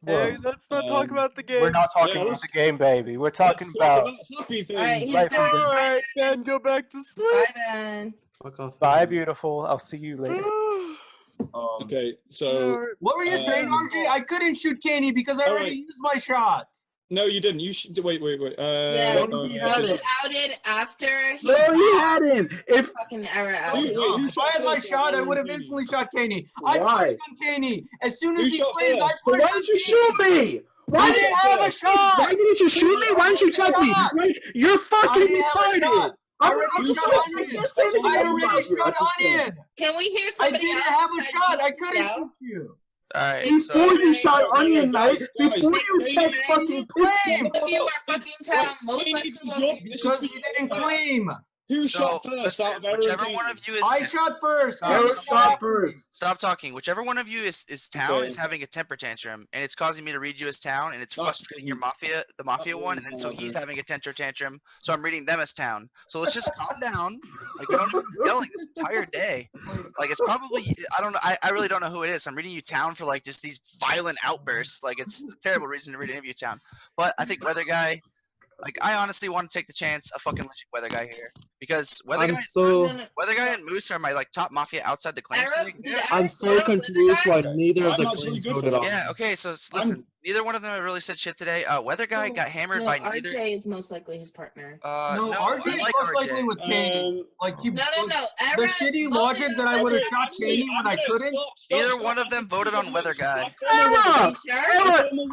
Hey, let's not talk about the game. We're not talking about the game, baby. We're talking about. happy things. Alright, he's Life back. is- All right, Ben, go back to sleep. Bye, Ben. Fuck off. Bye, beautiful. I'll see you later. Okay, so What were you saying, RG? I couldn't shoot Kaney because I already used my shot. no, you didn't. You should wait. Yeah, he outed after he No, you hadn't. If fucking Error outed. If I had my shot, I would have instantly shot Kaney. I Why? pushed on Kaney. As soon as You he shot claimed, I first. pushed why didn't you shoot me? I didn't have a shot. Why didn't you shoot me? Why didn't you check me? Shot. Like, you're I fucking didn't have a retarded. shot. I I'm already just shot I Onion. can't say anything I else already about you shot at this point. Onion. Can we hear I somebody didn't else have a besides shot. I you couldn't now? shoot you. all right. Before you shot Onion Knight, guys, before you guys, check guys, fucking claim. Pitsy. If you are fucking town, most likely Because he didn't claim. Who So, shot first listen, out of Error whichever and one Kaney? of you is I shot first. Error Stop shot talking. first. Stop talking. Whichever one of you is town Okay. is having a temper tantrum, and it's causing me to read you as town, and it's frustrating your the mafia one, and then so he's having a temper tantrum, so I'm reading them as town. So let's just calm down. Like, we don't even be yelling this entire day. Like, it's probably I don't know. I really don't know who it is. I'm reading you town for like just these violent outbursts. Like, it's a terrible reason to read any of you town. But I think Weather Guy. Like, I honestly want to take the chance of fucking lynching Weather Guy here because Weather Guy and Moose are my like top mafia outside the claims league. I'm so confused why neither of the claims voted on. Yeah. Okay. So listen, neither one of them have really said shit today. Weather Guy got hammered No, by neither. RJ is most likely his partner. No, no, RJ I is like most likely with Kaney. Like he, No. the Error shitty logic that I would have shot Kaney when I couldn't. Either one of them voted on Weather Guy. Error!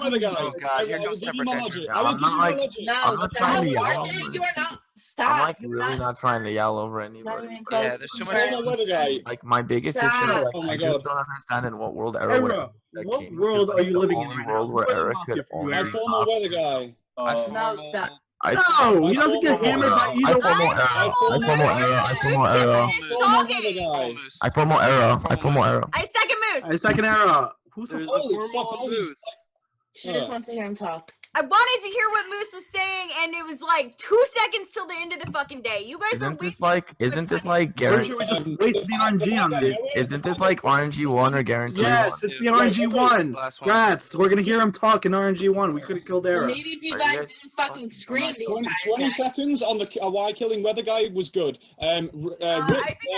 Weather Guy. Oh God, here comes temper tantrum. I'm not like No, I'm not stop. trying to yell RJ, over you are not. I'm Stop. like You're really not trying to yell over not anybody. even close. Yeah, there's too much. Weather Guy. Like my biggest issue, Stop. like Oh my I just God. don't understand in what world Era would Error, that what came, world because, are you the living in only right now? world where What Era mafia could for you only I right be former Weather mafia. Guy. No, stop. No, he doesn't get hammered by I either formal one. Era. I formal Era. I formal Era. Former Weather Guy. I formal Era. I formal Era. I second Moose. A second era. Who's the There's fuck? a formal Moose. She just wants to hear him talk. I wanted to hear what Moose was saying, and it was like 2 seconds till the end of the fucking day. You guys are Isn't this like Or guaranteed? should we just waste the RNG on this? Isn't this like RNG 1 or guaranteed Yes, 1? it's the RNG one. Rats, we're gonna hear him talk in RNG one. We could have killed Era. Maybe if you guys didn't fucking scream the 20, entire 20 time. seconds on the why killing Weather Guy was good. Rick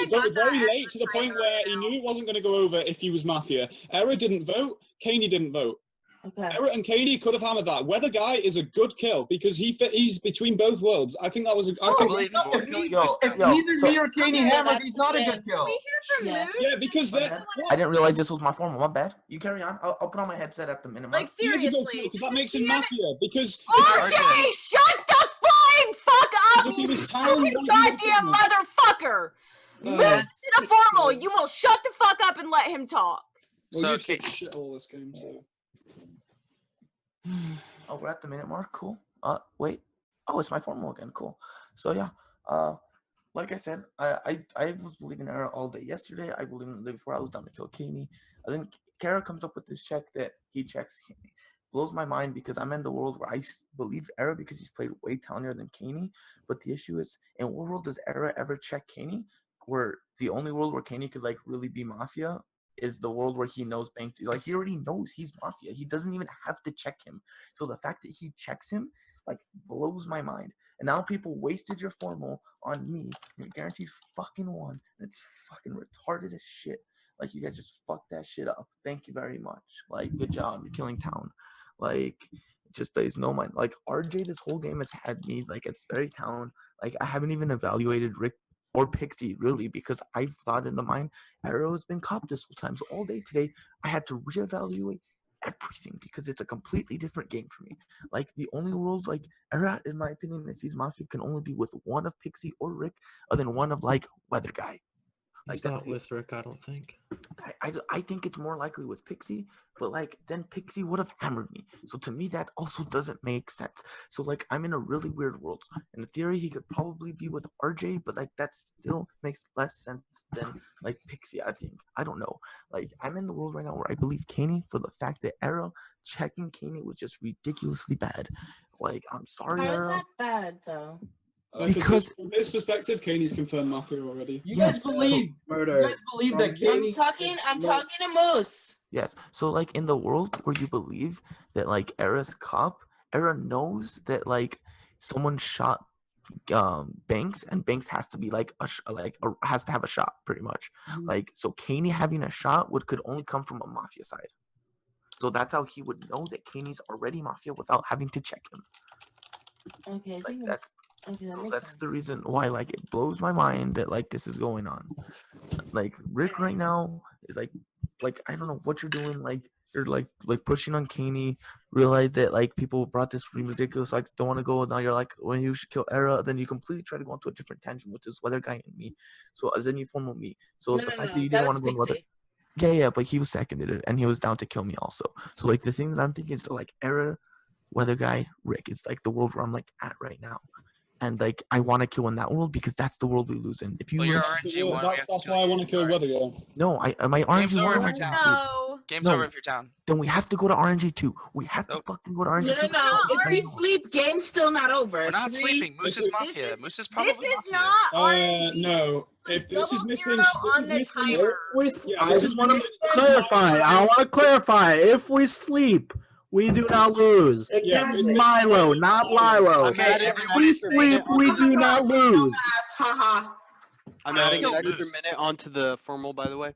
voted very late to the point where he knew it wasn't going to go over if he was Mafia. Era didn't vote. Kaney didn't vote. Okay. Era and Kaney could have hammered that. Weather Guy is a good kill because he's between both worlds. I think that was a. I think If neither me or Kaney hammered, he's not a good kill. Yeah, because they're. I didn't realize this was my formal. My bad. You carry on. I'll put on my headset at the minute. Like, seriously. Because that makes him Mafia. Because. RJ, shut the flying fuck up, If he you was town, stupid he goddamn motherfucker! Moose is a formal. You will shut the fuck up and let him talk. Well, you took shit all this game, so. Oh, we're at the minute mark. Cool. Wait. Oh, it's my formal again. Cool. So yeah. Like I said, I was believing Era all day yesterday. I believed in the day before. I was down to kill Kaney. I think Kara comes up with this check that he checks Kaney. Blows my mind because I'm in the world where I believe Era because he's played way townier than Kaney. But the issue is, in what world does Era ever check Kaney? Where the only world where Kaney could like really be Mafia is the world where he knows Banks. Like, he already knows he's Mafia. He doesn't even have to check him. So the fact that he checks him, like, blows my mind. And now people wasted your formal on me. You're guaranteed fucking won. And it's fucking retarded as shit. Like, you guys just fucked that shit up. Thank you very much. Like, good job. You're killing town. Like, it just pays no mind. Like, RJ this whole game has had me, like, it's very town. Like, I haven't even evaluated Rick or Pixie, really, because I've thought in the mind, Arrow has been copped this whole time. So all day today, I had to reevaluate everything because it's a completely different game for me. Like, the only world, like, Arrow, in my opinion, if he's Mafia, can only be with one of Pixie or Rick, other than one of, like, Weather Guy. He's not with Rick, I don't think. I think it's more likely with Pixie, but like then Pixie would have hammered me. So to me that also doesn't make sense. So like I'm in a really weird world. In theory he could probably be with RJ, but like that still makes less sense than like Pixie, I think. I don't know. Like I'm in the world right now where I believe Kaney for the fact that Arrow checking Kaney was just ridiculously bad. Like I'm sorry. How is Arrow. that bad though? Because from his perspective, Kaney's confirmed Mafia already. You guys believe murder? You guys believe that Kaney? I'm talking to Moose. Yes. So like in the world where you believe that like Era's cop, Era knows that like someone shot Banks and Banks has to be like has to have a shot pretty much. Like so Kaney having a shot could only come from a Mafia side. So that's how he would know that Kaney's already Mafia without having to check him. Okay, I Like, think that's okay. That makes that's sense. the reason why like it blows my mind that like this is going on. Like Rick right now is like I don't know what you're doing. Like you're like pushing on Kaney. Realize that like people brought this ridiculous like don't want to go. Now you're like when you should kill Era. Then you completely try to go into a different tangent with this Weather Guy and me. So then you form with me. So the fact that you didn't want to go in Weather. Yeah, but he was seconded it and he was down to kill me also. So like the things I'm thinking is like Era, Weather Guy, Rick is like the world where I'm like at right now. And like I want to kill in that world because that's the world we lose in. If you Well, you're lose- RNG one. That's why I want to kill Weather Guy. No, my RNG Game's over if one. you're down. No. Game's over if you're down. Then we have to go to RNG 2. We have to fucking go to RNG 2. No. If we sleep, game's still not over. We're not sleeping. Moose is Mafia. Moose is probably This is not RNG. No. If this is missing, on the timer. I just want to clarify. I want to clarify. If we sleep, we do not lose. Exactly. Milo, not Lilo. Okay, If we sleep, we do not lose. Haha. I'm adding an extra minute onto the formal, by the way.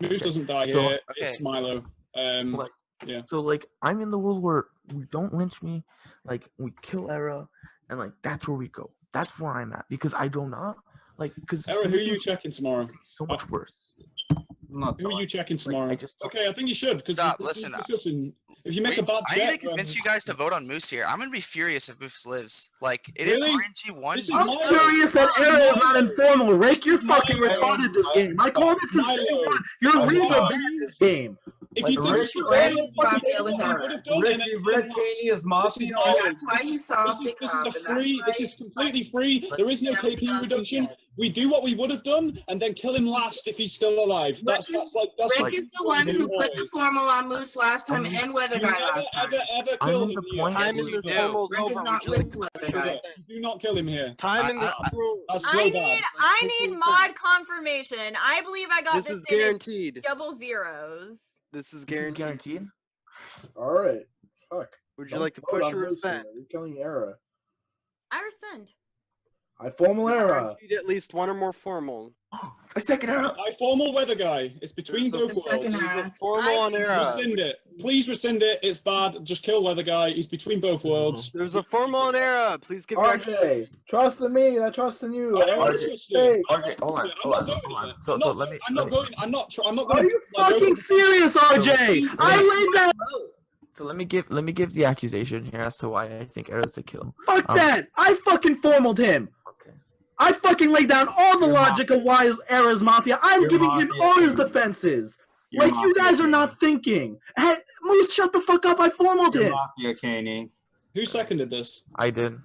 Moose doesn't die So- here. It's Milo. Like, yeah. So like I'm in the world where we don't lynch me, like we kill Era, and like that's where we go. That's where I'm at because I do not like because. Era, who are you checking tomorrow? So much worse. Who are you checking tomorrow? Like, okay, I think you should because Stop. Listen. If you make a bad I need check, to convince you guys to vote on Moose here. I'm gonna be furious if Moose lives. Like it is Really? RNG one. I'm furious that Era is not informal. Rick, you're fucking retarded this game. I called it since day one. Your reads are bad this game. If you think Rick, Red Kaney is Mafia. That's why he solved it. This is completely free. There is no KP reduction. We do what we would have done, and then kill him last if he's still alive. That's Rick is the one who put the formal on Moose last time and Weather Guy last time. Ever kill him? Time in the formal's Rick is over. not with Weather Guy. Do not kill him here. Time in the That's so bad. I need mod confirmation. I believe I got This this is in at guaranteed. double zeros. This is guaranteed. All right. Fuck. Would you like to push or resent? You're killing Era. I rescind. I formal Era. Need at least one or more formal. A second Era. I formal Weather Guy. It's between both worlds. Formal on Era. Rescind it. Please rescind it. It's bad. Just kill Weather Guy. He's between both worlds. There's a formal on Era. Please give your RJ, trust in me. I trust in you. RJ, hold on. So let me. I'm not going. Are you fucking serious, RJ? I laid down. So let me give the accusation here as to why I think Era's a kill. Fuck that! I fucking formaled him. I fucking laid down all the logic of why Era's Mafia. I'm giving him all his defenses. Like you guys are not thinking. Hey, Moose, shut the fuck up! I formaled him. Mafia, Kaney. Who seconded this? I did.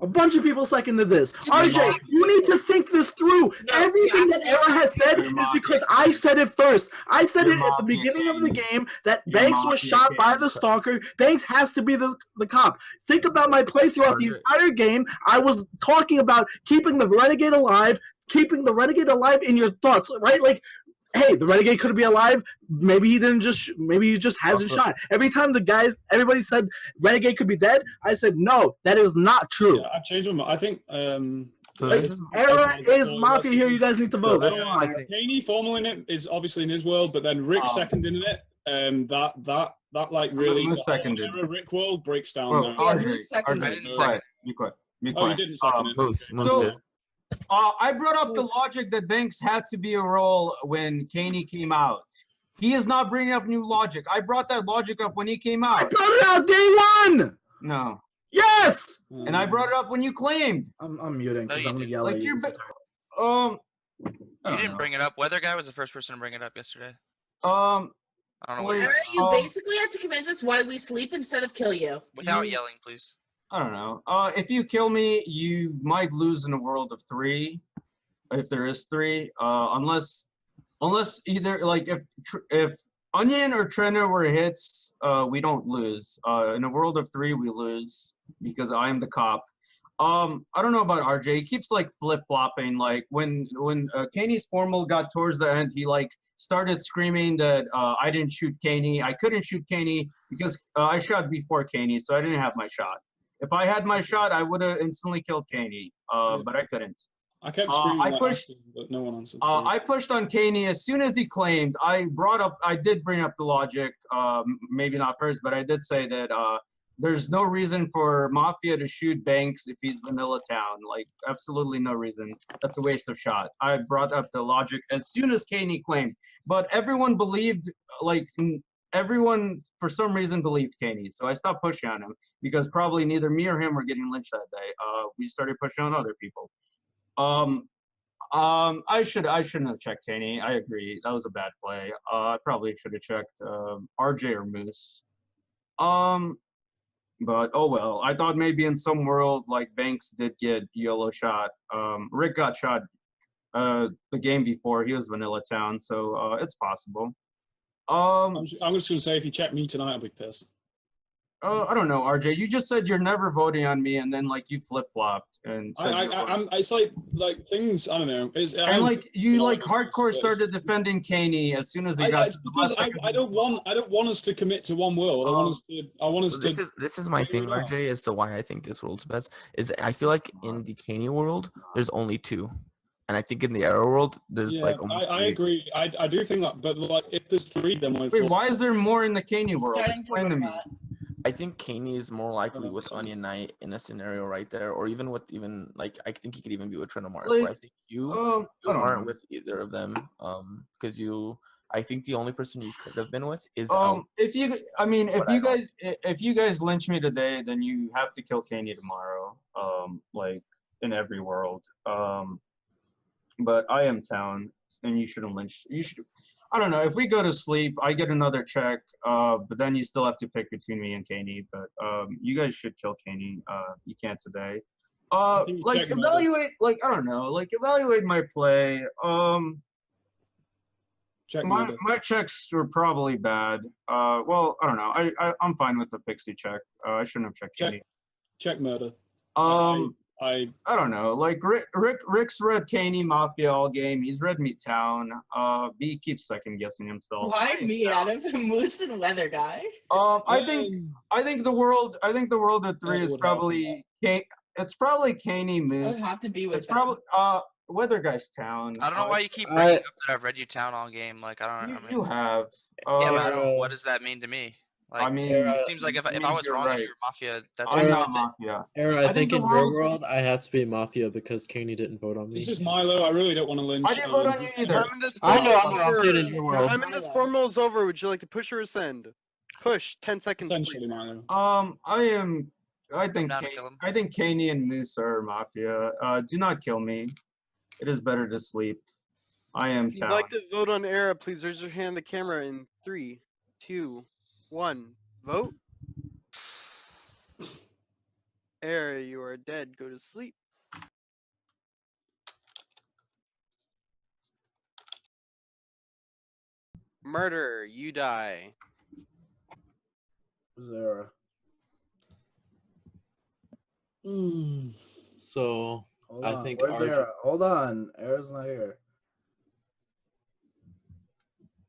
A bunch of people seconded this. RJ, you need to think this through. Everything that Era has said is because I said it first. I said it at the beginning of the game that Banks was shot by the Stalker. Banks has to be the cop. Think about my play throughout the entire game. I was talking about keeping the Renegade alive, in your thoughts, right? Like, hey, the Renegade could be alive. Maybe he just hasn't shot. Every time everybody said Renegade could be dead, I said, no, that is not true. Yeah, I've changed my mind. I think So Like, this is Era is Mafia here. You guys need to vote. this is my thing. Kaney formaling it is obviously in his world, but then Rick seconding it. That like really Who seconded? Rick world breaks down. Well, there. RJ, I RJ, didn't be second quiet. Be quiet. Be Oh, you quiet. didn't second it. Moose So, did. I brought up the logic that Banks had to be a role when Kaney came out. He is not bringing up new logic. I brought that logic up when he came out. I brought it out day one. No. Yes. And I brought it up when you claimed. I'm muting because I'm gonna yell Like at you. you You didn't bring it up. Weather guy was the first person to bring it up yesterday. I don't know what All right, you basically have to convince us why we sleep instead of kill you. Without yelling, please. I don't know. If you kill me, you might lose in a world of 3, if there is 3. Unless either like if Onion or Trina were hits, we don't lose. In a world of 3, we lose because I am the cop. I don't know about RJ. He keeps like flip-flopping. Like when Kaney's formal got towards the end, he like started screaming that I didn't shoot Kaney. I couldn't shoot Kaney because I shot before Kaney, so I didn't have my shot. If I had my shot, I would have instantly killed Kaney, but I couldn't. I kept screaming. I pushed, asking, but no one answered. I pushed on Kaney as soon as he claimed. I did bring up the logic, maybe not first, but I did say that there's no reason for Mafia to shoot Banks if he's Vanilla Town. Like, absolutely no reason. That's a waste of shot. I brought up the logic as soon as Kaney claimed. But everyone believed, like, everyone for some reason believed Kaney. So I stopped pushing on him because probably neither me or him were getting lynched that day. We started pushing on other people. I shouldn't have checked Kaney. I agree. That was a bad play. I probably should have checked RJ or Moose. But oh well. I thought maybe in some world like Banks did get yellow shot. Rick got shot the game before. He was Vanilla Town, so it's possible. I'm just gonna say if you check me tonight, I'll be pissed. I don't know, RJ. You just said you're never voting on me, and then like you flip flopped and said it's like things. I don't know. And like you like hardcore started defending Kaney as soon as he got. I don't want us to commit to one world. I want us to. This is my thing, RJ, as to why I think this world's best. Is I feel like in the Kaney world, there's only 2. And I think in the Arrow world, there's like almost 3. I agree. I do think that, but like if there's 3, then wait, why is there more in the Kaney world? Explain to me. I think Kaney is more likely with Onion Knight in a scenario right there, or even with like I think he could even be with Trina Mars. Where I think you aren't with either of them, because I think the only person you could have been with is if you guys lynch me today, then you have to kill Kaney tomorrow. Like in every world. But I am Town, and you shouldn't lynch. You should. I don't know. If we go to sleep, I get another check. But then you still have to pick between me and Kaney. But you guys should kill Kaney. You can't today. Like evaluate. Like I don't know. Like evaluate my play. My checks were probably bad. Well, I don't know. I'm fine with the Pixie check. I shouldn't have checked Kaney. Check murder. I don't know. Like Rick's read Kaney Mafia all game. He's read me Town. B keeps second guessing himself. Why me out of Moose and Weather Guy? I think the world of 3 is probably it's probably Kaney Moose. I would have to be with. It's probably Weather Guy's Town. I don't know why you keep bringing up that I've read you Town all game. Like I don't. You have. Yeah, but I don't. What does that mean to me? Like, I mean, it seems like if I was wrong, right. you're Mafia. That's I'm not Mafia. I think in your world, I have to be Mafia because Kaney didn't vote on me. This is Milo. I really don't want to lynch. I didn't vote on you either. I know. I'm saying in your world. Time in this formal is over. Would you like to push or ascend? Push. 10 seconds. Essentially, Milo. I think Kaney and Moose are Mafia. Do not kill me. It is better to sleep. I am If you'd Town. like to vote on Era, please raise your hand in the camera in 3, 2, 1. Vote. Era, you are dead. Go to sleep. Murder, you die. Who's Era? So I think Where's Era? Hold on. Era's not here.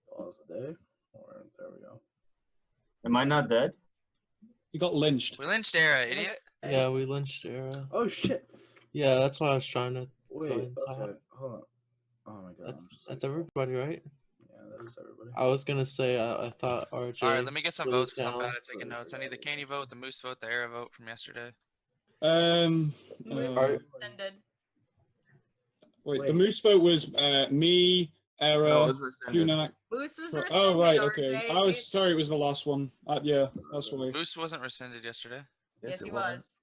Pause the day. There we go. Am I not dead? You got lynched. We lynched Era, idiot. Yeah, we lynched Era. Oh shit. Yeah, that's what I was trying to Wait, find. okay, hold on. Oh my god. That's everybody, right? Yeah, that is everybody. I was gonna say I thought RJ. All right, let me get some really votes because I'm talented. bad at taking notes. I need the Caney vote, the Moose vote, the Era vote from yesterday. Wait, the Moose vote was me, Era, No, it was rescinded. Tunak. Moose was rescinded. Oh right, RJ. okay. I was sorry, it was the last one. Yeah, that's why. Moose wasn't rescinded yesterday. Yes, he was.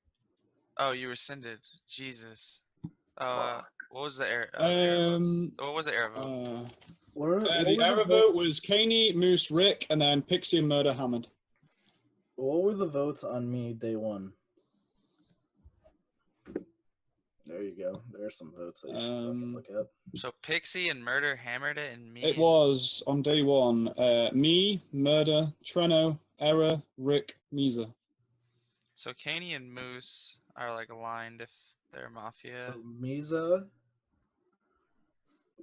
Oh, you rescinded. Jesus. What was the Era? What was the Era vote? The Era vote was Caney, Moose, Rick, and then Pixie and Murder Hammond. What were the votes on me day one? There you go. There are some votes that you should fucking look up. So Pixie and Murder hammered it, and me. It was on day one. Me, Murder, Treno, Era, Rick, Misa. So Caney and Moose are like aligned if they're Mafia. Misa.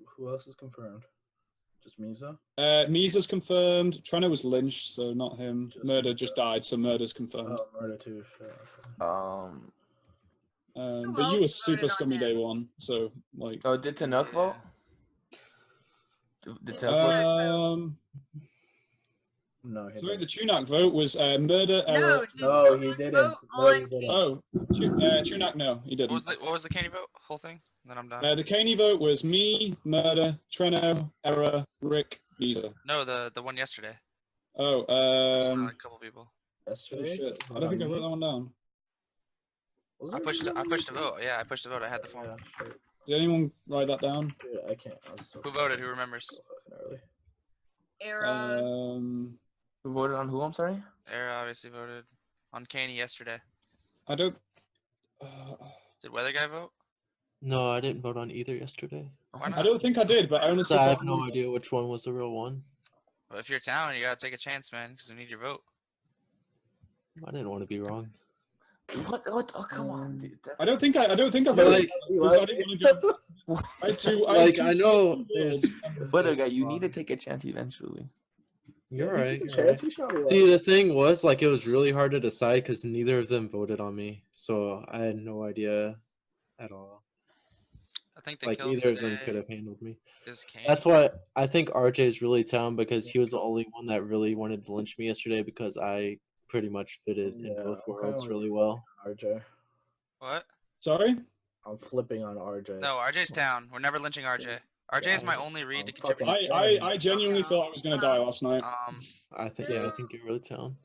Who else is confirmed? Just Misa? Misa's confirmed. Treno was lynched, so not him. Murder just died, so Murder's confirmed. Oh, Murder too. Sure. But you were super scummy day one, so like. Oh, did Tanuk vote? Did Tanuk vote? No, he sorry, the Tunak vote was Murder. No, he didn't. No, he didn't. Oh, Tunak, no, he didn't. What was the Caney vote? Whole thing? Then I'm done. The Caney vote was me, Murder, Treno, Era, Rick, Misa. No, the one yesterday. Oh, That's one of, like, a couple people. Yesterday? Shit. I don't think I wrote that one down. I pushed the vote. Yeah, I pushed the vote. I had the form. Did anyone write that down? Dude, I can't. Who voted? Who remembers? Era. Who voted on who? I'm sorry. Era obviously voted on Caney yesterday. I don't. Did Weather Guy vote? No, I didn't vote on either yesterday. Why not? I don't think I did, but I only. So I have no idea which one was the real one. Well, if you're town, you gotta take a chance, man, because we need your vote. I didn't want to be wrong. What? Oh, come on, dude. I don't think I voted. Like, I didn't want to go. I know there's Weather Guy. You need to take a chance eventually. You're right. See, the thing was, like, it was really hard to decide because neither of them voted on me, so I had no idea at all. I think the like kill either of them today could have handled me. is Caney. That's why I think RJ is really down because he was the only one that really wanted to lynch me yesterday because I pretty much fitted in both worlds really well. RJ. What? Sorry? I'm flipping on RJ. No, RJ's down. We're never lynching RJ. RJ is my only read to contribute. I genuinely thought I was gonna die last night. I think I think you're really down.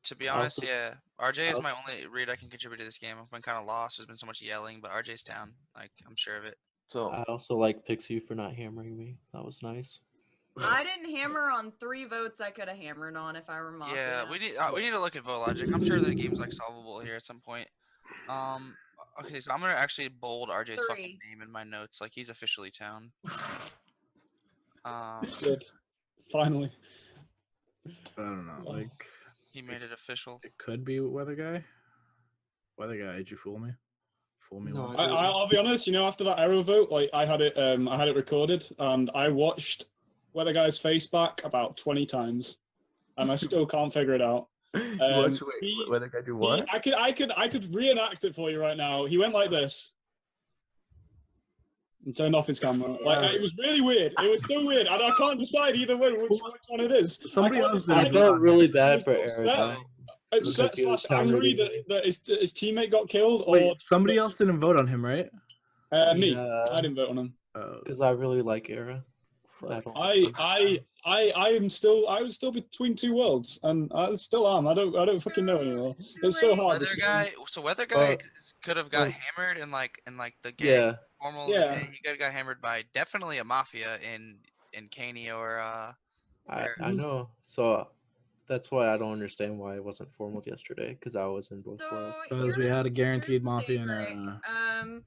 To be honest, Also- yeah. RJ is my only read I can contribute to this game. I've been kind of lost. There's been so much yelling, but RJ's down. Like, I'm sure of it. So I also like Pixie for not hammering me. That was nice. I didn't hammer on 3 votes I could have hammered on if I were Mafia. Yeah, we need to look at vote logic. I'm sure the game's like solvable here at some point. Okay, so I'm gonna actually bold RJ's fucking name in my notes. Like, he's officially town. Good. Finally. I don't know. Like, he made it official. It could be Weather Guy. Weather Guy, did you fool me? Fool me. No, once. I'll be honest. You know, after that arrow vote, like I had it recorded, and I watched Weather Guy's face back about 20 times, and I still can't figure it out. Weather Guy do what? I could reenact it for you right now. He went like this. And turned off his camera. Like, it was really weird. It was so weird, and I can't decide either way which one it is. Somebody else I felt really bad for Arizona. Upset slash angry that his teammate got killed. Wait, somebody else didn't vote on him, right? Me. Yeah. I didn't vote on him. Because I really like Era. I was still between two worlds, and I still am. I don't fucking know anymore. It's so hard. Weather Guy could have got hammered in like the game. Formal. Yeah. He could have got hammered by definitely a Mafia in Caney or I know. So that's why I don't understand why it wasn't formal yesterday because I was in both worlds. Because we had a guaranteed Mafia and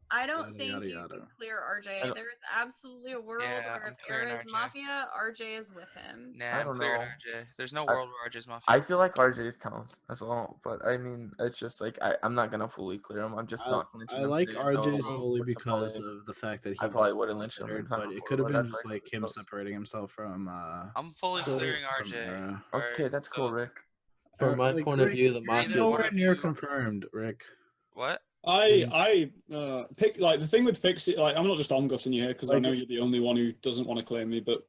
I don't think you can clear RJ. There is absolutely a world where if Era is Mafia, RJ is with him. Nah, I'm clearing RJ. There's no world where RJ's Mafia. I feel like RJ is town as well, but I mean, it's just like I'm not gonna fully clear him. I'm just not. I like RJ solely because of the fact that he I probably wouldn't lynch him, but it could have been just like him separating himself from. I'm fully clearing RJ. Okay, that's cool, Rick. From my point of view, the Mafia nowhere near confirmed, Rick. What? Pick like the thing with Pixie. Like, I'm not just on-gussing you here because I know you're the only one who doesn't want to claim me, but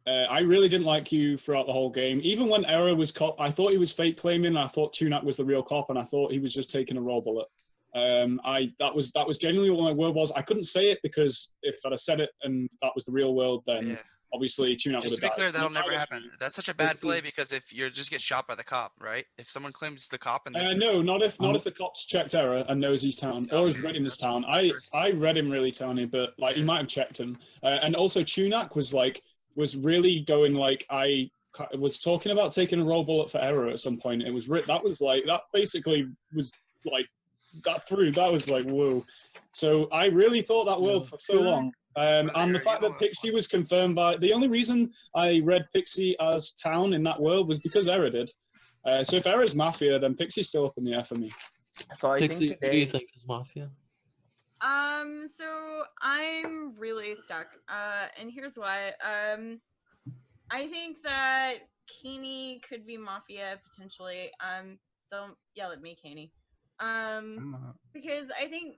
I really didn't like you throughout the whole game. Even when Error was cop, I thought he was fake claiming. I thought Tunak was the real cop, and I thought he was just taking a raw bullet. That was genuinely what my word was. I couldn't say it because if I'd have said it and that was the real world, then obviously Tunak would have died. Just to be clear, that'll never happen. That's such a bad play because if you just get shot by the cop, right? If someone claims the cop and this no, not if the cops checked Error and knows he's town or has read him as town. I read him really towny, but like he might have checked him. And also Tunak was really going like I was talking about taking a raw bullet for Error at some point. It was that basically was like that through. That was like whoa. So I really thought that world for so long. And the fact that Pixie was confirmed by the only reason I read Pixie as town in that world was because Error did. So if Error's Mafia, then Pixie's still up in the air for me. So I Pixie, think today... who do you think is Mafia? So I'm really stuck. And here's why. I think that Kaney could be Mafia potentially. Don't yell at me, Kaney. Because I think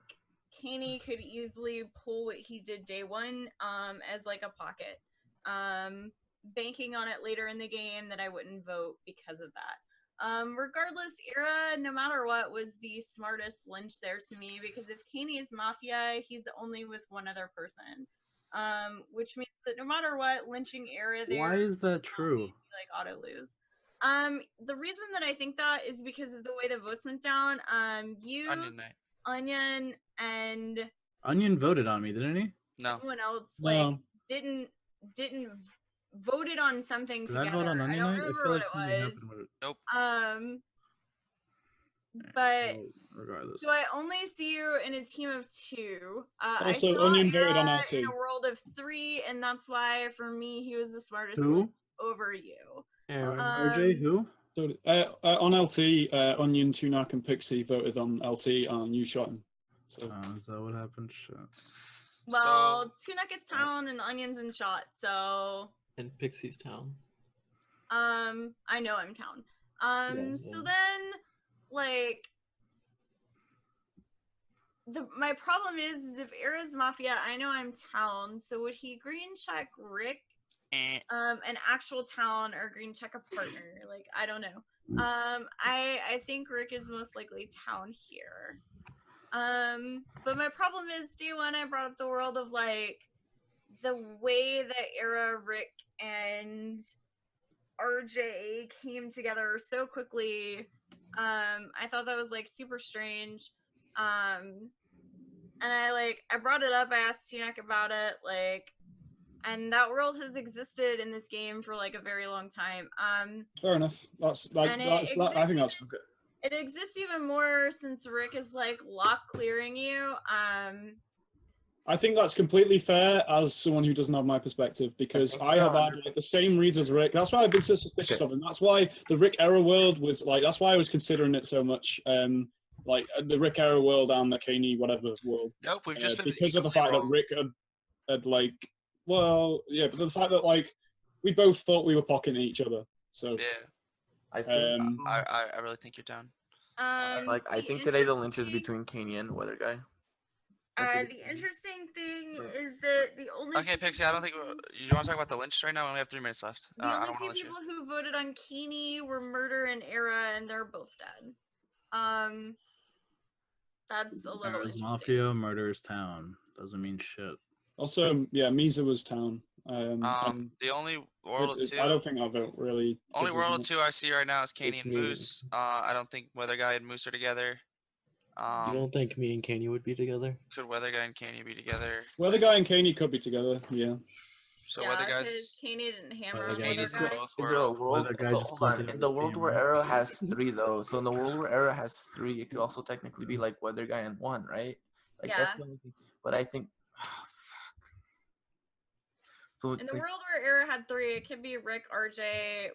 Kaney could easily pull what he did day one as like a pocket. Banking on it later in the game that I wouldn't vote because of that. Regardless, Era, no matter what, was the smartest lynch there to me because if Kaney is Mafia, he's only with one other person. Which means that no matter what, lynching Era there. Why is that true? Like auto lose. The reason that I think that is because of the way the votes went down. You, Onion, and Onion voted on me, didn't he? No. Someone else like didn't voted on something Did together. I vote on Onion? I don't remember what it was. Nope. But regardless, do I only see you in a team of two? Also, I saw Onion Era voted on LT. in a world of three, and that's why for me he was the smartest over you. RJ, who? So, on LT, Onion, Tunak, and Pixie voted on LT, and you shot him. So. Is that what happened? Shit. Well, Tunak is town, and Onion's been shot, so. And Pixie's town. I know I'm town. So then, like, my problem is if Era's Mafia, I know I'm town, so would he green check Rick? An actual town or green check a partner? Like, I don't know. I think Rick is most likely town here. But my problem is day one I brought up the world of like the way that Era, Rick, and RJ came together so quickly. I thought that was like super strange. And I brought it up, I asked Tunak about it, like, and that world has existed in this game for like a very long time. Fair enough. I think that's good. It exists even more since Rick is like lock clearing you. I think that's completely fair as someone who doesn't have my perspective because I have had like, the same reads as Rick. That's why I've been so suspicious of him. That's why the Rick Era world was like. That's why I was considering it so much. Like the Rick Era world and the Kaney whatever world. Nope, we've just been because of the fact that Rick had like. Well, yeah, but the fact that like we both thought we were pocketing each other. So yeah, I think I really think you're down. I think today the lynch is between Kaney and Weather Guy. The interesting thing is that the only okay, Pixie, I don't think you want to talk about the lynch right now. We only have 3 minutes left. The only two people who voted on Kaney were Murder and Era, and they're both dead. That's a little interesting. Mafia, Murder's town doesn't mean shit. Also, yeah, Misa was town. The only World of 2. I don't think I'll vote really. Only World of 2 I see right now is Kaney and Moose. I don't think Weather Guy and Moose are together. You don't think me and Kaney would be together? Could Weather Guy and Kaney be together? Weather Guy and Kaney could be together, yeah. So Weather Guy's Kaney didn't hammer on Is Weather there a world? So, hold on. In the world where Era has 3 though, so in the world where Era has 3, it could also technically be like Weather Guy and 1, right? Like that's the only thing. But I think in the world where Era had 3, it could be Rick, RJ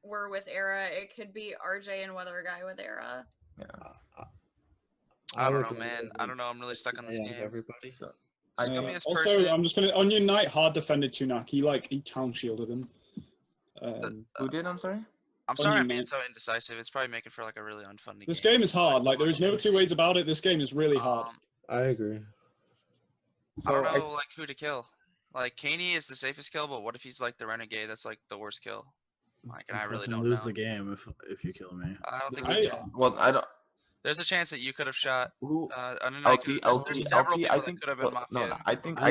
were with Era. It could be RJ and Weather Guy with Era. Yeah. I don't know, man. I don't know. I'm really stuck on this game. Everybody. So, also, I'm just gonna Onion Knight hard defended Tunak. He town shielded him. Who did? I'm sorry. I'm sorry I'm being so indecisive. It's probably making for like a really unfunny This game is hard. Like there is no two ways about it. This game is really hard. I agree. I don't know like who to kill. Like Kaney is the safest kill, but what if he's like the Renegade? That's like the worst kill. Like, and I really don't lose know. the game if you kill me. I don't think. I don't. There's a chance that you could have shot. LT, there's several people I that think could have been Mafia. no, I think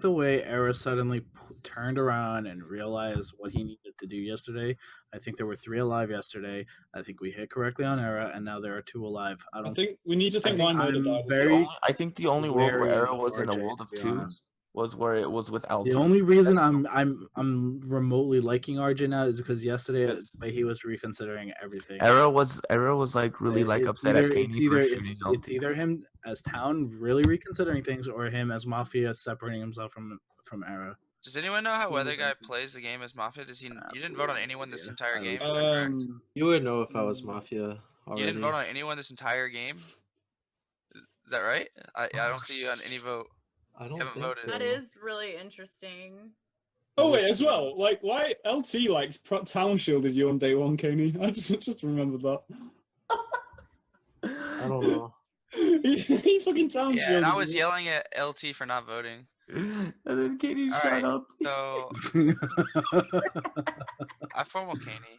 the way Era suddenly turned around and realized what he needed to do yesterday. I think there were 3 alive yesterday. I think we hit correctly on Era, and now there are 2 alive. I think we need to think one murder died. I think the only world where Era was in a world of 2 was where it was with LT. The only reason I'm remotely liking RJ now is because yesterday he was reconsidering everything. Era was like really like upset at Kaney for shooting LT. It's either him as Town really reconsidering things or him as Mafia separating himself from Era. Does anyone know how Weather Guy plays the game as Mafia? Does he? You didn't vote on anyone this entire game. Is that correct? You would know if I was Mafia already. You didn't vote on anyone this entire game. Is that right? I don't see you on any vote. I don't haven't think voted. That is really interesting. Oh wait, as well, like why LT like Town shielded you on day 1, Kaney? I just remembered that. I don't know. he fucking Town Yeah, shielded and I was you. yelling at LT for not voting. And then Kaney shut up. So I formal Kaney.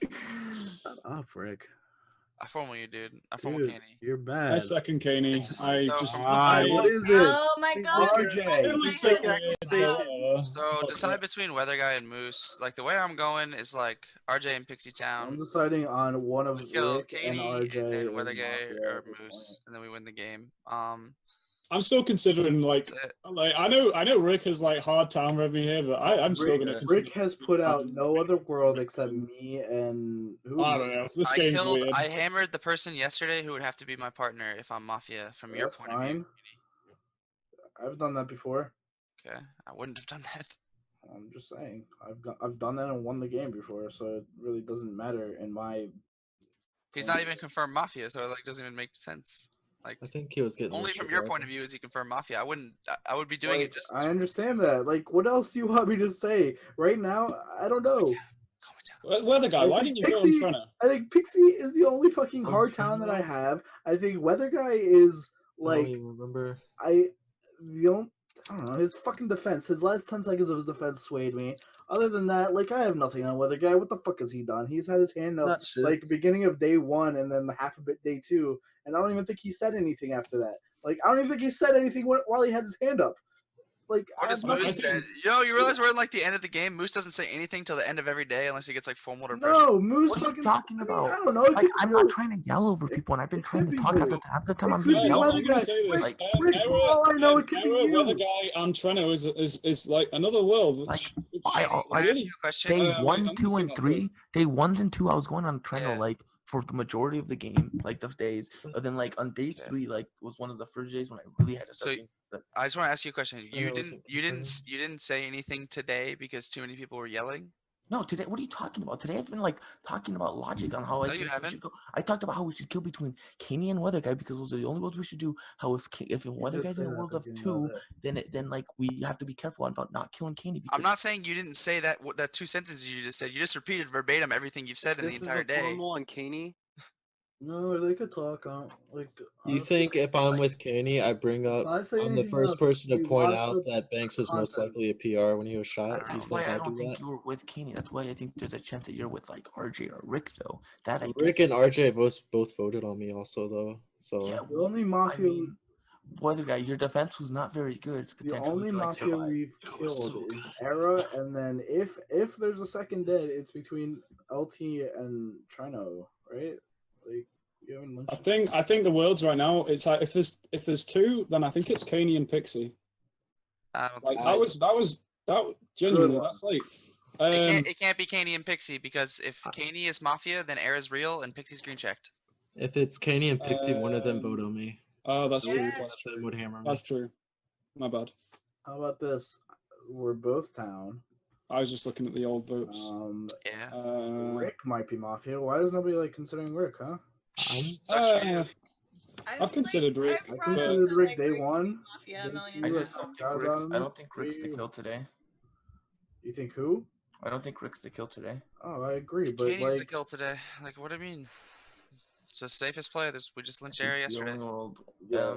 Shut up, Rick. I formal you, dude. I formal Dude, Kaney. you're bad. I second Kaney. What is it? Oh my god. So decide between Weather Guy and Moose. Like the way I'm going is like RJ and Pixie Town. I'm deciding on one of Kill Rick and Kaney RJ and then as Weather Guy Mafia or at this Moose, and then we win the game. I'm still considering like I know Rick has like hard time with me here, but I'm still gonna. Rick has put out no other world except me and who? I don't know. This game's weird. I hammered the person yesterday who would have to be my partner if I'm Mafia from your point of view. I've done that before. Okay, I wouldn't have done that. I'm just saying, I've done that and won the game before, so it really doesn't matter in my. He's not even confirmed Mafia, so it like doesn't even make sense. Like I think he was getting only from your point of view is he confirmed Mafia. I would be doing it just. I understand that. Like, what else do you want me to say right now? I don't know. Weather Guy, why didn't you go in front of? I think Pixie is the only fucking hard town that I have. I think Weather Guy is like. I don't even remember. I don't know, his fucking defense. His last 10 seconds of his defense swayed me. Other than that, like, I have nothing on Weather Guy. What the fuck has he done? He's had his hand up, like, beginning of day 1 and then half of it day 2. And I don't even think he said anything after that. Like, I don't even think he said anything while he had his hand up. Like, what does Moose said? You realize we're in like the end of the game. Moose doesn't say anything till the end of every day unless he gets like formal or pressure. No, Moose What are you fucking. talking about? I don't know. Like, I'm not trying to yell over people, and I've been trying to talk half the time. I'm being yelled over. Like, all I know, it could be you. Weather Guy and Treno is like another world. Like, I ask you a question. Day 1, 2, and 3. Day 1 and 2, I was going on Treno like for the majority of the game, like the days. But then like on day 3, like was one of the first days when I really had to start. I just want to ask you a question. You didn't say anything today because too many people were yelling? No, today. What are you talking about? Today I've been like talking about logic on how you haven't. I talked about how we should kill between Kaney and Weather Guy because those are the only worlds we should do. How if Weather Guy's in a world of 2, then like we have to be careful about not killing Kaney. I'm not saying you didn't say that 2 sentences you just said. You just repeated verbatim everything you've said in the entire day. Formal on Kaney. No, they could talk on like. You think if I'm with Kaney, I bring up I'm the first person to point out that Banks was most likely a PR when he was shot? That's why I don't think you were with Kaney. That's why I think there's a chance that you're with like RJ or Rick though. Rick and RJ both voted on me also though. So yeah, the only Mafia. Weather Guy, your defense was not very good. The only Mafia we've killed is Era, and then if there's a second dead, it's between LT and Treno, right? Like. I think the worlds right now. It's like if there's 2, then I think it's Kaney and Pixie. Like that genuinely. That's like. It can't be Kaney and Pixie because if Kaney is Mafia, then Era's real and Pixie's green checked. If it's Kaney and Pixie, one of them vote on me. Oh, that's true. Them would hammer me. That's true. My bad. How about this? We're both Town. I was just looking at the old votes. Rick might be Mafia. Why is nobody like considering Rick, huh? I've considered Rick. I considered Rick day 1. I don't think Rick's the kill today. You think who? I don't think Rick's the kill today. Oh, I agree, but Katie's the like, kill today. Like, what do I mean? It's the safest play. We just lynched Area yesterday. yeah,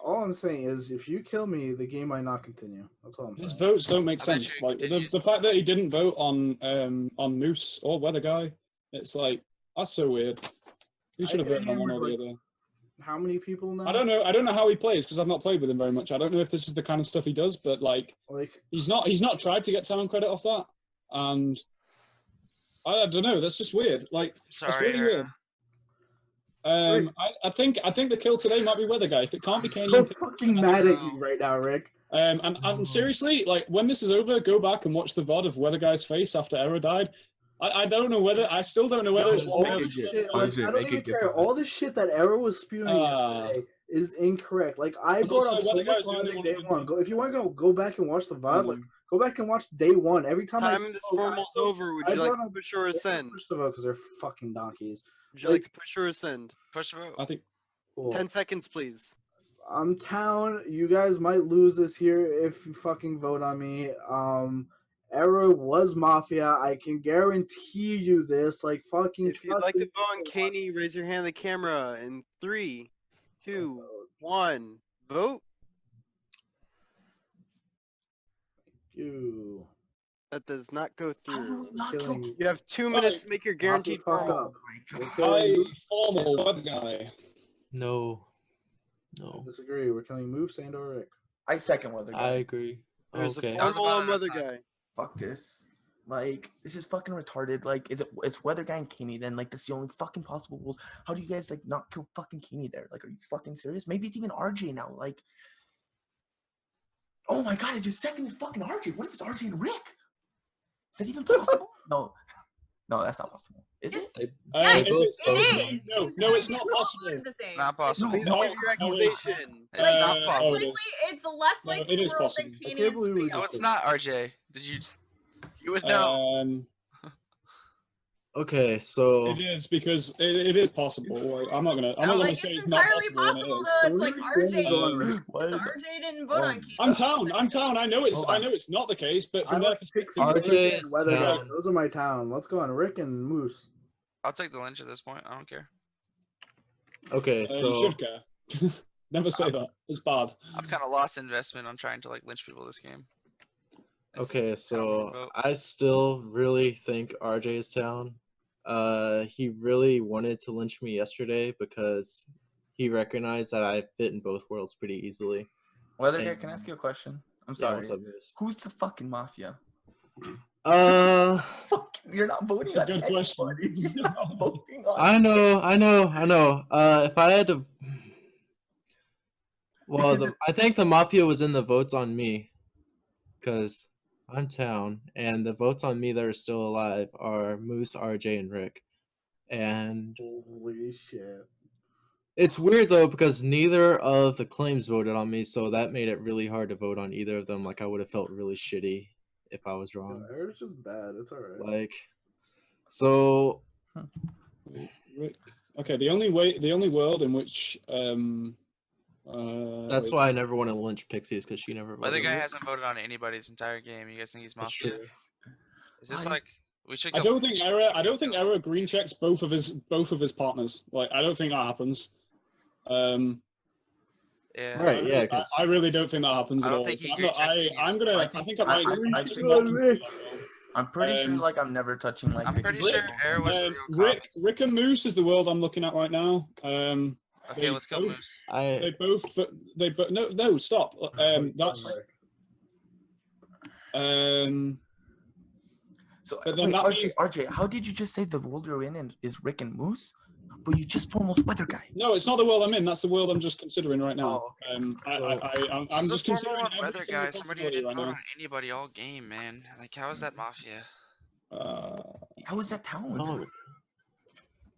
all I'm saying is, if you kill me, the game might not continue. That's all I'm His saying. votes don't make sense. Like the fact that he didn't vote on Moose or Weather Guy, it's like that's so weird. He should have voted on one or the other. How many people now? I don't know. I don't know how he plays because I've not played with him very much. I don't know if this is the kind of stuff he does, but like he's not tried to get town credit off that, and I don't know. That's just weird. Like that's really weird. I think the kill today might be Weather Guy. If it can't be Kenny, so fucking mad at you right now, Rick. And seriously, like when this is over, go back and watch the VOD of Weather Guy's face after Error died. I don't know whether I still don't know whether it's all the shit. Like, I don't even care. All the shit that Error was spewing yesterday is incorrect. Like I brought up so much logic day one. If you want to go back and watch the VOD, like go back and watch day one. Every time this formal's over, would you like to push or ascend? Push the vote because they're fucking donkeys. Would you like to push or ascend? Push the vote. I think. Cool. 10 seconds, please. I'm town. You guys might lose this here if you fucking vote on me. Error was Mafia. I can guarantee you this. Like fucking. If you'd like to vote on Kaney, raise your hand on the camera in 3, 2, 1. Vote. You. That does not go through. Killing. You have 2 minutes to make your guaranteed formal. Formal Weather Guy. No. I disagree. We're killing Moose and or Rick. I second Weather Guy. I agree. There's Okay. a formal on Weather Guy. Fuck this. Like, this is fucking retarded. Like, it's Weather Guy and Kenny then? Like, that's the only fucking possible rule. How do you guys, like, not kill fucking Kenny there? Like, are you fucking serious? Maybe it's even RJ now. Like, oh my god, I just seconded fucking RJ. What if it's RJ and Rick? Is that even possible? No, that's not possible. Is it? Yes, it is. No, it's not possible. It's not possible. No, it's your accusation. It's not possible. It's less likely it is world possible. than Kenny and Sweet. No, it's not, RJ. You would know. Okay, so it is because it is possible. Like, I'm not gonna say it's not possible. It's like RJ. RJ didn't vote on Kenny. I'm town. I know it's not the case, but from their perspective, RJ and Weather Guy. Those are my town. Let's go on Rick and Moose. I'll take the lynch at this point. I don't care. Okay, so you should care. Never say that. It's bad. I've kind of lost investment on trying to like lynch people this game. okay, so I still really think RJ is town. He really wanted to lynch me yesterday because he recognized that I fit in both worlds pretty easily. Weather Guy, can I ask you a question? I'm sorry. what's up, Moose? Who's the fucking Mafia? You're not voting That's a on good question. You're not voting on I know. If I had to, well, I think the Mafia was in the votes on me, because I'm town, and the votes on me that are still alive are Moose, RJ, and Rick. And holy shit. It's weird though because neither of the claims voted on me, so that made it really hard to vote on either of them. Like I would have felt really shitty if I was wrong. Yeah, it's just bad. It's alright. Like, so. Okay, the only world in which that's why I never want to lynch Pixie, is because she never voted. Weather Guy hasn't voted on anybody's entire game. You guys think he's Mafia? Is this like we should? I don't think Error green checks both of his partners. Like I don't think that happens. Yeah. Right. Yeah. I really don't think that happens at all. I think he I'm pretty sure like I'm never touching like. I'm pretty sure Error was the real Rick and Moose is the world I'm looking at right now. Okay, let's go Moose. They both no stop. That's So but wait, then RJ, how did you just say the world you're in is Rick and Moose? But you just formed Weather Guy. No, it's not the world I'm in. That's the world I'm just considering right now. Oh, okay. I'm just considering Weather Guy. Somebody who didn't vote on anybody all game, man. Like, how is that Mafia? How is that town?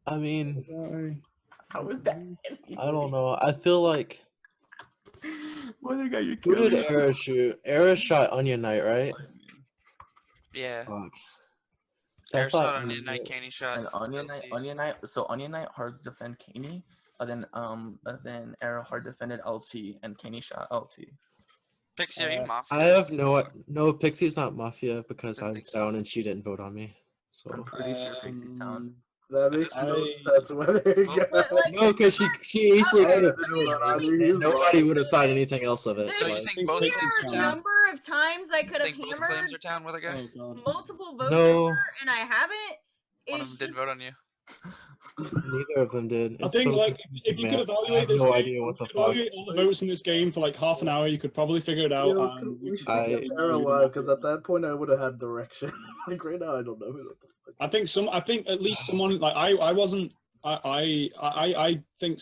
I mean, how is that? I don't know. I feel like. Weather Guy, you're Who killing did Era shoot? Era shot Onion Knight, right? Yeah. Fuck. Air shot Onion Knight, Caney shot. And Onion Knight. So Onion Knight hard defend Caney, and then Era hard defended LT, and Caney shot LT. Pixie, are you Mafia? I have no. Pixie's not Mafia because I'm down and she didn't vote on me. So I'm pretty sure Pixie's down. That makes no sense. Whether no, because she easily Okay, could have let been me- voted on me. Nobody would have thought anything else of it. So you like- think both claims are The town? number of times I could have Think both claims hammered are town, Weather Guy? multiple votes No. for, and I haven't. One of It's them did vote on you. Neither of them did. I It's think so like if you confusing, could man. I evaluate have this no game, idea what the if you fuck. evaluate all the votes in this game for like half an hour, you could probably figure it out. We should get Era alive because at that point I would have had direction. Like right now, I don't know who the fuck. I think at least someone like I wasn't. I think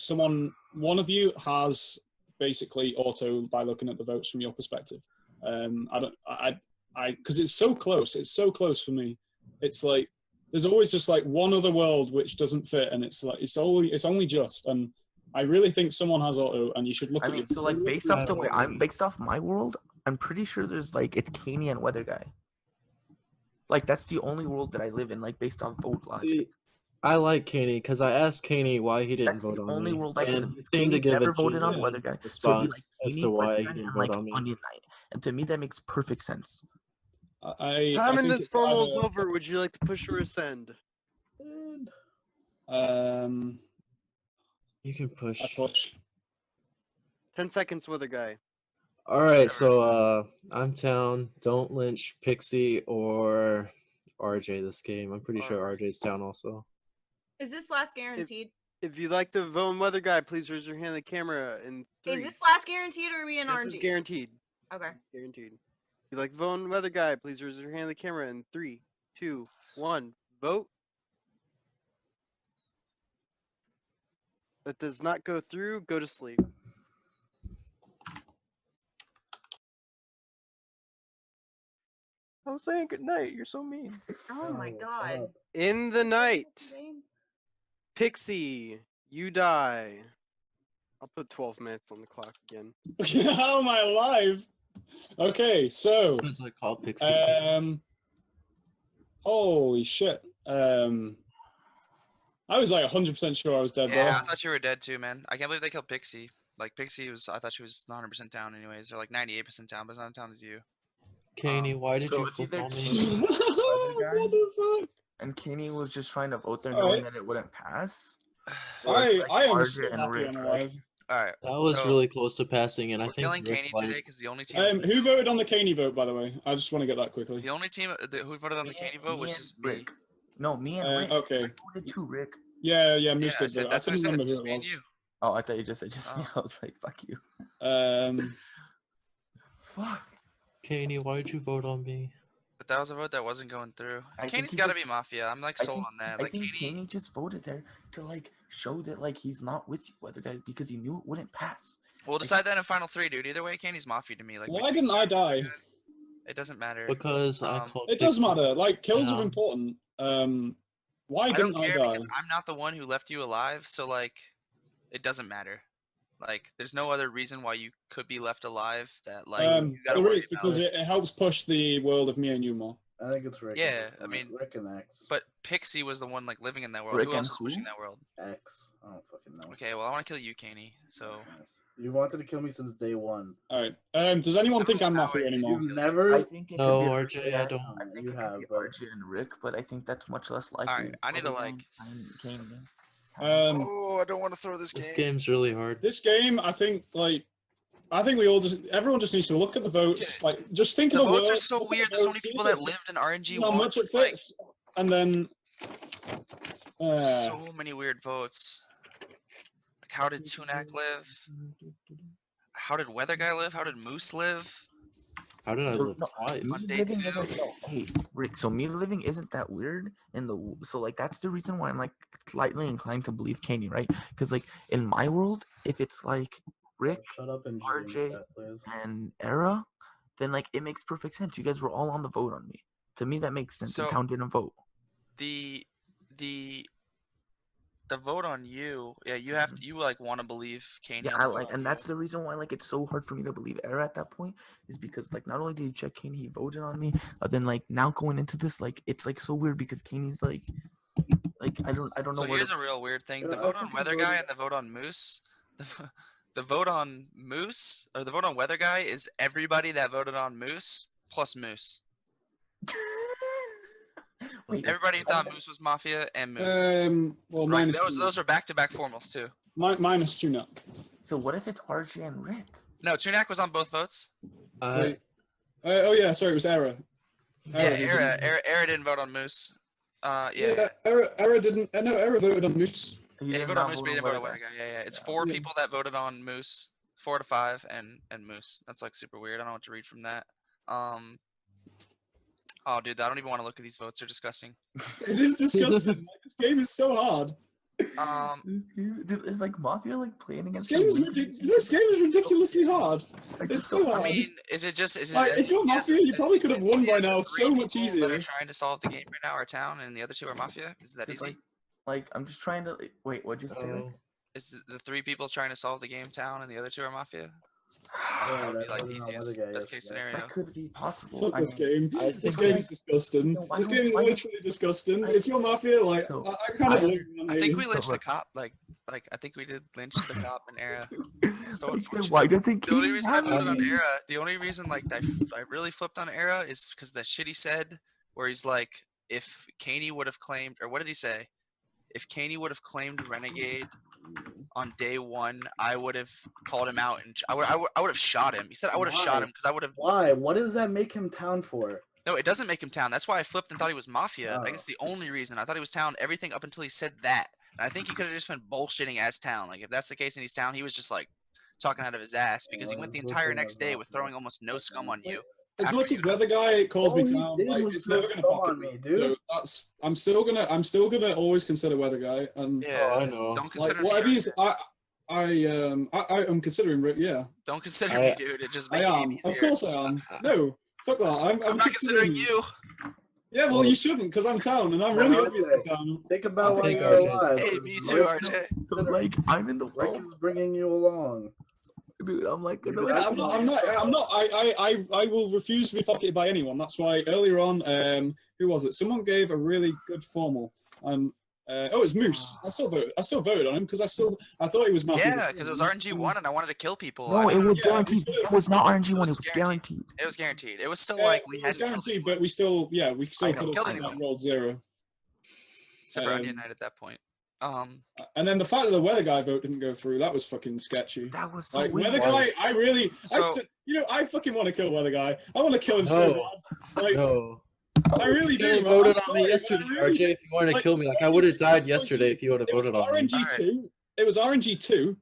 one of you has basically auto by looking at the votes from your perspective. Because it's so close. It's so close for me. It's like there's always just like one other world which doesn't fit, and it's like it's only just. And I really think someone has auto, and you should look I at mean, your. so like based off the way based off my world, I'm pretty sure there's like it's Caney and Weather Guy. Like that's the only world that I live in, like based on vote logic. See, I like Caney because I asked Caney why he didn't vote on Only me, world I live in. and he seemed to give never a voted on genuine Weather Guy. So response he as like to why Weather he Guy didn't and, vote like, on me. Onion Knight, and to me that makes perfect sense. Time in this formal's over. Would you like to push or rescind? You can push. I push. 10 seconds with a guy. All right, so I'm town. Don't lynch Pixie or RJ this game. I'm pretty sure RJ's town also. Is this last guaranteed? If you'd like to vote on Weather Guy, please raise your hand on the camera in 3. Is this last guaranteed or are we in This RNG? is guaranteed. Okay. Guaranteed. If you'd like to vote on Weather Guy, please raise your hand on the camera in 3, 2, 1. Vote. That does not go through. Go to sleep. I was saying good night. You're so mean. Oh my god. In the night, Pixie, you die. I'll put 12 minutes on the clock again. How am I alive? Okay, so. It's like called Pixie. Holy shit. I was like 100% sure I was dead. Yeah, Bro. I thought you were dead too, man. I can't believe they killed Pixie. Like Pixie was, I thought she was 100% down anyways, or like 98% down, but as not as down as you. Caney, why did so you it's flip either on Caney me? or Weather What Guy, the fuck? and Caney was just trying to vote there All knowing right. that it wouldn't pass. I am RJ so and happy Rick, I'm right? alive. All right. That was so really close to passing, and I we're think killing Rick Caney like, today because the only team. Who voted on the Caney vote, by the way? I just want to get that quickly. The only team who voted on the Caney vote was just me. Rick. No, me and Rick. Okay. I voted too, Rick. Yeah, Yeah, Moose I did said vote. I that's what I couldn't said. remember Just who me it and was. you. Oh, I thought you just said just me. I was like, fuck you. fuck. Caney, why did you vote on me? But that was a vote that wasn't going through. I think Caney's he got to just- be Mafia. I'm like I sold think- on that. I Like think Caney. Caney just voted there to like show that like he's not with you, Weather Guy, because he knew it wouldn't pass. We'll decide that in final 3, dude. Either way, Caney's Mafia to me. Like Why didn't I die? it doesn't matter. Because I called It does Pixie. matter. Like, kills are Yeah. important. Why I didn't don't I care die? because I'm not the one who left you alive, so like it doesn't matter. Like there's no other reason why you could be left alive that like you gotta There worry is, because about. it helps push the world of me and you more. I think it's Rick. Yeah, I mean, Rick and X. but Pixie was the one like living in that world. Rick Who else and was who? pushing that world? X. I don't fucking know. Okay, well I want to kill you, Caney. So You wanted to kill me since day one. All right. Does anyone think I'm Mafia anymore? You've never. I think it No, could be RJ, I don't. I think You it could have, be but- RJ and Rick, but I think that's much less likely. Alright, I need to Other like. than Caney. Oh, I don't want to throw this game. This game's really hard. This game, I think everyone just needs to look at the votes. Like, just think The of a votes are word, so look at weird. the There's so votes, many see people if that it- lived in RNG see how one. much it Like fits, and then. so many weird votes. Like how did Tunak live? How did Weather Guy live? How did Moose live? How did I So, live no, twice? On me day living 2? isn't no, hey Rick, so me living isn't that weird in the so like that's the reason why I'm like slightly inclined to believe Caney, right? Because like in my world, if it's like Rick, Shut up and RJ, please. and Era, then like it makes perfect sense. You guys were all on the vote on me. To me, that makes sense. So- and Town didn't vote. The vote on you, yeah, you have to, you like want to believe Caney. Yeah, on I the vote like, on and you. that's the reason why like it's so hard for me to believe Era at that point is because like not only did he check Caney, he voted on me, but then like now going into this like it's like so weird because Caney's like I don't know So where here's to, a real weird thing: Yeah, the I vote on think Weather you Guy voted- and the vote on Moose. The the vote on Moose or the vote on Weather Guy is everybody that voted on Moose plus Moose. Wait, Everybody thought Moose was Mafia and Moose. Well, Like, minus those are back-to-back formals too. minus Tunak. So what if it's RJ and Rick? No, Tunak was on both votes. Wait. Oh yeah, sorry, it was Era. Era didn't vote on Moose. Yeah. Era didn't. No, Era voted on Moose. Yeah, he voted on Moose, but he didn't vote on Weather Guy. Yeah. It's 4 people that voted on Moose, 4 to 5, and Moose. That's like super weird. I don't know what to read from that. Oh, dude, I don't even want to look at these votes. They're disgusting. It is disgusting. Like, this game is so hard. It's like Mafia like playing against. This game is ridiculously hard. It's so hard. I mean, is it like, if you're Mafia, you probably could have won by now so much easier. That are trying to solve the game right now are Town, and the other 2 are Mafia. Is that easy? Like I'm just trying to wait. What just do? Is the 3 people trying to solve the game Town, and the other 2 are Mafia? Yeah, that would be like the easiest, best case scenario. That could be possible. Fuck this game. This game is disgusting. This game is literally disgusting. If you're Mafia, like, I kind of I think we lynched the cop. Like I think we did lynch the cop in Era. So unfortunate. Why doesn't the only reason I voted on Era, the only reason like I really flipped on Era is because the shit he said, where he's like, if Caney would have claimed, or what did he say? If Caney would have claimed Renegade on day 1, I would have called him out and I would have shot him. He said I would have shot him because I would have. Why? What does that make him Town for? No, it doesn't make him Town. That's why I flipped and thought he was Mafia. I think it's the only reason. I thought he was Town everything up until he said that. And I think he could have just been bullshitting as Town. Like if that's the case and he's Town, he was just like talking out of his ass because he went the entire next day with throwing almost no scum on you. As much as Weather Guy calls me Town, like it's never gonna pocket me, dude. So I'm still gonna always consider Weather Guy. And yeah, I know. Don't consider like, whatever he's, I'm considering Rick. Yeah. Don't consider me, dude. It just makes it easier. Of course I am. No, fuck that. I'm not considering you. Yeah, well, you shouldn't, because I'm Town, and I'm really obviously Town. Think about why you're alive. Hey, me too, RJ. So like, I'm in the Rick is bringing you along. Dude, I'm like, I'm not. I will refuse to be pocketed by anyone. That's why earlier on, who was it? Someone gave a really good formal, and it was Moose. I still voted on him because I thought he was Mafia. Yeah, because it was RNG1 and I wanted to kill people. No, it was guaranteed. It was not RNG1. It was guaranteed. It was guaranteed. It was still like we had. It was guaranteed, but we still could have rolled 0. Except for Onion Knight at that point. And then the fact that the Weather Guy vote didn't go through, that was fucking sketchy. That was so like weird. Weather Guy. I fucking want to kill Weather Guy. I want to kill him so bad. Like, no. I really do. You voted on me yesterday, RJ. If you wanted to kill me, like I would have died yesterday if you would have voted on me. RNG2. It was RNG2.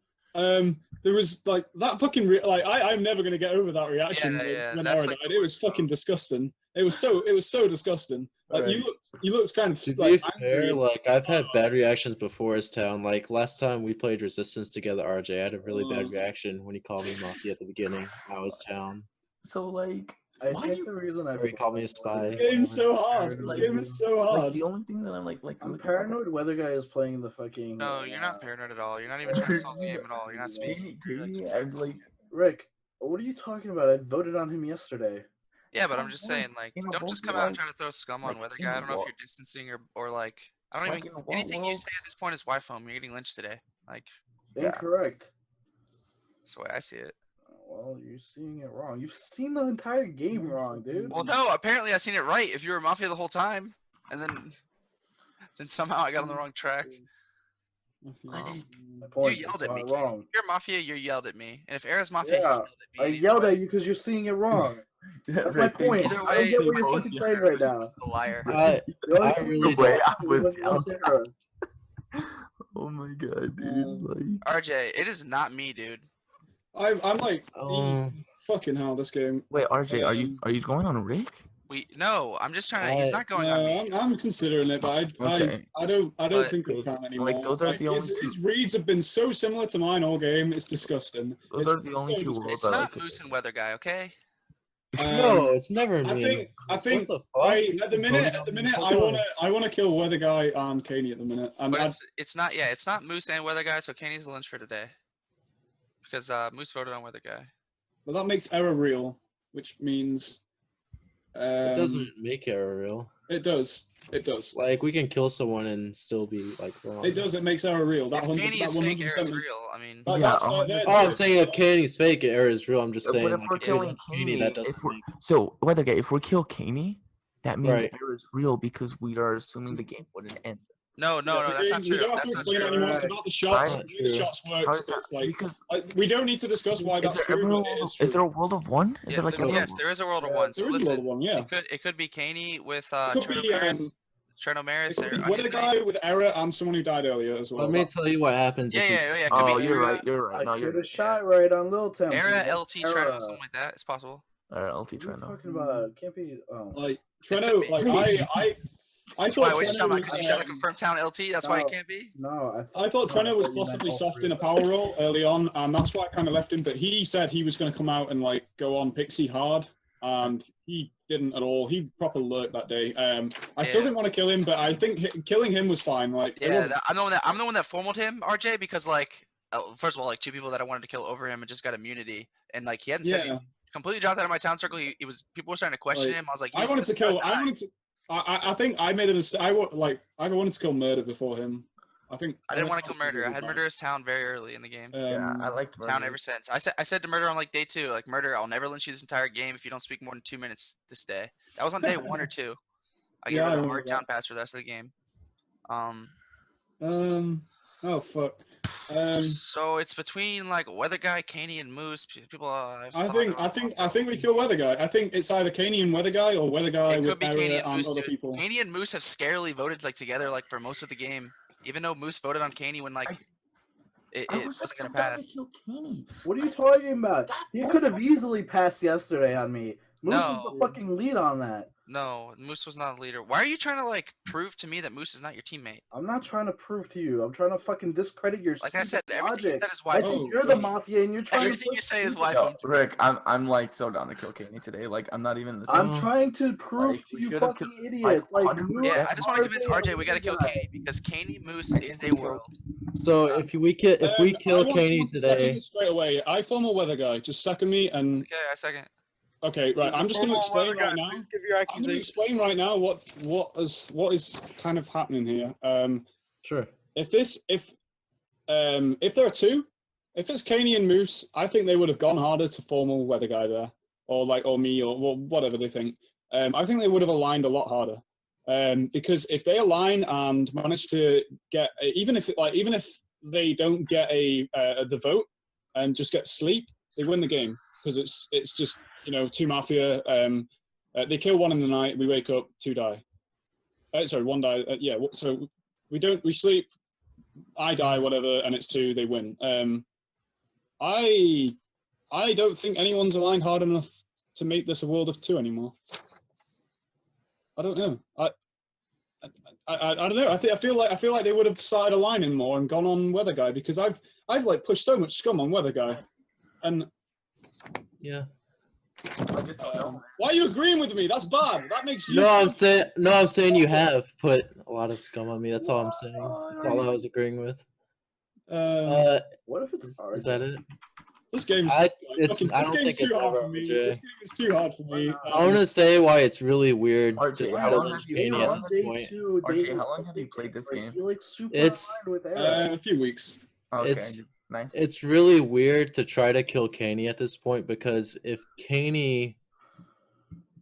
There was like that fucking I'm never gonna get over that reaction when Ara died. It was fucking disgusting. It was so disgusting. Like you looked kind of to be fair, like I've had bad reactions before as Town. Like last time we played Resistance together, RJ, I had a really bad reaction when he called me Mafia at the beginning. I was Town. So like I think the reason he called me a spy. This game's so hard. This game is so hard. Like, the only thing that I'm paranoid Weather Guy is playing the fucking. No, you're not paranoid at all. You're not even trying to solve the game at all. You're not speaking. And like Rick, what are you talking about? I voted on him yesterday. Yeah, but I'm just saying, like, don't just come out and try to throw scum on Weather Guy. I don't know if you're distancing or like, I don't even. Anything you say at this point is Y-foam. You're getting lynched today. Like. Incorrect. That's the way I see it. Well, you're seeing it wrong. You've seen the entire game wrong, dude. Well, no, apparently I've seen it right. If you were Mafia the whole time, and then somehow I got on the wrong track. You yelled at me. Wrong. If you're Mafia, you yelled at me. And if Era's Mafia, you yelled at me. I yelled at you because you're seeing it wrong. That's my point. Either way, I don't get what you're fucking saying right now. A liar. I really don't. Oh my god, dude! Like... RJ, it is not me, dude. I'm like, fucking hell, this game. Wait, RJ, are you going on Rick? No, I'm just trying to. He's not going on me. I'm considering it, but I don't think I can anymore. Like those are the only two. His reads have been so similar to mine all game. It's disgusting. Those are the only two worlds. It's not Moose and Weather Guy, okay? No, it's never me. I think at the minute I wanna kill Weather Guy and Caney at the minute. But it's not Moose and Weather Guy, so Caney's the lynch for today. Because Moose voted on Weather Guy. Well, that makes error real, which means it doesn't make error real. It does. It does. Like we can kill someone and still be like wrong. It does. It makes error real. That If 100. Caney That is fake, 100% Eric's makes- real. I mean, That- Yeah, that's, 100%. Oh, I'm saying if Caney's fake, error is real. I'm just saying. But if like, we're if killing it's Caney, that doesn't if we're, make. so weather guy, if we kill Caney, that means Right. error is real because we are assuming the game wouldn't end. no, that's not We true. don't have to That's not explain true. anymore. It's about the shots. Right? The way the shots work. How is that? It's like Because we don't need to discuss why is that's there true. ever a But it world, is true. is there a world of one? Is Yeah, there like there- ever? yes, there is a world of one. So There is a listen, world of one. Yeah. it could be Caney with It could be, Trenomaris, It could be with a guy with error and someone who died earlier as well. Let me tell you what happens. if we- Yeah. It could Oh, be you're Era, right. You're right. I No, you're should have right. shot right on Lil Temple. Era, That's LT, Treno, Era. something like that. It's possible. LT What are you Treno. talking about? It can't be. Oh. Like Treno, like I Why? thought What you talking Treno about? Because you shot a was. confirmed town LT. That's why it can't be. No, I thought Treno was you meant possibly all soft three in a of power roll early on, and that's why I kind of left him. But he said he was going to come out and like go on Pixie hard, and he didn't at all. He proper lurked that day. I still didn't want to kill him, but I think killing him was fine. Like, it Yeah, wasn't- I'm the one that formaled him, RJ, because like, first of all, like 2 people that I wanted to kill over him and just got immunity, and like he hadn't said Yeah. he completely dropped out of my town circle. He was people were starting to question Like, him. I was like, I wanted to kill. I wanted to. I think I made a mistake. I wanted to kill Murder before him. I think I didn't want to kill Murder. I had Murderous Town very early in the game. Yeah, I liked Town Murder. ever since. I said to Murder on like day 2, like Murder, I'll never lynch you this entire game if you don't speak more than 2 minutes this day. That was on day 1 or 2. I gave Yeah, I her the remember hard town that. pass for the rest of the game. Oh fuck. So it's between like Weather Guy, Caney, and Moose. People. I think we kill Weather Guy. I think it's either Caney and Weather Guy or Weather Guy It with could be error Caney and and Moose. other Dude. people. Caney and Moose have scarily voted like together like for most of the game, even though Moose voted on Caney when like it wasn't gonna pass. What are you talking about? He could have easily passed yesterday on me. Moose was No. the fucking lead on that. No, Moose was not a leader. Why are you trying to like prove to me that Moose is not your teammate? I'm not trying to prove to you. I'm trying to fucking discredit your Like I said, stupid everything logic. that is I why think you're the mafia and you're trying everything to you say is stupid. why. Yo, Rick, I'm like so down to kill Caney today. Like I'm not even. I'm trying to prove Like, to we you should've fucking killed- idiots. Like, 100%. Moose, Yeah, I just want to convince RJ, RJ we gotta kill Guy. Caney because Caney Moose is a world. So if we kill I Caney want to second today, it straight away. I form a Weather Guy. Just second me and. Okay, I second. Okay, right. I'm just going to explain Weather Guy, right now. please give your I'm going to accusation. explain right now what is kind of happening here. Sure. If there are 2, if it's Caney and Moose, I think they would have gone harder to formal Weather Guy there, or me, or whatever they think. I think they would have aligned a lot harder. Because if they align and manage to get, even if they don't get the vote and just get sleep, they win the game because it's just 2 mafia. They kill 1 in the night. We wake up, 2 die. Sorry, 1 die. Yeah. So we sleep. I die, whatever, and it's 2. They win. I don't think anyone's aligned hard enough to make this a world of 2 anymore. I don't know. I don't know. I feel like they would have started aligning more and gone on Weather Guy because I've like pushed so much scum on Weather Guy, and yeah. Why are you agreeing with me? That's bad. That makes you. No, I'm saying you have put a lot of scum on me. That's all I'm saying. That's all I was agreeing with. What if it's is that it? This game's. I don't think it's too hard ever for me. RJ. This game is too hard for me. I want to say why it's really weird RJ, to try how to long lynch have you- Caney how at long this have you- point. RJ, how long have you played this game? You're like super It's- aligned with Eric. A few weeks. Okay, It's nice. It's really weird to try to kill Caney at this point because if Caney,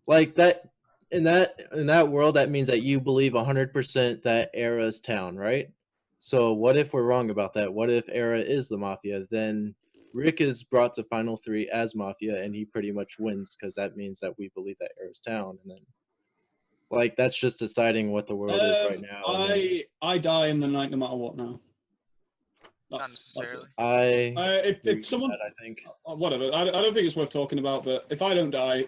like that in that world, that means that you believe 100% that Era's town, right? So what if we're wrong about that? What if Era is the mafia? Then Rick is brought to Final 3 as mafia, and he pretty much wins because that means that we believe that Era's town, and then like that's just deciding what the world is right now. and then- I die in the night no matter what now. Not necessarily. If someone, I think. Whatever. I don't think it's worth talking about. But if I don't die,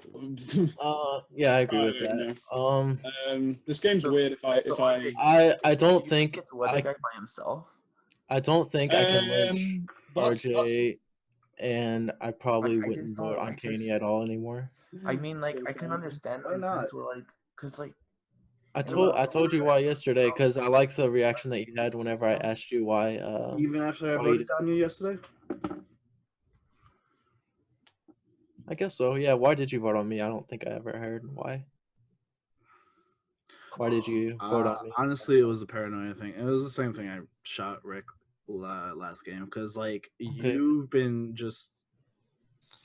yeah, I agree with that. This game's weird. If I I don't think it's Weather Guy by himself. I don't think I can lynch that's- RJ, and I probably I just wouldn't don't- vote I on Caney just- at all anymore. I mean, like I can understand Why why not? since we're like, cause like. I told you why yesterday because I like the reaction that you had whenever I asked you why. Even after I why voted on you yesterday? I guess so. Yeah. Why did you vote on me? I don't think I ever heard why. Why did you vote on me? Honestly, it was the paranoia thing. It was the same thing I shot Rick last game because like you've been just.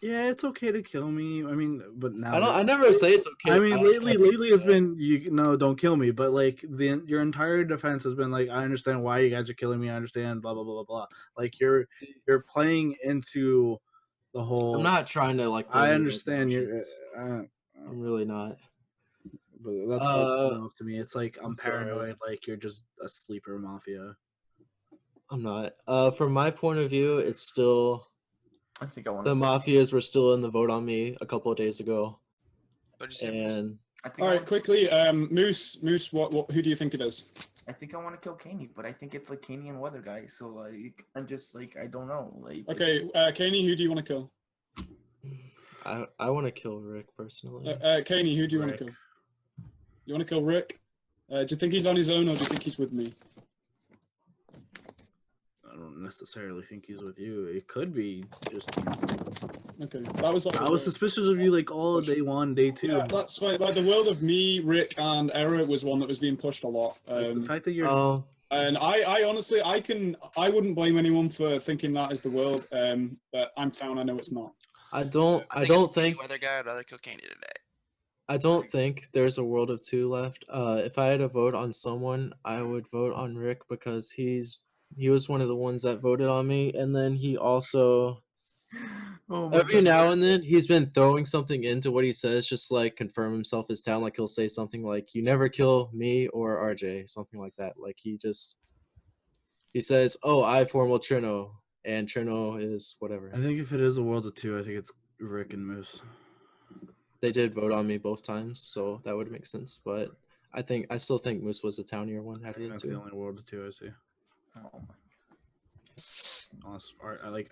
Yeah, it's okay to kill me. I mean, but now I never say it's okay. I mean, lately it's been don't kill me. But like your entire defense has been like, I understand why you guys are killing me. I understand, blah blah blah blah blah. Like you're playing into the whole. I'm not trying to like. I understand you're. I'm really not. But that's up to me. It's like I'm sorry. paranoid. Like you're just a sleeper mafia. I'm not. From my point of view, it's still. I think I want the mafias were still in the vote on me a couple of days ago. And all right, quickly, Moose, who do you think it is? I think I want to kill Caney, but I think it's like Caney and Weather Guy. So like, I'm just like, I don't know. Like, okay, Caney, who do you want to kill? I want to kill Rick personally. Caney, who do you want to kill? You want to kill Rick? Do you think he's on his own, or do you think he's with me? I don't necessarily think he's with you. It could be just. Okay, that was. Like I was suspicious of you like all day 1, day 2. Yeah, that's fine. Like the world of me, Rick, and Era was one that was being pushed a lot. The fact that you're. And I honestly, I wouldn't blame anyone for thinking that is the world. But I'm Town. I know it's not. I don't think. Weather Guy, I'd rather kill Caney today. I don't think there's a world of 2 left. If I had to vote on someone, I would vote on Rick because he was one of the ones that voted on me, and then he also every now and then he's been throwing something into what he says just to, like confirm himself as Town. Like he'll say something like "You never kill me" or RJ, something like that. Like he says, "Oh, I formal Trino," and Trino is whatever. I think if it is a world of 2, I think it's Rick and Moose. They did vote on me both times, so that would make sense. But I still think Moose was the townier one out of the 2. That's the only world of 2 I see. Oh my.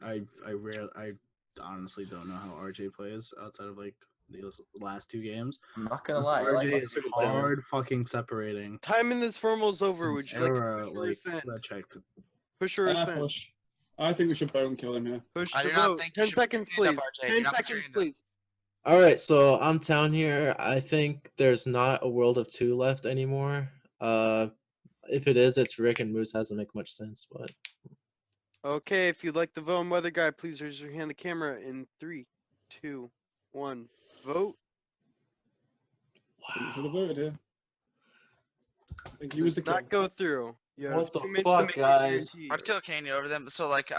I honestly don't know how RJ plays outside of like the last 2 games. I'm not gonna lie. RJ is hard fucking separating. Time in this formal's over. Would you like to like push that checked? Push or ascend? Push. I think we should vote and kill him here. Push I to do not vote. think you 10 should seconds, put your hand please. up, RJ. 10 Do not put your seconds, hand up. please. All right, so I'm Town here. I think there's not a world of 2 left anymore. If it is, it's Rick and Moose. Hasn't make much sense, but. Okay, if you'd like to vote on Weather Guy, please raise your hand on the camera in 3, 2, 1. Vote. You should have voted here. I think he was the Not go through. You What the 2 minutes to fuck, make your guys? guarantee. I'd kill Caney over them. So like,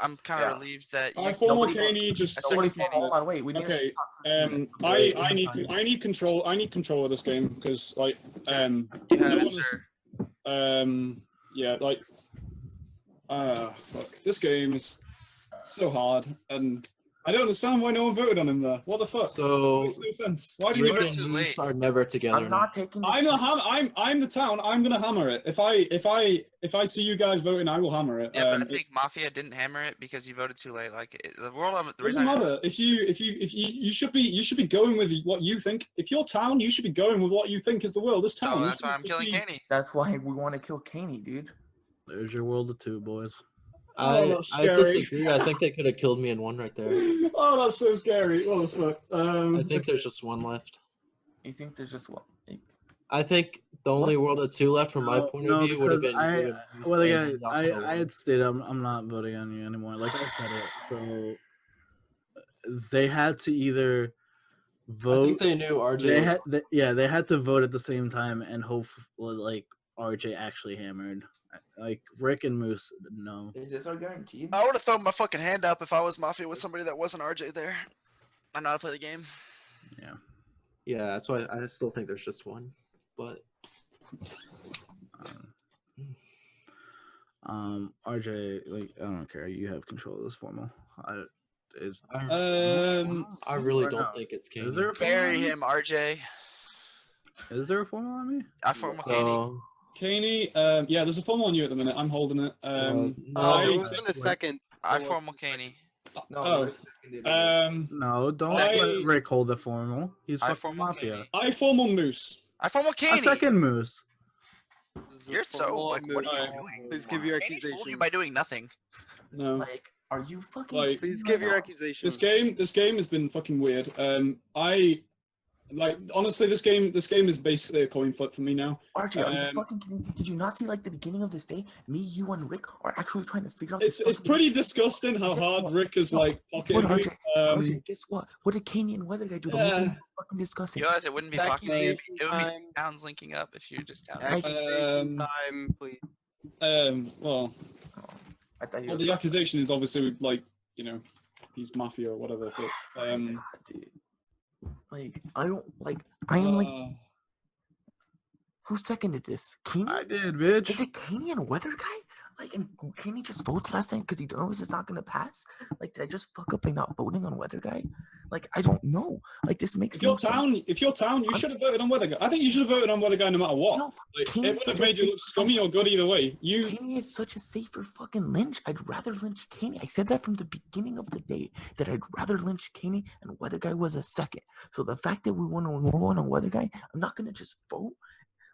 I'm kind of relieved that you. I formal Caney just. Hold on, wait. We need Okay. to I need control. I need control of this game because like You have no it, one is- sir. yeah, like fuck. This game is so hard, and I don't understand why no one voted on him there. What the fuck? So Makes no sense. Why do you Rick vote? and too Moose late? are never together. I'm not taking. I'm the Town. I'm gonna hammer it. If I see you guys voting, I will hammer it. Yeah, but I think Mafia didn't hammer it because you voted too late. Like the world. The It reason doesn't matter. If you should be going with what you think. If you're Town, you should be going with what you think is the world. This Town. Oh, You that's why I'm shouldn't killing just Caney. That's why we want to kill Caney, dude. There's your world of 2, boys. I scary. disagree. I think they could have killed me in one right there. Oh, that's so scary. What the fuck? I think there's just one left. You think there's just one? I think the only world of 2 left from my point of view would have been. you and Well, Moose again, and I Yakato. had stated I'm not voting on you anymore. Like I said it. So they had to either vote. I think they knew RJ. They was- had they had to vote at the same time and hope like RJ actually hammered. Like Rick and Moose, no. Is this our guaranteed? I would have thrown my fucking hand up if I was Mafia with somebody that wasn't RJ there. I know how to play the game. Yeah. Yeah, that's why I still think there's just one. But RJ, like I don't care. You have control of this formal. I really or don't no? think it's Caney. Is there a formal Bury on me? him, RJ. Is there a formal on me? I formal Caney. No. Caney, yeah, there's a formal on you at the minute. I'm holding it. No, It was in a second. I formal Caney. Oh, No, don't I- let Rick hold the formal. He's I fucking formal Mafia. Caney. I formal Moose. I formal A Caney. second Moose. This is a You're so formal like, what are you move. doing? Please give your Caney fooled you accusation. by doing nothing. No. Like, are you fucking? Like, Please give your accusation. This game has been fucking weird. Like honestly, this game is basically a coin flip for me now. RJ, are you fucking kidding me? Did you not see like the beginning of this day? Me, you, and Rick are actually trying to figure out this. It's pretty disgusting how hard Rick is like pocketing me. RJ, guess what? What did Kaney and Weather Guy do? The whole time fucking discussing. You guys, it wouldn't be pocketing. It would be towns linking up if you just town. Accusation time, please. Well, the accusation is obviously like he's mafia or whatever. But like I don't like. I am like. Who seconded this? Kaney? I did, bitch. Is it Kaney and Weather Guy? Like, and Kaney just votes last time because he knows it's not gonna pass. Like, did I just fuck up by not voting on Weather Guy? Like, I don't know. Like, this makes if you're town, you should have voted on Weather Guy. I think you should have voted on Weather Guy no matter what. No, like, it would have made you look scummy or good either way. Kaney is such a safer fucking lynch. I'd rather lynch Kaney. I said that from the beginning of the day that I'd rather lynch Kaney and Weather Guy was a second. So the fact that we won on Weather Guy, I'm not gonna just vote.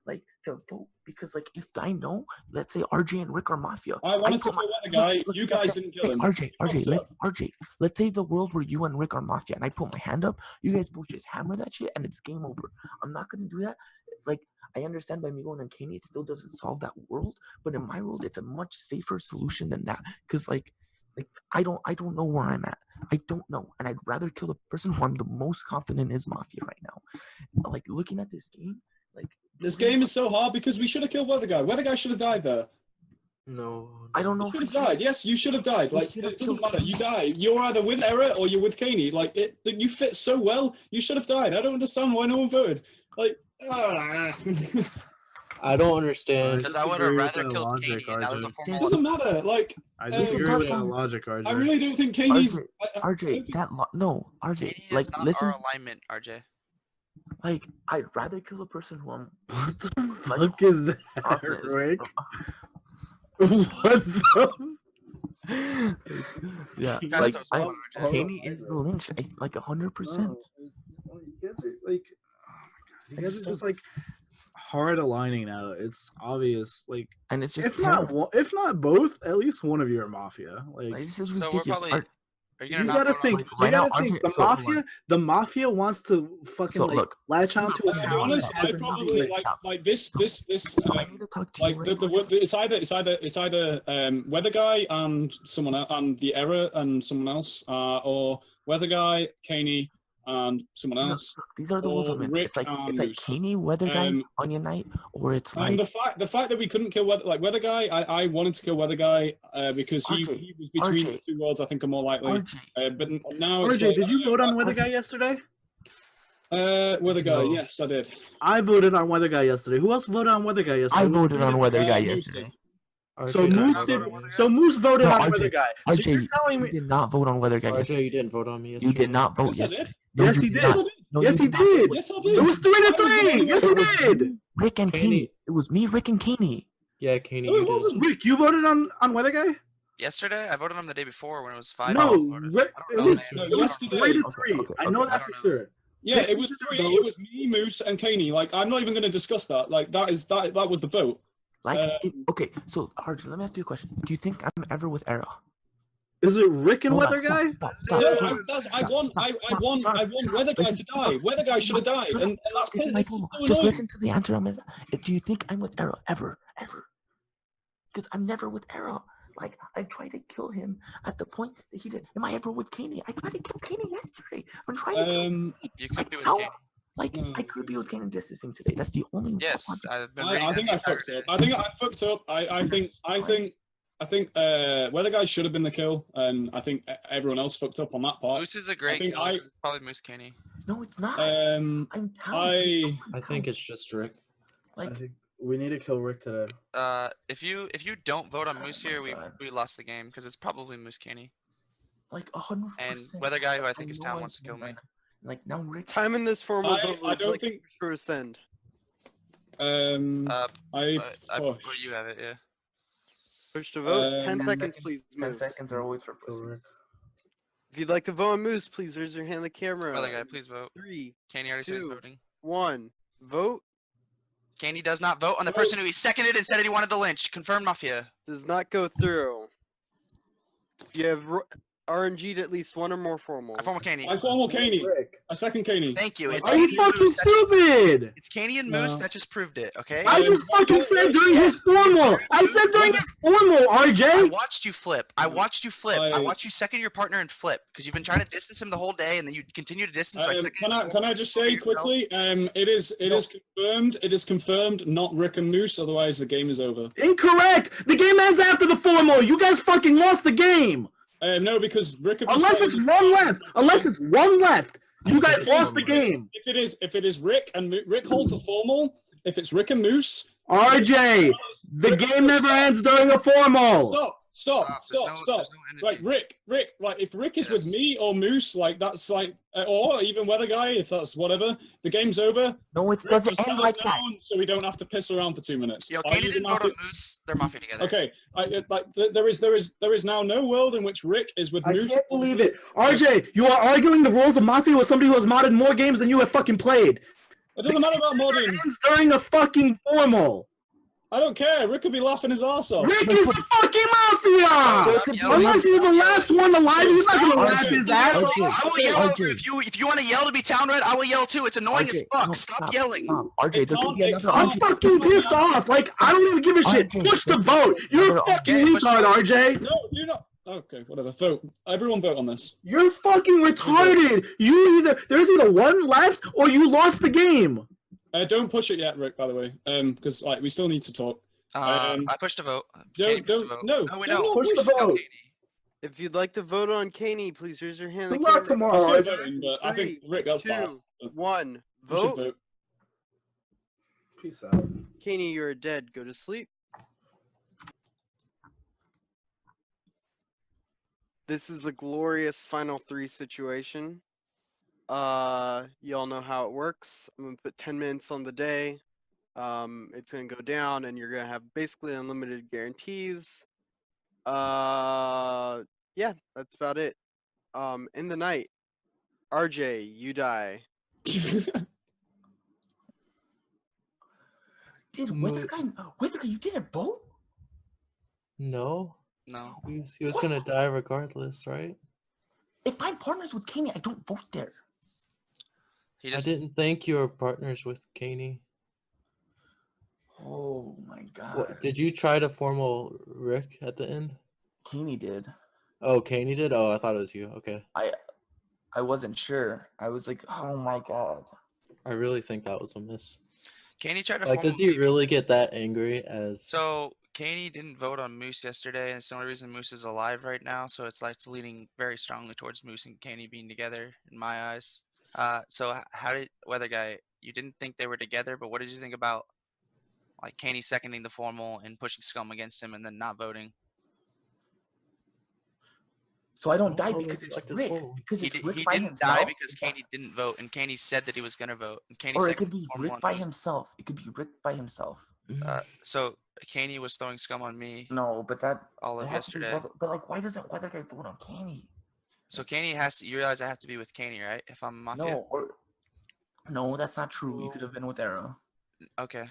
Like to vote because like if I know, let's say RJ and Rick are mafia. I wanted to kill Weather Guy. You guys didn't kill him. RJ, let's say the world where you and Rick are mafia and I put my hand up, you guys both just hammer that shit and it's game over. I'm not gonna do that. Like I understand by me going on Kaney, it still doesn't solve that world, but in my world, it's a much safer solution than that. Cause like I don't know where I'm at. I don't know, and I'd rather kill the person who I'm the most confident is mafia right now. Like looking at this game, like. This game is so hard because we should have killed Weather Guy. Weather Guy should have died there. No. I don't know. You should have died. Yes, you should have died. Like it doesn't matter. You die. You're either with Error or you're with Kaney. Like you fit so well. You should have died. I don't understand why no one voted. Like. I don't understand. Because I would have rather killed Kaney. And that was a formal. It doesn't matter. Like. I disagree with that logic, RJ. I really don't think Kaney's. RJ, no, RJ. Kaney like is not listen. our alignment, RJ. Like, I'd rather kill a person who I'm. What the fuck is that, Rick? What the? Yeah, like Kaney is the lynch, like 100%. You guys are like, you guys are just like hard aligning now. It's obvious, like, and it's just if not both, at least one of you are mafia. Like, this is so ridiculous. You gotta think. The mafia wants to fucking latch onto a town. I probably like this. Like it's either Weather Guy and someone else, and the Error and someone else, or Weather Guy, Kaney, and someone else. These are the ones I'm in. It's like Kaney, Weather Guy, Onion Knight, or it's like the fact that we couldn't kill Weather Guy. I wanted to kill Weather Guy because he was between the two worlds. I think are more likely. But now, RJ, did you vote on Weather Guy yesterday? Weather Guy, yes, I did. I voted on Weather Guy yesterday. Who else voted on Weather Guy yesterday? I voted on Weather Guy yesterday. So Moose did. So Moose voted on Weather Guy. So RJ, you're telling me you did not vote on Weather Guy yesterday. You didn't vote on me yesterday. You did not vote yesterday. Yes, he did. Yes, he did. Yes, I did. It was 3-3. Yes, he did. Rick and Kaney. It was me, Rick, and Kaney. Yeah, Kaney. No, it wasn't Rick. You voted on Weather Guy. Yesterday, I voted on the day before when it was 5. No, it was 3-3. I know that for sure. Yeah, it was 3. It was me, Moose, and Kaney. Like, I'm not even going to discuss that. Like, that was the vote. Like, okay, so RJ, let me ask you a question. Do you think I'm ever with Era? Is it Rick and Weather Guy? I want Weather Guy to die. Weather Guy should have died. And that's just listen to the answer. Do you think I'm with Era ever? Because I'm never with Era. Like, I tried to kill him at the point that he did. Am I ever with Kaney? I tried to kill Kaney yesterday. I'm trying to kill him. You could be with Kaney. Like, I could be with Kaney distancing today. That's the only. Yes, I think I fucked up. I think I fucked up. I think Weather Guy should have been the kill, and I think everyone else fucked up on that part. Moose is a great kill. It's probably Moose Kaney. No, it's not. I think it's just Rick. I think we need to kill Rick today. If you don't vote on Moose here, we lost the game because it's probably Moose Kaney. Like 100%. And Weather Guy, who I think is town, wants to kill me. Like now, Rick. Time in this form was over. I don't think for send. But you have it, yeah. Push to vote. 10 seconds, please. 10 seconds are always for pussies. If you'd like to vote on Moose, please raise your hand on the camera. Weather Guy, please vote. 3. Kaney already said he's voting. 1. Vote. Kaney does not vote on the person who he seconded and said he wanted to lynch. Confirmed Mafia. Does not go through. You have RNG'd at least one or more formals. I formal Caney. I formal Caney. I second Caney. Thank you. It's Are you Caney and fucking Moose. That just- stupid? It's Caney and Moose that just proved it. Okay. I just fucking said during his formal. I said during his formal, I RJ. watched you flip. I watched you flip. I watched you second your partner and flip because you've been trying to distance him the whole day, and then you continue to distance. So Can I just say quickly? It is confirmed. It is confirmed. Not Rick and Moose. Otherwise, the game is over. Incorrect. The game ends after the formal. You guys fucking lost the game. No, because Rick. Unless it's one left. Unless it's one left. You guys lost the game. If it is Rick and Rick holds the formal. If it's Rick and Moose. RJ, the game never ends during a formal. Stop. Right, Rick. Right, if Rick is with me or Moose, like that's like, or even Weather Guy, if that's whatever, the game's over. No, it doesn't end like that. So we don't have to piss around for 2 minutes. Yo, Caney didn't vote on Moose. They're Mafia together. Okay, there is now no world in which Rick is with Moose. I can't believe it. RJ, you are arguing the rules of Mafia with somebody who has modded more games than you have fucking played. It doesn't matter about modding. It's during a fucking formal. I don't care. Rick could be laughing his ass off. Rick is the fucking Mafia! Unless he's the last one alive, he's not gonna laugh his ass off. I will yell. If you want to yell to be town red, I will yell too. It's annoying as fuck. Stop yelling. RJ, there could be another I'm fucking pissed off. Like, I don't even give a shit. Push the vote. You're a fucking retard, RJ. No, you're not. Okay, whatever. Vote. Everyone vote on this. You're fucking retarded. There's either one left or you lost the game. Don't push it yet, Rick. By the way, because like we still need to talk. I pushed a vote. No, we don't. Push the vote. If you'd like to vote on Caney, please raise your hand. Good luck tomorrow. I think Rick, that's fine. 1. We should Vote. Peace out. Caney, you're dead. Go to sleep. This is a glorious final 3 situation. Y'all know how it works. I'm gonna put 10 minutes on the day. It's gonna go down, and you're gonna have basically unlimited guarantees. Yeah, that's about it. In the night, RJ, you die. Weather Guy, you didn't vote? No. No. He was gonna die regardless, right? If I'm partners with Caney, I don't vote there. I didn't think you were partners with Caney. Oh my god. What, did you try to formal Rick at the end? Caney did. Oh, Caney did? Oh, I thought it was you. Okay. I wasn't sure. I was like, oh my god. I really think that was a miss. Caney tried to Like, does he really get that angry as... So, Caney didn't vote on Moose yesterday, and it's the only reason Moose is alive right now, so it's like it's leaning very strongly towards Moose and Caney being together, in my eyes. So how did Weather Guy? You didn't think they were together, but what did you think about like Caney seconding the formal and pushing Scum against him and then not voting? So I don't die because it's Rick. Because He it's Rick didn't by die himself. because Caney didn't vote, and Caney said that he was gonna vote. And Caney Or it seconded could be Form Rick 1 by vote. himself. It could be Rick by himself. So Caney was throwing Scum on me. No, but that all of it has to be yesterday. but like, why doesn't Weather Guy vote on Caney? So Caney has to. You realize I have to be with Caney, right? If I'm Mafia. No, that's not true. You could have been with Arrow. Okay.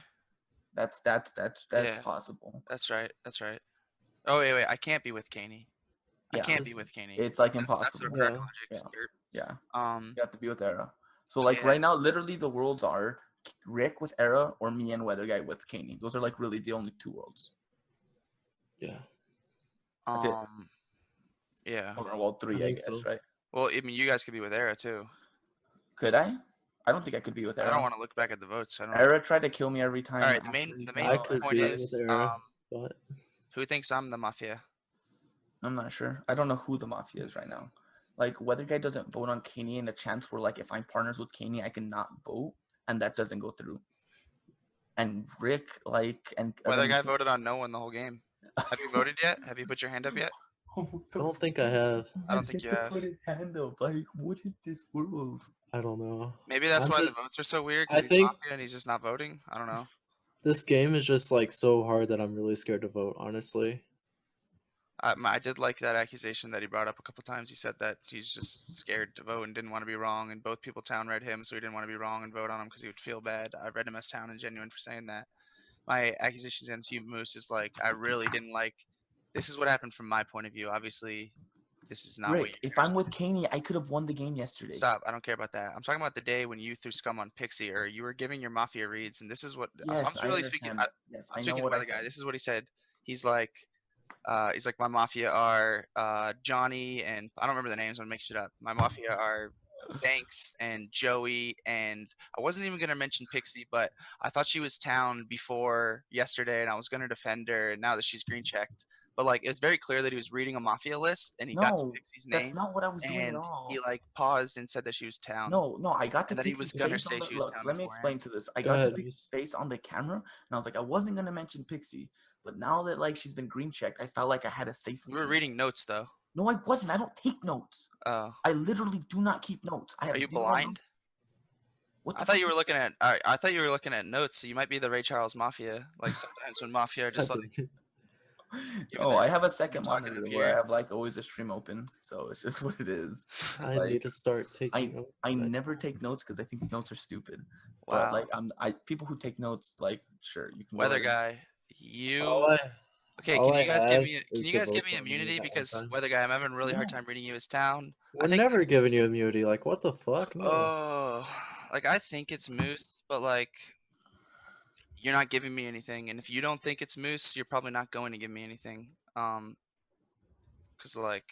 That's Yeah. possible. That's right. That's right. Oh wait. I can't be with Caney. I Yeah, can't be with Caney. It's like That's impossible. the correct Yeah. logic. Yeah. You have to be with Era. So like Yeah. right now, literally the worlds are Rick with Era or me and Weather Guy with Caney. Those are like really the only 2 worlds. Yeah. That's it. Yeah. Or, well, 3, I guess, right? Well, I mean, you guys could be with Era too. Could I? I don't think I could be with I Era. don't want to look back at the votes. I don't. Era tried to kill me every time. All right. The main point is, who thinks I'm the Mafia? I'm not sure. I don't know who the Mafia is right now. Like, Weather Guy doesn't vote on Caney, and a chance where, like, if I'm partners with Caney, I cannot vote, and that doesn't go through. And Rick, like, and Weather Guy voted on no one the whole game. Have you voted yet? Have you put your hand up yet? I don't think I have. I don't think you have. Hand up. Like, what is this world? I don't know. Maybe that's I'm why just- the votes are so weird. I Because he's think- Mafia and he's just not voting. I don't know. This game is just like so hard that I'm really scared to vote, honestly. I did like that accusation that he brought up a couple times. He said that he's just scared to vote and didn't want to be wrong, and both people town read him, so he didn't want to be wrong and vote on him because he would feel bad. I read him as town and genuine for saying that. My accusations against you, Moose, is like I really didn't like. This is what happened from my point of view. Obviously, this is not what Rick, you're if I'm with Kaney, I could have won the game yesterday. Stop. I don't care about that. I'm talking about the day when you threw scum on Pixie, or you were giving your Mafia reads, and this is what Yes, I'm I really speaking. understand. Yes, I'm I know speaking what to I the guy. said. This is what he said. He's like my Mafia are Johnny, and I don't remember the names. I'm gonna make shit up. My Mafia are Banks and Joey, and I wasn't even gonna mention Pixie, but I thought she was town before yesterday, and I was gonna defend her. And now that she's green checked, but like it's very clear that he was reading a Mafia list, and he got to No, Pixie's that's name, not what I was doing at and all. he like paused and said that she was town. No, I got to and that he was Pixie's gonna face say on the she was look. town Let me explain beforehand. to this. I Go got to ahead, Pixie's face on the camera, and I was like, I wasn't gonna mention Pixie, but now that like she's been green checked, I felt like I had to say something. We were reading notes though. No, I wasn't. I don't take notes. Oh. I literally do not keep notes. I have Are you 0 blind? notes. What I the thought fuck you were is- looking at. I thought you were looking at notes. So you might be the Ray Charles Mafia. Like sometimes when Mafia are just like. No, I have a second talking monitor up where I here. have like always a stream open, so it's just what it is. I need to start taking notes. I never take notes because I think notes are stupid. Wow. But like people who take notes, like sure you can. go Weather ahead and- guy, you. All Can I you guys give have me? Can is you the guys give votes me on me immunity that one because time. Weather guy, I'm having a really hard time reading you as town. We're never giving you immunity. Like, what the fuck? No. Oh, like I think it's Moose, but like you're not giving me anything, and if you don't think it's Moose, you're probably not going to give me anything. Cause like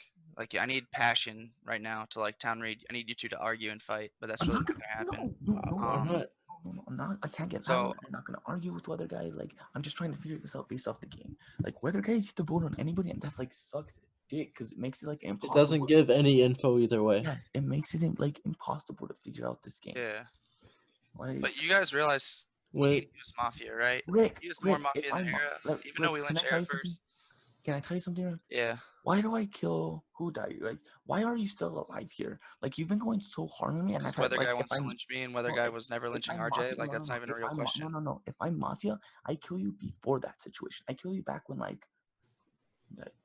I need passion right now to like town read. I need you two to argue and fight, but that's really not gonna happen. No, I'm not. I can't get So- violent. I'm not gonna argue with Weather Guy. Like I'm just trying to figure this out based off the game. Like Weather Guys get to vote on anybody, and that's like sucks dick because it makes it like It impossible. doesn't give any info either way. Yes, it makes it like impossible to figure out this game. Yeah. Like, But you guys realize Wait. he was Mafia, right? Rick, He was more Rick, Mafia if than I'm- Era, Rick, even though we Rick, can I lynched tell Era you something? first. Can I tell you something? Rick? Yeah. Why do I kill who died? Like, why are you still alive here? Like, you've been going so hard on me, and Because I've had, Weather like, Guy if wants to I'm- lynch me, and Weather no, Guy if- was never if lynching I'm RJ. Mafia- Like no, that's no, not even a if real I'm- question. No. If I'm Mafia, I kill you before that situation. I kill you back when like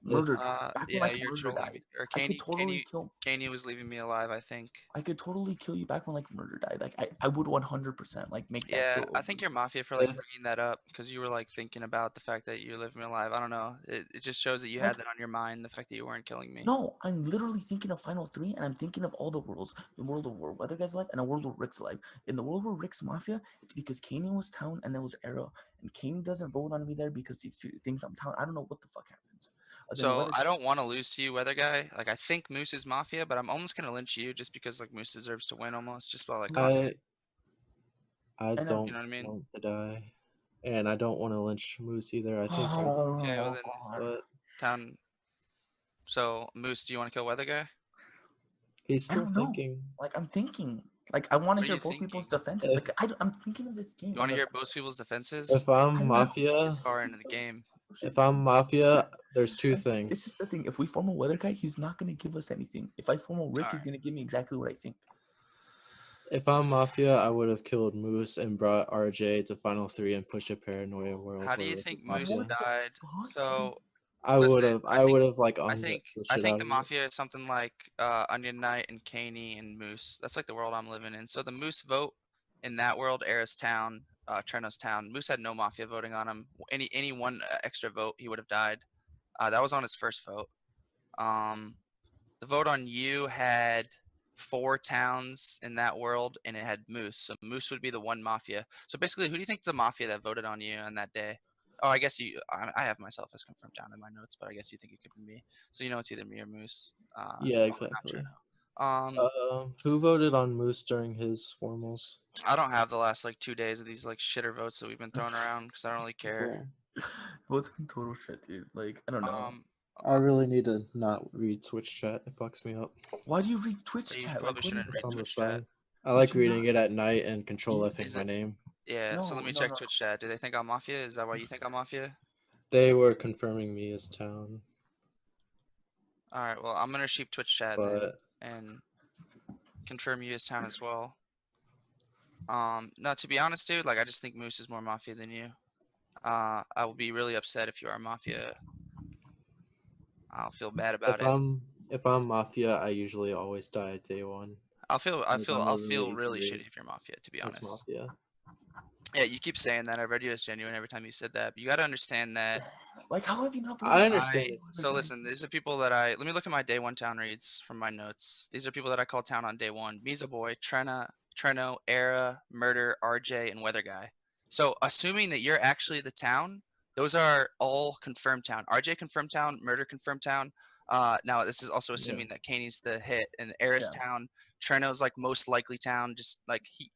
murder. Back when Yeah, like you're murder trolling. died. Or I could totally kill. Kanye was leaving me alive, I think. I could totally kill you back when like murder died. Like I would 100% like make that. Yeah, kill I think you're Mafia for like bringing that up because you were like thinking about the fact that you live me alive. I don't know. It just shows that you had Like- that on your mind, the fact that you weren't killing me. No, I'm literally thinking of Final 3, and I'm thinking of all the worlds. The world of where Weather Guy's alive, and a world where Rick's alive. In the world where Rick's Mafia, it's because Kaney was town, and there was Era, and Kaney doesn't vote on me there because he thinks I'm town. I don't know what the fuck happens. Then So Weather- I don't want to lose to you, Weather Guy. Like I think Moose is Mafia, but I'm almost gonna lynch you just because like Moose deserves to win almost, just by like content. I And, don't You know what I mean? want to die, and I don't want to lynch Moose either. I think. Okay, well then, but town. So Moose, do you want to kill Weather Guy? he's I still don't know. thinking. Like I'm thinking. Like I want to What are hear you both people's thinking? defenses. Like I'm thinking of this game. You want to I'm hear like, both people's defenses? If I'm I know. Mafia, This far into the game. if I'm Mafia, there's two This things. is the thing. If we form a Weather Guy, he's not gonna give us anything. If I form a Rick, he's Alright. gonna give me exactly what I think. If I'm Mafia, I would have killed Moose and brought RJ to Final 3 and pushed a Paranoia world. How do where you Rick think is Moose Mafia. died? So I listen, would have. I would have like I unged think the I shit think out the of it. Mafia is something like Onion Knight and Kaney and Moose. That's like the world I'm living in. So the Moose vote in that world, Era's town, Treno's town. Moose had no Mafia voting on him. Any one extra vote, he would have died. That was on his first vote. The vote on you had 4 towns in that world, and it had Moose. So Moose would be the one Mafia. So basically, who do you think is the Mafia that voted on you on that day? Oh, I guess you. I have myself as confirmed down in my notes, but I guess you think it could be me. So you know it's either me or Moose. Yeah, probably not exactly. Treno. Who voted on Moose during his formals? I don't have the last like 2 days of these like shitter votes that we've been throwing around because I don't really care. Both total shit, dude. Like I don't know. I really need to not read Twitch chat. It fucks me up. Why do you read Twitch You chat? probably Like, shouldn't It's read on the Twitch chat. side. I like reading it at night and control F Is my it- name. Yeah, so let me No, check no. Twitch chat. Do they think I'm Mafia? Is that why you think I'm Mafia? They were confirming me as town, Alright, well, I'm gonna sheep Twitch chat then but and confirm you as town as well. No, to be honest, dude, like I just think Moose is more Mafia than you. I will be really upset if you are Mafia. I'll feel bad about if I'm Mafia, I usually always die at day one. I'll feel Like, I'm a really really shitty if you're Mafia, to be That's honest. Mafia. Yeah, you keep saying that. I read you as genuine every time you said that. But you got to understand that. Like, how have you not? I understand. So listen, these are people that let me look at my day one town reads from my notes. These are people that I called town on day one: Misa Boy, Treno, Era, Murder, RJ, and Weather Guy. So assuming that you're actually the town, those are all confirmed town. RJ confirmed town, Murder confirmed town. Now this is also assuming that Kaney's the hit and Era's town. Treno's like most likely town, just like he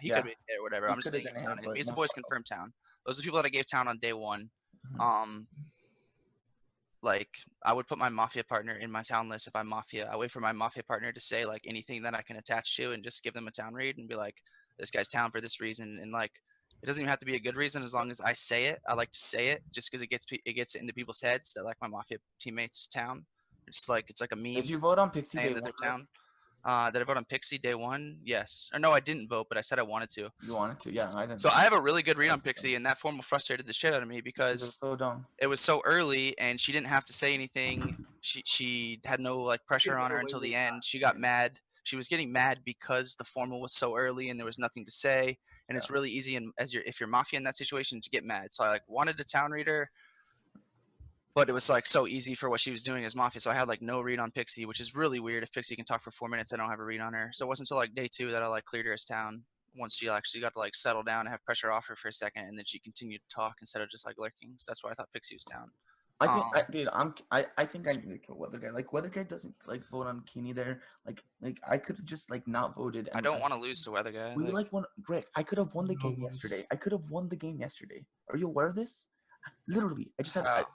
could be hit or whatever. He I'm just could've saying been town. hit, And but Misa most Boy's confirmed town. Those are the people that I gave town on day one. Mm-hmm. Like I would put my mafia partner in my town list if I'm mafia. I wait for my mafia partner to say like anything that I can attach to and just give them a town read and be like, this guy's town for this reason. And like, it doesn't even have to be a good reason as long as I say it. I like to say it just because it gets it into people's heads that like my mafia teammates' town. It's like a meme. Did you vote on Pixie saying day that one? their town. Did I vote on Pixie day one? Yes. Or no, I didn't vote, but I said I wanted to. You wanted to, yeah. I didn't. So I have a really good read on Pixie, and that formal frustrated the shit out of me because so dumb. It was so early, and she didn't have to say anything. She had no like pressure on her until the end. She got mad. She was getting mad because the formal was so early and there was nothing to say. And it's really easy, if you're mafia in that situation, to get mad. So I like wanted a town reader, but it was like so easy for what she was doing as mafia. So I had like no read on Pixie, which is really weird. If Pixie can talk for 4 minutes, I don't have a read on her. So it wasn't until like day 2 that I like cleared her as town. Once she actually got to like settle down and have pressure off her for a second, and then she continued to talk instead of just like lurking. So that's why I thought Pixie was down. I think, I think I need to kill Weather Guy. Like Weather Guy doesn't like vote on Kenny there. Like I could have just like not voted. I don't want to lose to Weather Guy. We like won. Rick, I could have won the game yesterday. I could have won the game yesterday. Are you aware of this? Literally, I just had.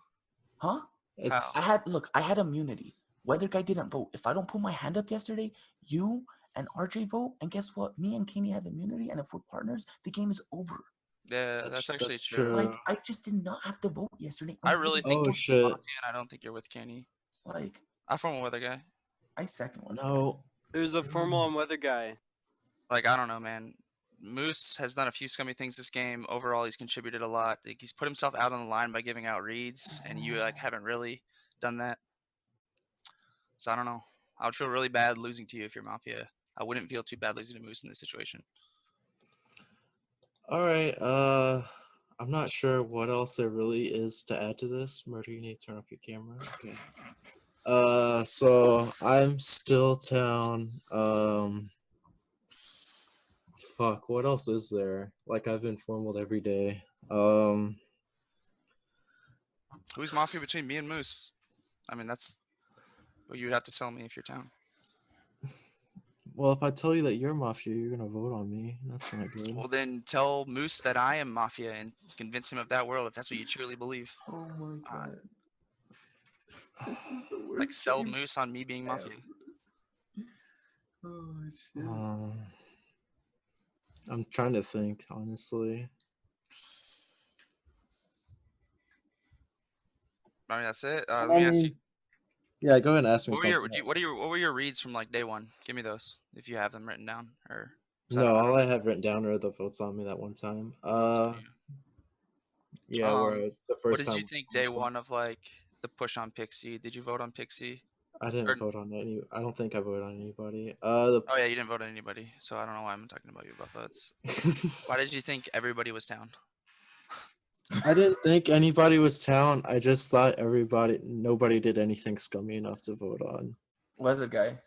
Huh? It's- I had immunity. Weather Guy didn't vote. If I don't put my hand up yesterday, you and RJ vote, and guess what? Me and Kenny have immunity, and if we're partners, the game is over. Yeah, that's actually true. Like I just did not have to vote yesterday. I really think Oh, you're shit. mafia, and I don't think you're with Kenny. Like I formal Weather Guy. I second one. No. There's a formal on Weather Guy. Like I don't know, man. Moose has done a few scummy things this game. Overall, he's contributed a lot. Like, he's put himself out on the line by giving out reads, and you like haven't really done that. So I don't know. I would feel really bad losing to you if you're mafia. I wouldn't feel too bad losing to Moose in this situation. All right. I'm not sure what else there really is to add to this. Murder, you need to turn off your camera. Okay. So I'm still town. Fuck. What else is there? Like I've been formaled every day. Who's mafia between me and Moose? I mean, that's what you would have to tell me if you're town. Well, if I tell you that you're mafia, you're gonna vote on me. That's not good. Well, then tell Moose that I am mafia and convince him of that world if that's what you truly believe. Oh my god. Like sell Moose on me being mafia. Oh shit. I'm trying to think, honestly. I mean, that's it. Let me ask you. Yeah, go ahead and ask me What something. were your reads from like day one? Give me those if you have them written down. Or No, all I have written down are the votes on me that one time. Yeah, where I was the first time. What did you think day one of like the push on Pixie? Did you vote on Pixie? I didn't vote on any. I don't think I voted on anybody. Oh yeah, you didn't vote on anybody, so I don't know why I'm talking about you about votes. Why did you think everybody was down? I didn't think anybody was town. I just thought nobody did anything scummy enough to vote on. Weather Guy,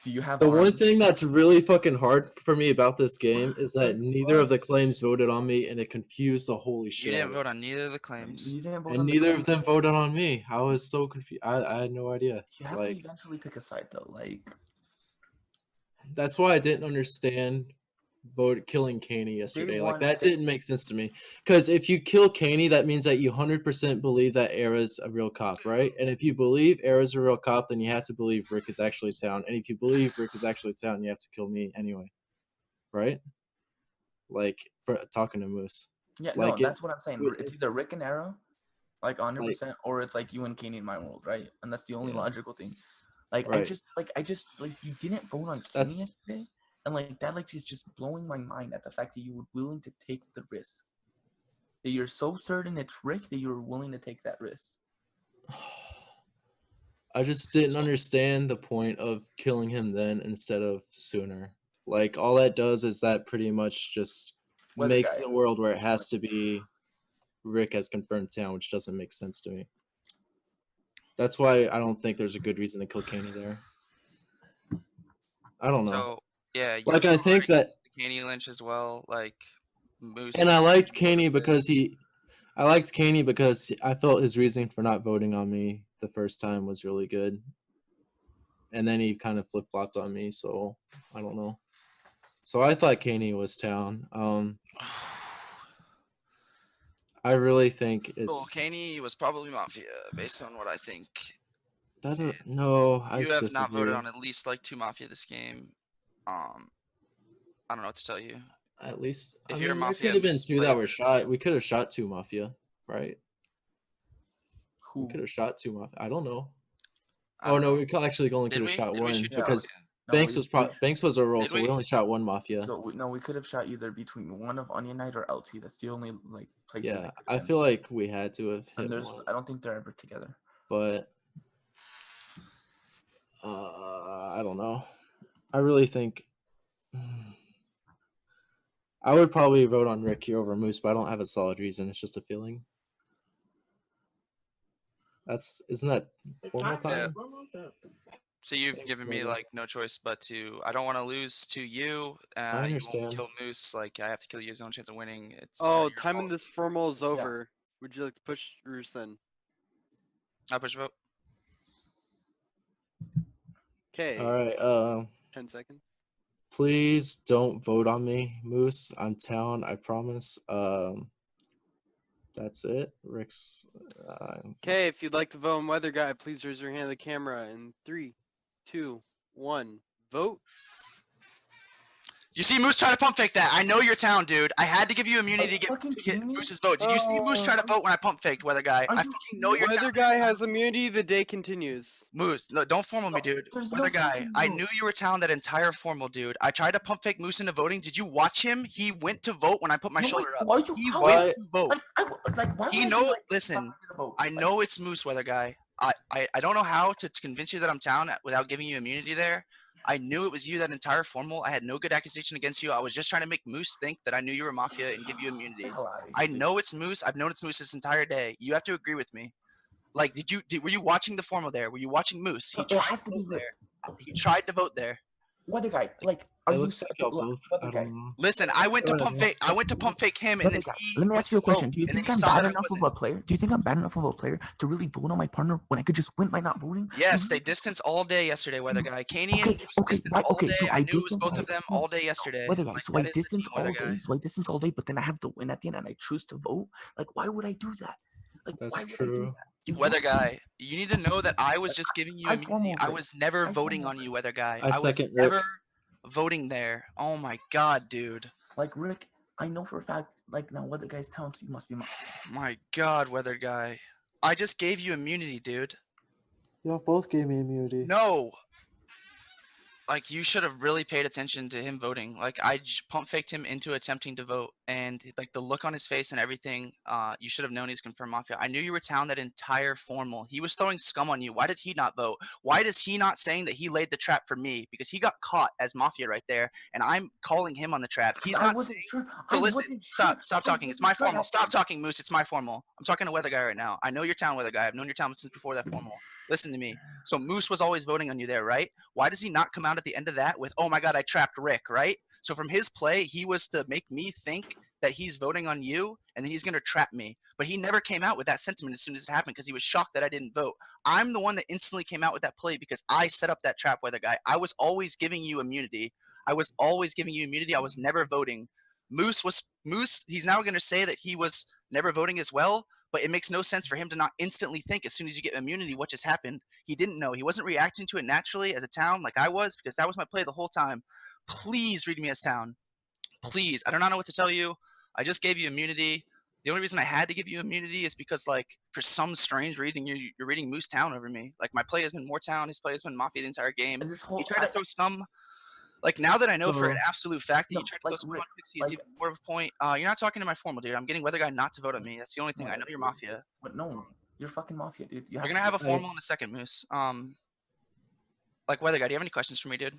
do you have the one thing that's really fucking hard for me about this game is that neither of the claims voted on me, and it confused the holy shit. You didn't vote on neither of the claims. You didn't vote and on neither of them voted on me. I was so confused. I had no idea. You have to eventually pick a side though. Like that's why I didn't understand killing Caney yesterday. Like that didn't make sense to me. Because if you kill Caney, that means that you 100% believe that Era's a real cop, right? And if you believe Era's a real cop, then you have to believe Rick is actually town. And if you believe Rick is actually town, you have to kill me anyway, right? Like for talking to Moose. Yeah, like no, that's what I'm saying. It's either Rick and Era, like 100%, or it's like you and Caney in my world, right? And that's the only logical thing. Like I just you didn't vote on Caney yesterday. And like that is just blowing my mind at the fact that you were willing to take the risk. That you're so certain it's Rick that you're willing to take that risk. I just didn't understand the point of killing him then instead of sooner. Like all that does is that pretty much just Weather makes guy. the world where it has to be Rick as confirmed town, which doesn't make sense to me. That's why I don't think there's a good reason to kill Caney there. I don't know. So yeah, you Like, I think that, Caney Lynch as well, like Moose. and I liked Caney because I felt his reasoning for not voting on me the first time was really good. And then he kind of flip-flopped on me, so I don't know. So I thought Caney was town. I really think Well, it's Caney was probably Mafia based on what I think. no. I You have disagree. not voted on at least like 2 Mafia this game. I don't know what to tell you. At least If I you're a mean, there Mafia, could have been Moose 2 that played were shot. We could have shot 2 Mafia, right? Who? We could have shot 2 Mafia. I don't know. I Oh don't no, know. we actually only Did could have we? shot Did we 1 shoot 2 because Mafia? No, Banks was a roll, Did so we we? only shot 1 Mafia. So we could have shot either between one of Onion Knight or LT. That's the only like places. Yeah, I feel like we had to have hit And there's, one, I don't think they're ever together. but I don't know. I really think I would probably vote on Rick here over Moose, but I don't have a solid reason. It's just a feeling. Isn't that formal time? So you've Thanks, given me Murder. like no choice but to. I don't want to lose to you. I You understand. won't kill Moose. Like I have to kill you. There's no chance of winning. It's Oh, your time in fault. this formal is over. Would you like to push Roos then? I push vote. Okay. All right. 10 seconds. Please don't vote on me, Moose. I'm town. I promise. That's it. Rick's. Okay, if you'd like to vote on Weather Guy, please raise your hand at the camera in 3, 2, 1. Vote. You see Moose try to pump fake that. I know your town, dude. I had to give you immunity to get Moose's vote. Did you see Moose try to vote when I pump faked Weather Guy? I fucking know your Weather town. Guy has immunity. The day continues. Moose, no, don't formal me, dude. Weather Guy, I knew you were town that entire formal, dude. I tried to pump fake Moose into voting. Did you watch him? He went to vote when I put my shoulder up. He went to vote. Listen, I know it's Moose, Weather Guy. I don't know how to convince you that I'm town without giving you immunity there. I knew it was you that entire formal. I had no good accusation against you. I was just trying to make Moose think that I knew you were Mafia and give you immunity. I know it's Moose. I've known it's Moose this entire day. You have to agree with me. Like, were you watching the formal there? Were you watching Moose? He tried to vote there. He tried to vote there. Weather Guy, like, are you Listen, I went to pump fake him, and then let me ask you a question. Do you think I'm bad enough of a player? Do you think I'm bad enough of a player to really vote on my partner when I could just win by not voting? Yes, they distanced all day yesterday, Weather Guy. Caney and Moose distanced all day. So I knew it was both of them all day yesterday. Weather Guy, Like, so I that is the distance team, all Weather day. Guy. So I distance all day, but then I have to win at the end, and I choose to vote. Like, why would I do that? Like, That's why would I do true. that? Weather Guy, you need to know that I was just giving you immunity. I was never voting on you, Weather Guy. I I was second Rick. never voting there. Oh my god, dude. Like, Rick, I know for a fact, like, now Weather Guy's town, so you must be mine. My god, Weather Guy. I just gave you immunity, dude. Y'all both gave me immunity. No. Like, you should have really paid attention to him voting. Like, I pump faked him into attempting to vote, and like the look on his face and everything, you should have known he's confirmed Mafia. I knew you were town that entire formal. He was throwing scum on you. Why did he not vote? Why is he not saying that he laid the trap for me? Because he got caught as Mafia right there, and I'm calling him on the trap. He's not saying. So listen, stop talking. It's my formal. Stop talking, Moose. It's my formal. I'm talking to Weather Guy right now. I know your town, Weather Guy. I've known your town since before that formal. Listen to me. So Moose was always voting on you there, right? Why does he not come out at the end of that with, oh my god, I trapped Rick, right? So from his play, he was to make me think that he's voting on you and then he's going to trap me. But he never came out with that sentiment as soon as it happened because he was shocked that I didn't vote. I'm the one that instantly came out with that play because I set up that trap, Weather Guy. I was always giving you immunity. I was never voting. Moose, he's now going to say that he was never voting as well. But it makes no sense for him to not instantly think as soon as you get immunity what just happened. He didn't know. He wasn't reacting to it naturally as a town like I was because that was my play the whole time. Please read me as town. Please. I do not know what to tell you. I just gave you immunity. The only reason I had to give you immunity is because, like, for some strange reading, you're reading Moose Town over me. Like, my play has been more Town. His play has been Mafia the entire game. He tried to throw scum. Like, now that I know for an absolute fact that you tried to throw scum on Pixie, it's even more of a point. You're not talking to my formal, dude. I'm getting Weather Guy not to vote on me. That's the only thing. I know you're Mafia. But no, you're fucking Mafia, dude. We're going to have a formal in a second, Moose. Like, Weather Guy, do you have any questions for me, dude?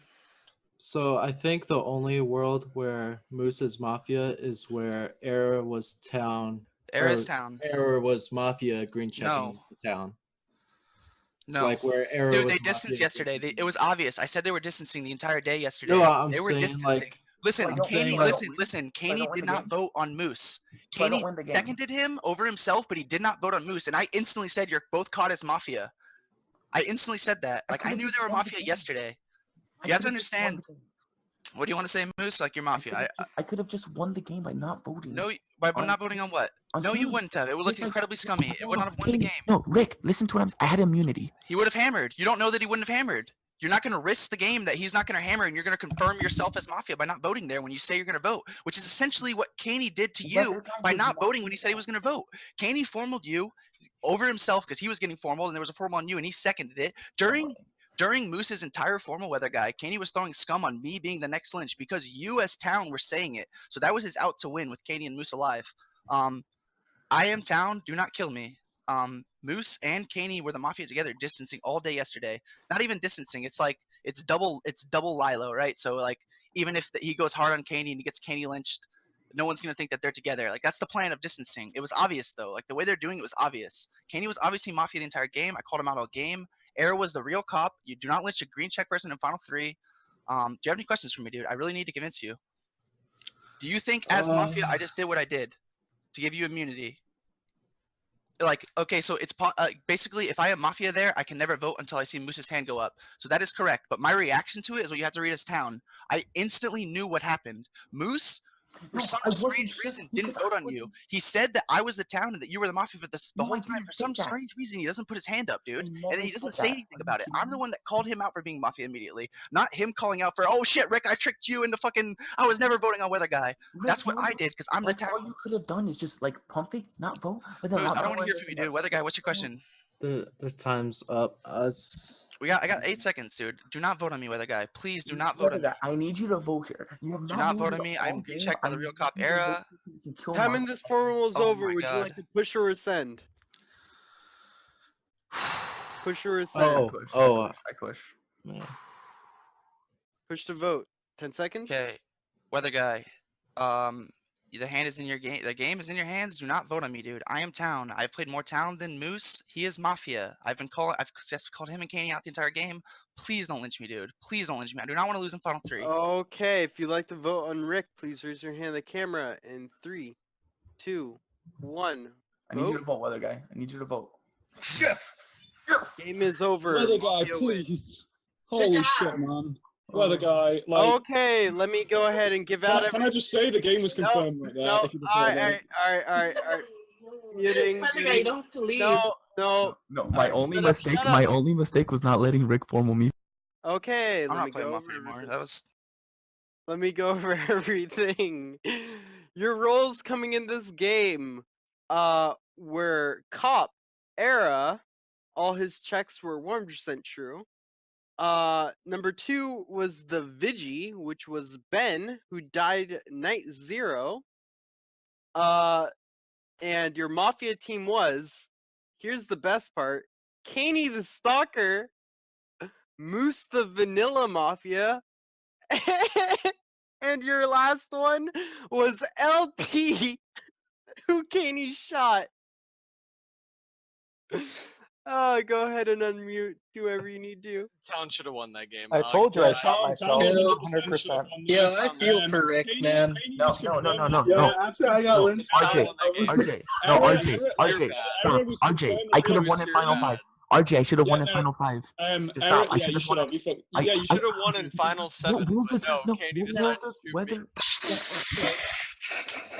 So I think the only world where Moose is Mafia is where Era was town. Era's town. Era was Mafia green checking No. the town. No. Like where Era Dude, was they distanced Mafia. yesterday. It was obvious. I said they were distancing the entire day yesterday. No, I'm they were saying distancing. like. Listen, I'm Caney, saying, like, listen. Caney don't win did the not game? vote on Moose. So I don't Caney win the game. seconded him over himself, but he did not vote on Moose. And I instantly said, "You're both caught as Mafia." I instantly said that. Like I could've knew just they were won the Mafia game. yesterday. I You have to could've just won understand. the game. What do you want to say, Moose? Like you're Mafia. I could have just won the game by not voting. No, by on- not voting on what? on No, you Kenny. wouldn't have. It would look He's like- incredibly scummy. It would not have won the Kenny- game. No, Rick, listen to what I had immunity. He would have hammered. You don't know that he wouldn't have hammered. You're not going to risk the game that he's not going to hammer, and you're going to confirm yourself as Mafia by not voting there when you say you're going to vote, which is essentially what Caney did to you by not voting when he said he was going to vote. Caney formaled you over himself because he was getting formal, and there was a formal on you, and he seconded it. During Moose's entire formal weather guy, Caney was throwing scum on me being the next lynch because you as town were saying it. So that was his out to win with Caney and Moose alive. I am town. Do not kill me. Moose and Caney were the Mafia together, distancing all day yesterday. Not even distancing. It's like it's double Lilo, right? So like even if he goes hard on Caney and he gets Caney lynched, no one's gonna think that they're together. Like that's the plan of distancing. It was obvious though. Like the way they're doing it was obvious. Caney was obviously Mafia the entire game. I called him out all game. Era was the real cop. You do not lynch a green check person in Final 3. Do you have any questions for me, dude? I really need to convince you. Do you think as Mafia I just did what I did to give you immunity? Like, okay, so it's basically if I am Mafia there, I can never vote until I see Moose's hand go up. So that is correct. But my reaction to it is what you have to read as town. I instantly knew what happened. Moose, for some strange reason, didn't vote on you. He said that I was the town and that you were the Mafia for the whole time. For some strange reason, he doesn't put his hand up, dude. And then he doesn't say anything about it. I'm the one that called him out for being Mafia immediately. Not him calling out for, oh shit, Rick, I tricked you into fucking, I was never voting on Weather Guy. That's what I did because I'm the town. All you could have done is just like pump it, not vote. But then Moose, I don't want to hear from you, dude. Weather Guy, what's your question? The time's up. I got 8 seconds, dude. Do not vote on me, Weather Guy. Please do not vote on me. I need you to vote here. You have Do not vote on me. I'm green checked by the real cop Era. Time in this formal is Oh over. my Would God. you like to push or rescind? Push or rescind? I push. Yeah. Push to vote. 10 seconds? Okay, Weather Guy. The hand is in your game. The game is in your hands. Do not vote on me, dude. I am town. I've played more town than Moose. He is Mafia. I've just called him and Caney out the entire game. Please don't lynch me, dude. Please don't lynch me. I do not want to lose in Final 3. Okay, if you'd like to vote on Rick, please raise your hand at the camera in 3, 2, 1. I need you to vote, Weather Guy. I need you to vote. Yes! Game is over. Weather Guy, Mafia wins. please. Holy shit, man. Weather Guy, like. Okay, let me go ahead and give out. Can I just say the game was confirmed right there? No, if you all prefer that. right. Muting. Weather Guy, you don't have to leave. No. My only Shut up, mistake. shut My up. only mistake was not letting Rick formal me. Okay, I'm let not me playing go Mafia over. anymore. That was. Let me go over everything. Your roles coming in this game, were cop, Era. All his checks were 100% true. Number 2 was the Vigi, which was Ben, who died night 0. And your Mafia team was, here's the best part, Caney the Stalker, Moose the Vanilla Mafia, and your last one was LT, who Caney shot. Go ahead and unmute. Do whatever you need to. Town should have won that game. I told you I shot myself 100%. Yeah, I feel for Rick, man. No. After I got lynched, RJ, stop. RJ, I could have won in Final 5. RJ, I should have won in Final 5. Just stop. I should have won. You should have won in Final 7. What rules does Caney decided to whether?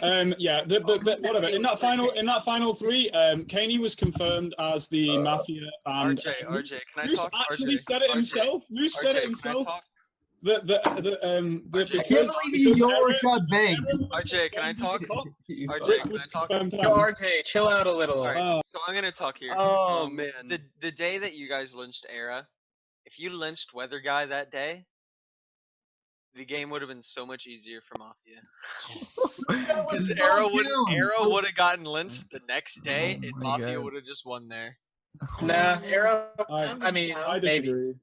Whatever. In that final 3, Caney was confirmed as the Mafia, and RJ, can I Moose talk? actually RJ, said it himself. Moose said it himself. I Because you shot Banks. RJ, can I talk? RJ, Rick can was I talk? confirmed. Yo, RJ, chill out a little. Alright, so I'm gonna talk here. Oh, man. The day that you guys lynched Era, if you lynched Weather Guy that day, the game would have been so much easier for Mafia. Because Era would have gotten lynched the next day, and Mafia would have just won there. Nah, Arrow. I mean, I maybe. disagree.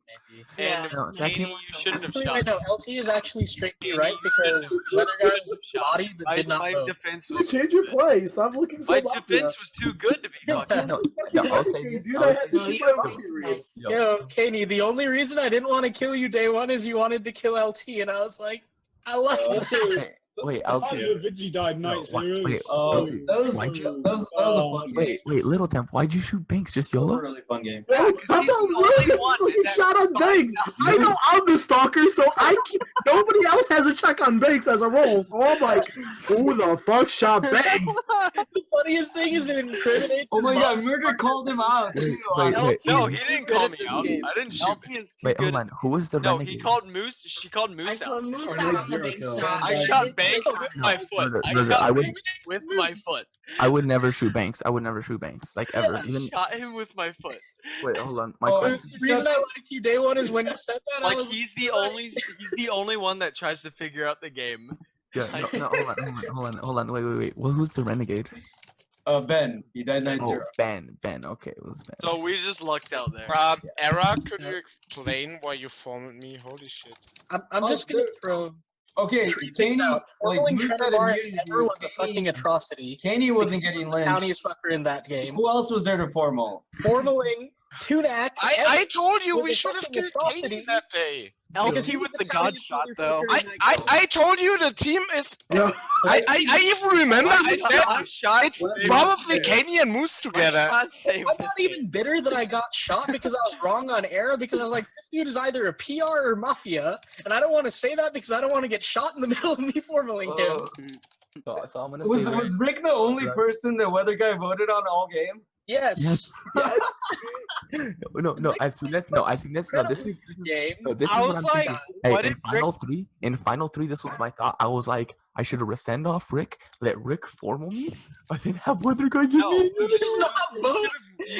Yeah. No, that game was so shouldn't have Actually, shot. wait, no, LT is actually strictly right because Weather Guy was a body that did not My vote. defense You was change your play. Stop looking so my mafia. defense was too good to be fucking. No, I'll say this. Dude, I'll I say had to this. shoot my mafia read. Yo, Kaney, the only reason I didn't want to kill you day one is you wanted to kill LT, and I was like, I love you. Wait, The fact LT. that Vigi died night wait, zero wait, is LT. That was a fun game. Wait, Little Temp, why'd you shoot Banks? Just That was a YOLO? really fun game. How about Williams fucking shot on Banks? I know I'm the stalker, so nobody else has a check on Banks as a roll. So I'm like, who the fuck shot Banks? The funniest thing is it incriminates. Oh my his god, mom. Murder called him out. Wait, No, he didn't call me out. I didn't shoot. LT is too Wait, good. hold on. Who was the No, renegade? he called Moose. She called Moose I out. called Moose Or out like on the zero big kill. shot. I did shot take Banks a with shot. my foot. Murder, I murder, shot I would- Banks with my foot. I would never shoot Banks. I would never shoot Banks. Like, ever. I Even. shot him with my foot. Wait, hold on. My Oh, question. The reason I liked you day one is when you said that, I Like was he's the only one that tries to figure out the game. Yeah, no, hold on. Wait. Well, who's the renegade? Ben. He died 9-0. Oh, Ben. Okay, it was Ben. So we just lucked out there. Era, could you explain why you formed me? Holy shit. I'm just gonna throw. Okay, Kaney, like Following you Trevor said Lawrence immediately, ever was a fucking atrocity. Kaney wasn't getting lynched. County's fucker in that game. Who else was there to formal? Formaling, Tunak. I told you was we a should have fucking killed atrocity. Kaney that day. LT with the god shot though. I told you the team is. Yeah. I even remember I said it's probably Yeah. Kenny and Moose together. I'm not even bitter that I got shot because I was wrong on Era because I was like, this dude is either a PR or Mafia, and I don't want to say that because I don't want to get shot in the middle of me formaling him. So I'm gonna Was say Rick the only person that Weather Guy voted on all game? Yes. No, I've seen this. No, This is game. this I is was what I'm like, thinking. Hey, what in if final three, this was my thought. I was like, I should have send off Rick, let Rick formal me, but then have Weather Guy get me. Just not vote.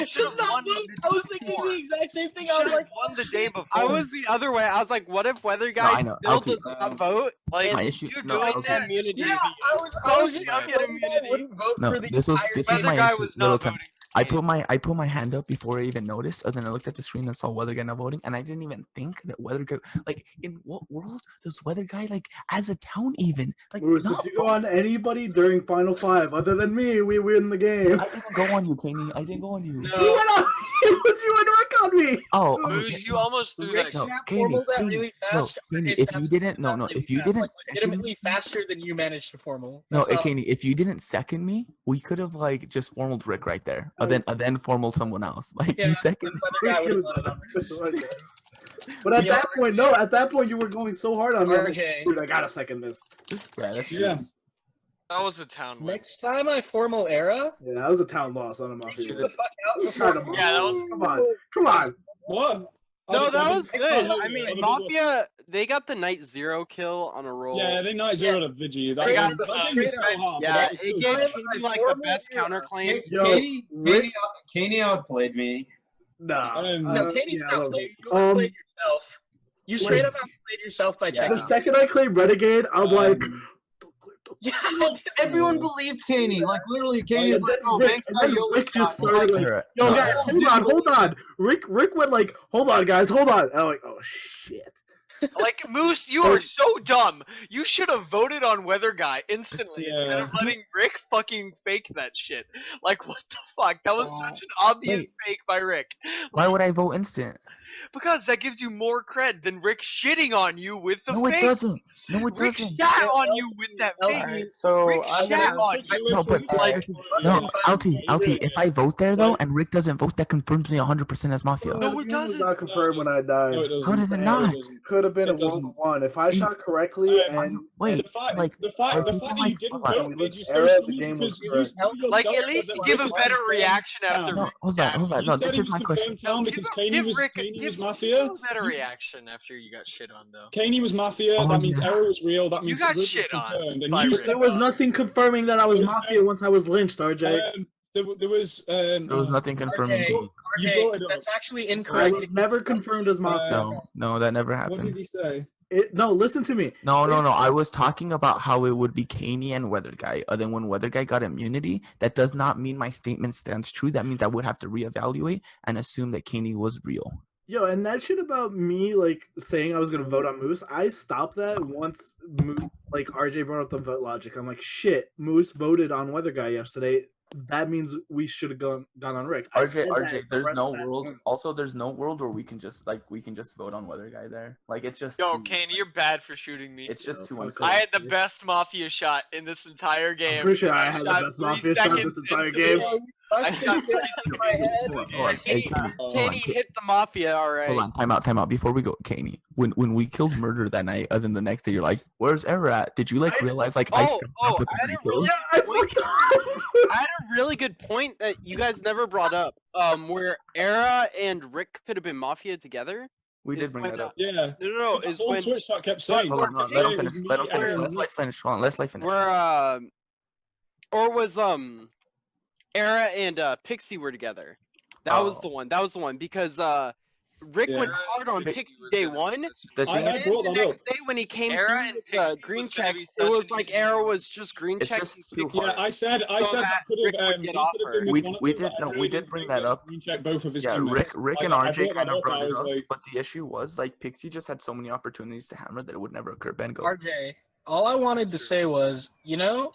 Just not vote. I was thinking the exact same thing. I was like, won the day before. I was the other way. I was like, what if Weather I Guy know. still Okay. does not vote? Like, My issue. you No, doing okay. that? Immunity. yeah, I was Both just get immunity. wouldn't vote No, for the this was Weather my Guy issue. was Little not time. voting. I put my hand up before I even noticed, and then I looked at the screen and saw Weather Guy not voting, and I didn't even think that Weather Guy, like, in what world does Weather Guy, like, as a town even, like, Bruce, not if you go on anybody during Final Five other than me, we win the game. I didn't go on you, Kaney. I didn't go on you. You went on. It was you and Rick on me. Oh, Moose, you almost threw Rick that. snap Kaney, formal that Kaney, really no, fast. Kaney, Rick if you snaps didn't, formal no, that if really you fast, didn't like, second legitimately faster than you managed to formal. No, That's not- Kaney, if you didn't second me, we could have like just formaled Rick right there, and then formaled someone else. Like Yeah, you second. Weather Guy would've voted on Rick. But at that point, no. At that point, you were going so hard on me. I'm like, RJ. dude, I gotta second this. Yeah, that's true. Yeah. That was a town win. Next time I formal Era, Yeah, that was a town loss on a get mafia. the fuck out Try before to Yeah, that was. Come on. What? No, that was good. I I mean, didn't- Mafia, they got the night zero kill on a roll. Yeah, they 9-0 to Vigi. That They got game, the- that game was so hard. Yeah, That's it good. gave Time Kenny I like the formal best era. counterclaim. Yo, Kaney outplayed me. Nah. No, Katie, yeah, outplayed you. um, Outplayed yourself. You straight up outplayed yourself by checking. the second I claimed Renegade, I'm like, Yeah, Everyone believed Kaney. Like literally, Kaney's like, "Oh, Rick, Banks and got then YOLO Rick just shot." started like, Alright, yo no, guys, hold on. Rick went like, hold on guys, hold on. And I'm like, oh shit. Like Moose, you are so dumb. You should have voted on Weather Guy instantly instead of letting Rick fucking fake that shit. Like what the fuck? That was such an obvious Wait. fake by Rick. Why would I vote instant? Because that gives you more cred than Rick shitting on you with the No, fake. it doesn't. No, it Rick doesn't. shat on you with that fake. Alright, so Rick I'm shat gonna. on you. No, but no, LT. If I vote there though, and Rick doesn't vote, that confirms me 100% as Mafia. No, it The game was doesn't. not confirmed when I died. No, it doesn't. How does it No, not? doesn't. Could have been a It doesn't. 1-1 if I shot correctly and Wait, The fact, like, the fact are that people you like- didn't hold vote on. made you so Era, the stupid game was because you Like yourself at least that give a Rick better was reaction after No, Rick hold on, shat. hold on. You No, said this he is was my question. confirmed town because Kaney was Mafia. Give a better reaction after you got shit on though. Kaney was Mafia. Oh, that means yeah. Error was real. That You means got Rick was shit on confirmed. And by you Rick. said there was nothing confirming that I was Mafia once I was lynched, RJ. there was There was nothing confirming. RJ, You RJ, brought it up. that's actually I incorrect. was never confirmed as Mafia. No, that never What did happened. he say? No, listen to me. No. I was talking about how it would be Caney and Weather Guy. Then when Weather Guy got immunity, that does not mean my statement stands true. That means I would have to reevaluate and assume that Caney was real. Yo, and that shit about me like saying I was gonna vote on Moose, I stopped that once like RJ brought up the vote logic. I'm like, shit, Moose voted on Weather Guy yesterday. That means we should have gone on Rick. RJ, there's no world. Also, there's no world where we can just vote on Weather Guy there. Like it's just. Yo, Kane, you're bad for shooting me. It's just too unsafe. I had the best Mafia shot in this entire game. I'm pretty sure I had the best Mafia shot this entire game. I shot 3 in my head. Caney hit the Mafia, alright. Hold on, time out. Before we go, Caney, when we killed Murder that night, other than the next day, you're like, "Where's Era at?" Did you realize I had a really good point that you guys never brought up. Where Era and Rick could have been Mafia together. We did bring that up. Yeah. No. Is when Twitch chat kept saying. Hold on, let him finish. Let's finish. Hold on, let's finish. Where or was Era and Pixie were together. That was the one because Rick went hard on Pixie day one. The thing is, the next day when he came through the green checks, it was like Era was just green checks. Yeah, I said that could have we did bring that up. Green check both of his teammates. Rick and RJ kind of brought it up, like... but the issue was like Pixie just had so many opportunities to hammer that it would never occur. Ben, go. RJ, all I wanted to say was,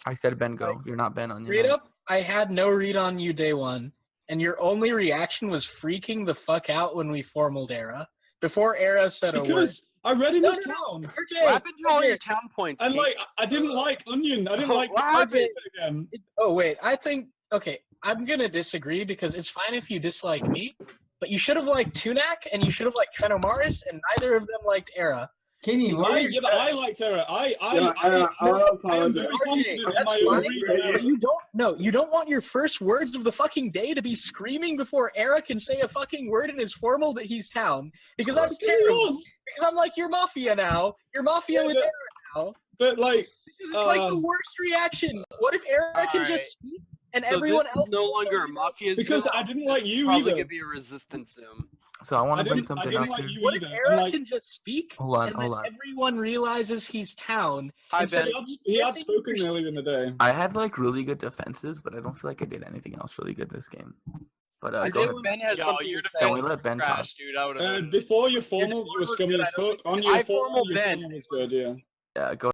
I said Ben, go. You're not Ben on your. Straight up, I had no read on you day one. And your only reaction was freaking the fuck out when we formaled Era. Before Era said a word. Because I read in this town. What happened to all your town points? And I didn't like Onion. I didn't like again. Oh wait, I'm gonna disagree because it's fine if you dislike me, but you should have liked Tunak and you should have liked Trenomaris, and neither of them liked Era. Kenny, why? Yeah, but I liked Era. I am very confident in my read. You don't want your first words of the fucking day to be screaming before Era can say a fucking word in his formal that he's town, because that's terrible. Because I'm like, you're Mafia now. You're Mafia with Era now. But it's like the worst reaction. What if Era can just speak and everyone else no longer a Mafia? Because I didn't like you probably either. Could be a resistance Zoom. So I want to bring something up here. What if Era can just speak hold on. everyone realizes he's town? Hi, Ben. He had spoken earlier in the day. I had really good defenses, but I don't feel like I did anything else really good this game. But I think Ben has something to say. Can we let Ben talk? Before your formal, you were scummy as fuck. On your formal, Ben. was good, yeah. Yeah, go.